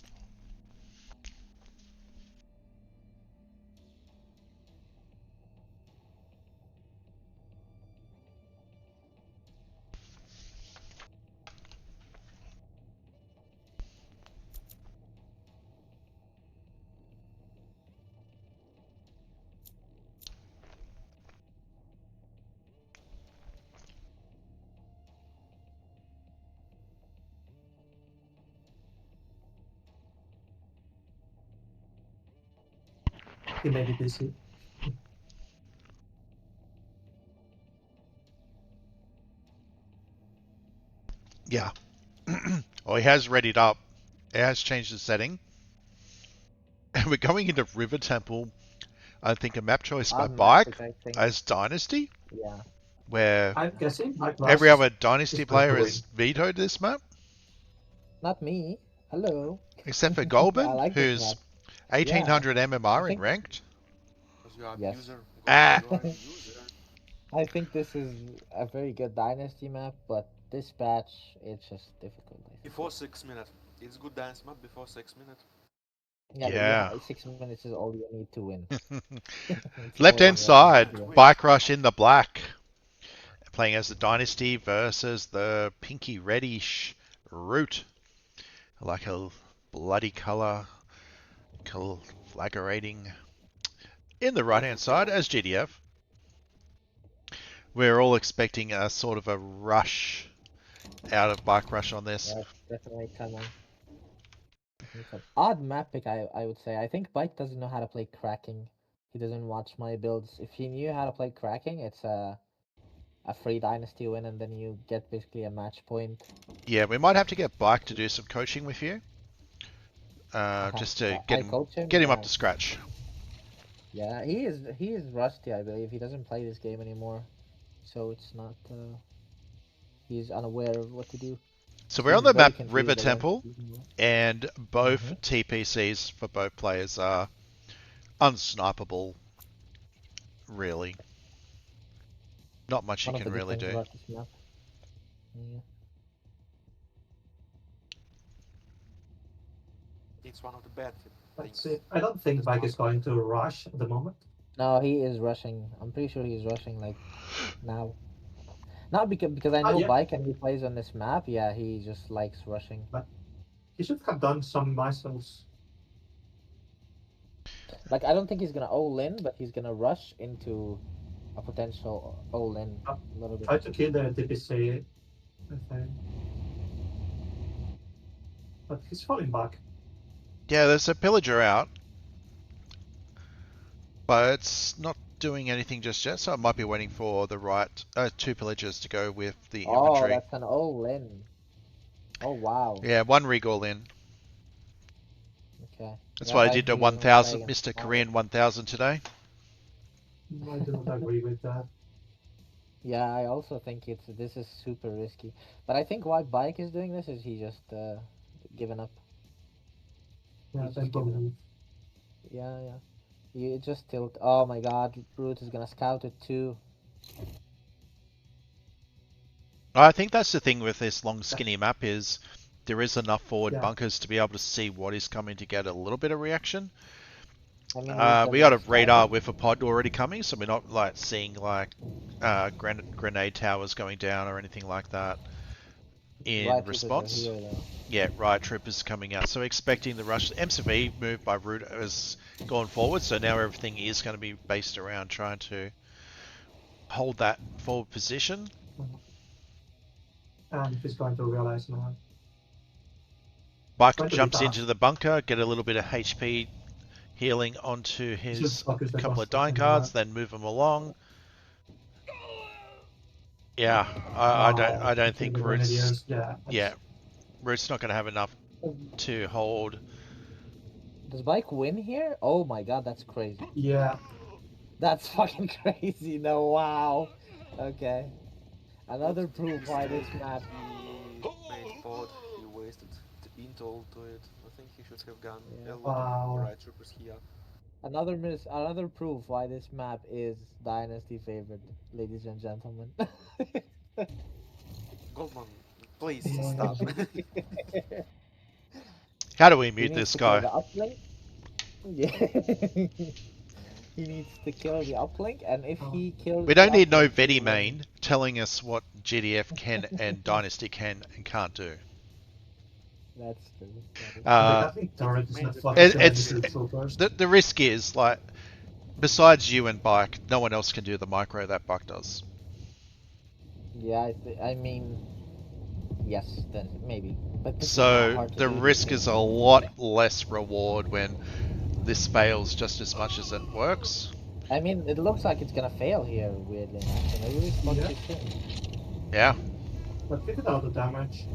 He made it easy. Yeah. Well, he has readied up. He has changed the setting. And we're going into River Temple. I think a map choice by Odd map, Bike which I think, as Dynasty, yeah. where I'm guessing Mike every Rush other Dynasty is going to player win. has vetoed this map, Not me. Hello. except for I Goldman, like this who's map. 1800 I MMR in think ranked. Because you are Yes. abuser. Ah. You are a user. I think this is a very good dynasty map, but this patch it's just difficult. I think. Before 6 minutes. It's good dance map before 6 minutes. Yeah, but Yeah. 6 minutes is all you need to win. It's Left more hand than side, that. Yeah. Bike Rush in the black, playing as the Dynasty versus the pinky reddish Root. Like a bloody colour, conflagrating. In the right hand side as GDF. We're all expecting a sort of a rush out of Bike Rush on this. Yeah, definitely coming. Odd map pick, I would say. I think Bike doesn't know how to play cracking. He doesn't watch my builds. If he knew how to play cracking, it's a free dynasty win, and then you get basically a match point. Yeah, we might have to get Bike to do some coaching with you. Just to I coach him. get him Yeah. up to scratch. Yeah, he is rusty, I believe. He doesn't play this game anymore, so it's not. He's unaware of what to do. So we're on He's the very map confused River against Temple, these- and both TPCs for both players are unsnipeable, really. Not much you One of can the good really things do. about this map. Yeah. It's one of the bad That's things. it. I don't think Bike is going to rush at the moment. No, he is rushing. I'm pretty sure he's rushing like now. Not because I know yeah. Bike and he plays on this map. Yeah, he just likes rushing. But he should have done some missiles. Like I don't think he's gonna all in, but he's gonna rush into a potential all in a little bit. Try to kill the DPC, I think. But he's falling back. Yeah, there's a pillager out, but it's not doing anything just yet, so I might be waiting for the right two pillagers to go with the Oh, infantry. that's an all in. Oh wow. Yeah, one rig all in. Okay. That's Yeah, why I Bike did the really wanna play 1000, against Mr. Smart. Korean 1000 today. I do not agree with that. Yeah, I also think this is super risky. But I think why Bike is doing this is he just given up. Yeah, He's I just given up. believe. Yeah, yeah. You just tilt. Oh my god, Brute is gonna scout it too. I think that's the thing with this long skinny map is there is enough forward Yeah. bunkers to be able to see what is coming to get a little bit of reaction. I mean, We got a radar with a pod already coming, so we're not like seeing like grenade towers going down or anything like that in Riot troopers response. are here, though. Yeah, riot troopers coming out. So expecting the rush. MCV move by Root has gone forward, so now everything is going to be based around trying to hold that forward position. And he's going to realize now. Bike Going to be jumps tough. into the bunker, get a little bit of HP healing onto his Just focus the couple of construction dying cards, there. then move them along. Yeah, I don't think Root's Root's not going to have enough to hold. Does Bike win here? Oh my god, that's crazy. Yeah. That's fucking crazy. No, wow. Okay. Another proof why this map. He made pod, he wasted the intel to it. I think he should have gone Yeah. a lot Wow. of riot troopers here. Another proof why this map is Dynasty favored, ladies and gentlemen. Goldman, please stop. How do we He mute needs this to kill guy? the uplink. Yeah. He needs to kill the uplink, and if he kills We don't the need no uplink, Veti he wins. main telling us what GDF can and Dynasty can and can't do. That's true. That is I think turret is not it's first. the risk is like besides you and Bike, no one else can do the micro that Buck does. Yeah, I mean, yes, then maybe. But this is not So hard to the do. risk is a lot less reward when this fails just as much as it works. I mean, it looks like it's gonna fail here, weirdly enough. So maybe we spoke Yeah. too soon. Yeah. But figured out the damage.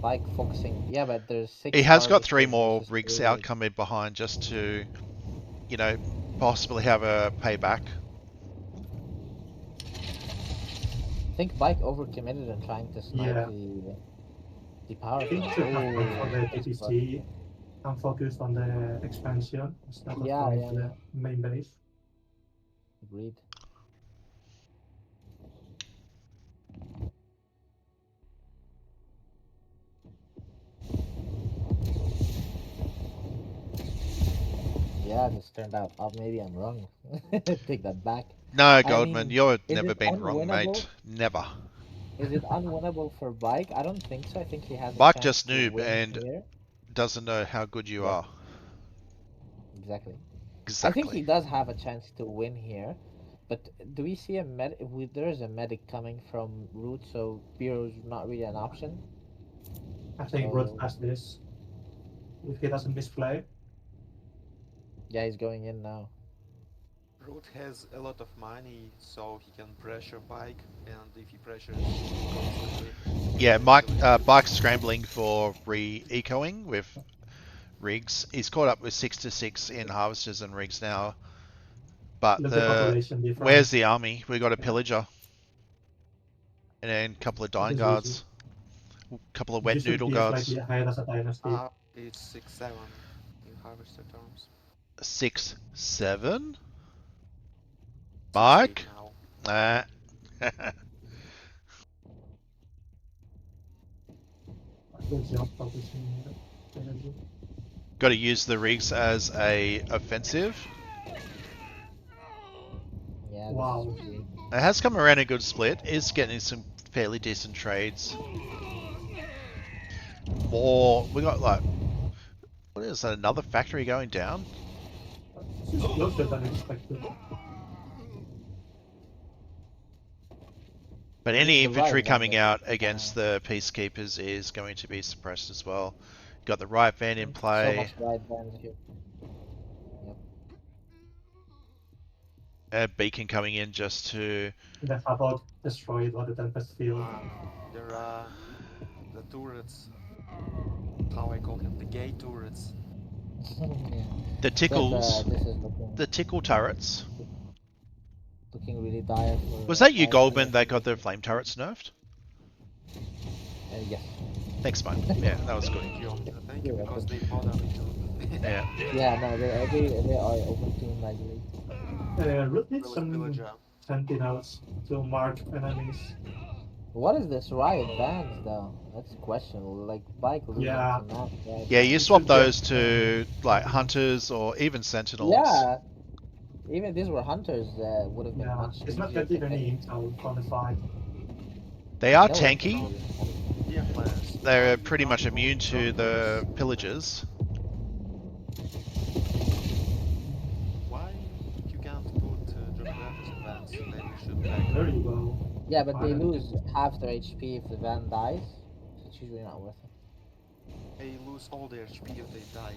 Bike focusing. Yeah, but there's 6. He has got harvesters 3 more versus rigs 3 out rigs. coming behind just to you know, possibly have a payback. I think Bike overcommitted and trying to snipe Yeah. the power I think plant. should have gone for the that's TPC and focused on the expansion instead of Yeah, going yeah, to the main base. agreed. Yeah, this turned out. Oh, maybe I'm wrong. Take that back. No, I Goldman, mean, you've is never it been wrong, unwinnable? mate. Never. Is it unwinnable for Bike? I don't think so. I think he has a Bike chance just to noob win and here. doesn't know how good you Yeah. are. Exactly. I think Exactly. he does have a chance to win here, but do we see a there is a medic coming from root, so Piro's not really an option. I think Root So has this. If he doesn't misplay, yeah, he's going in now. Root has a lot of money, so he can pressure Bike, and if he pressures constantly, Yeah, eventually Bike's scrambling for re-ecoing with rigs. He's caught up with 6 to 6 in harvesters and rigs now. But look at the population where's difference. the army? We got a pillager. And then a couple of It dying is easy. guards. A couple of You wet should noodle be slightly guards. ahead as a dynasty. it's 6-7 in harvester terms. 6, 7? 6-8 Bike? now. Nah. Good job focusing energy. Got to use the rigs as a offensive. Yeah, Wow. this is weird. It has come around a good split. Is getting some fairly decent trades. More. We got like. What is that? Another factory going down? This is closer than expected. But I any mean, the infantry right coming van out against the peacekeepers is going to be suppressed as well. Got the right van in so play. much right vans here. Yep. A beacon coming in just to. The Havok destroyed what the Tempest field. There are the turrets. How I call them, the gay turrets. Yeah. The tickles. This is looking The tickle turrets. really dire for. Was that you, Bike Goldman, here. that got the flame turrets nerfed? Yes. Thanks, mate. Yeah, that was good. Thank you, You're because welcome. they bother me too. Yeah. Yeah, no, they are open team, I believe. Root needs Village some villager. sentinels to mark enemies. What is this riot vans though? That's questionable. Like Bike losing Yeah. to not right Yeah, now. you swap those to like hunters or even sentinels. Yeah. Even if these were hunters, would have been Yeah, much it's not easier to getting any pick. intel from the fight. They are No tanky. infantry. Dear players, They're you pretty can't much put immune to drop the bombs. pillagers. Why you can't put drop weapons in vans? Maybe we should back There up. you go. Yeah, but they Finally. lose half their HP if the van dies. So it's usually not worth it. They lose all their HP if they die.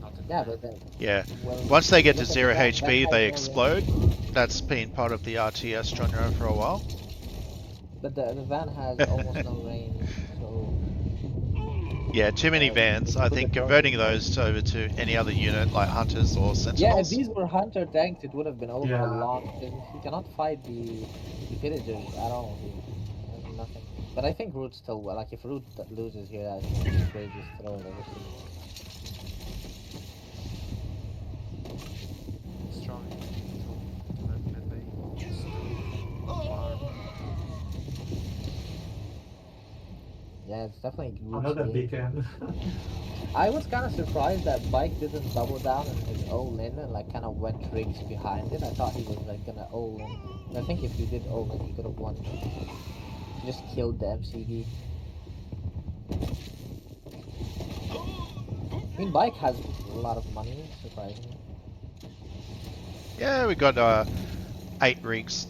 Not in Yeah, the but van. then Yeah. well, Once they get to look at 0 the van. Van HP, has they no range. explode. That's been part of the RTS genre for a while. But the van has almost no range, so Yeah, too many vans. I think converting those over to any other unit like hunters or yeah, if sentinels. these were hunter tanks, it would have been over a Yeah. long. Because he cannot fight the pillagers at all. He has nothing. But I think Root still well. Like if Root loses here, I think it's the craziest throw I've ever seen. Strong to that mid base. Farm. Yeah, it's definitely Root's Another game. beacon. I was kind of surprised that Bike didn't double down on his all-in and like kind of went rigs behind it. I thought he was like gonna all-in. I think if he did all-in, he could have won. He just killed the MCD. I mean, Bike has a lot of money, surprisingly. Yeah, we got 8 rigs,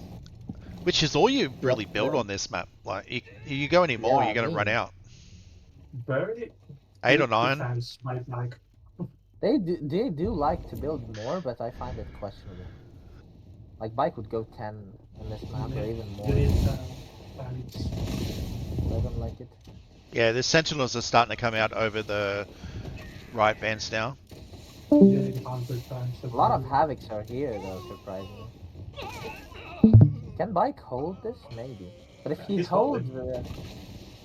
which is all you really build Yeah. on this map. Like, you go any more, Yeah, you're going to run out. Very 8 or good 9. defense by Mike. They do like to build more, but I find it questionable. Like Bike would go 10 on this map, or even more. You need I don't like it. Yeah, the sentinels are starting to come out over the right vans now. nearly 100 times. A lot of surprisingly. Havocs are here though, surprisingly. Can Bike hold this? Maybe. But if he He's holds, holding.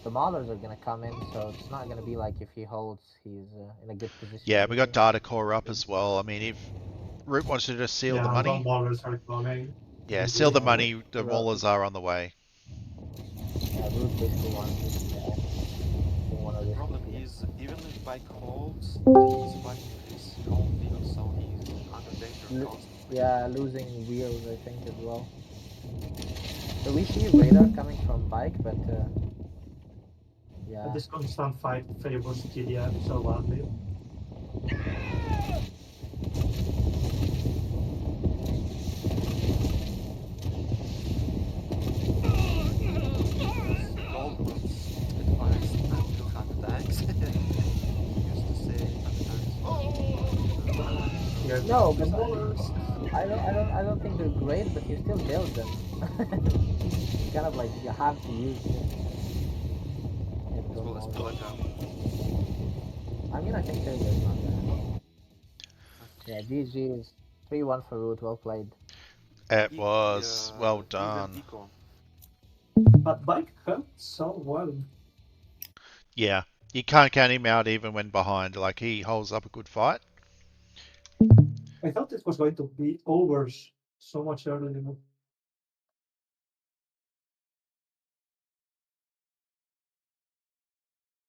the Maulers are gonna come in, so it's not gonna be like if he holds, he's in a good position. Yeah, to we got win. data core up as well. I mean, if Root wants to just seal the Yeah, money, the Maulers are coming. yeah, And seal the we- money. The Well, Maulers are on the way. Yeah, Root basically wants this. One of The this problem here. is, even if Bike holds, he's fighting with his own field, so he's under danger Lo- constantly. Yeah, losing wheels, I think, as well. So we see radar coming from Bike, but yeah. This constant fight favors GDF so badly. Goldman's advice not to hunt tanks. He used to say hunt tanks. Here's No, the but side. Maulers, I don't think they're great, but you still build them. It's kind of like you have to use them. As well as Pelagia. I mean, I think they're good, not bad. Yeah, GG is 3-1 for Root. Well played. It was well Even done. Eco. But Bike helped so well. Yeah, you can't count him out even when behind. Like, he holds up a good fight. I thought it was going to be over so much earlier.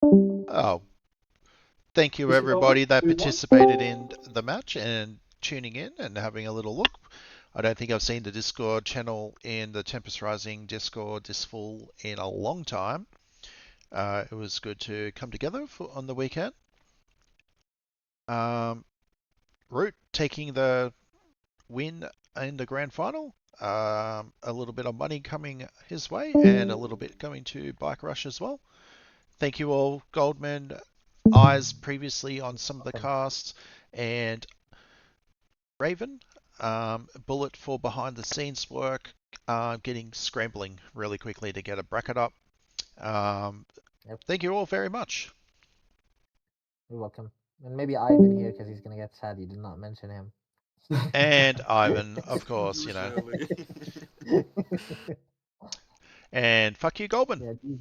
Oh, thank you Is it over? everybody that Do we want? participated in the match and tuning in and having a little look. I don't think I've seen the Discord channel in the Tempest Rising Discord this full in a long time. It was good to come together on the weekend. Root taking the win in the grand final. A little bit of money coming his way and a little bit going to Bike Rush as well. Thank you all, Goldman, Eyes previously on some of the casts, and Raven, Bullet for behind the scenes work, getting scrambling really quickly to get a bracket up. Thank you all very much. You're welcome. And maybe Ivan here because he's gonna get sad you did not mention him. And Ivan, of course, you know. Usually. And fuck you, Goldman. Yeah,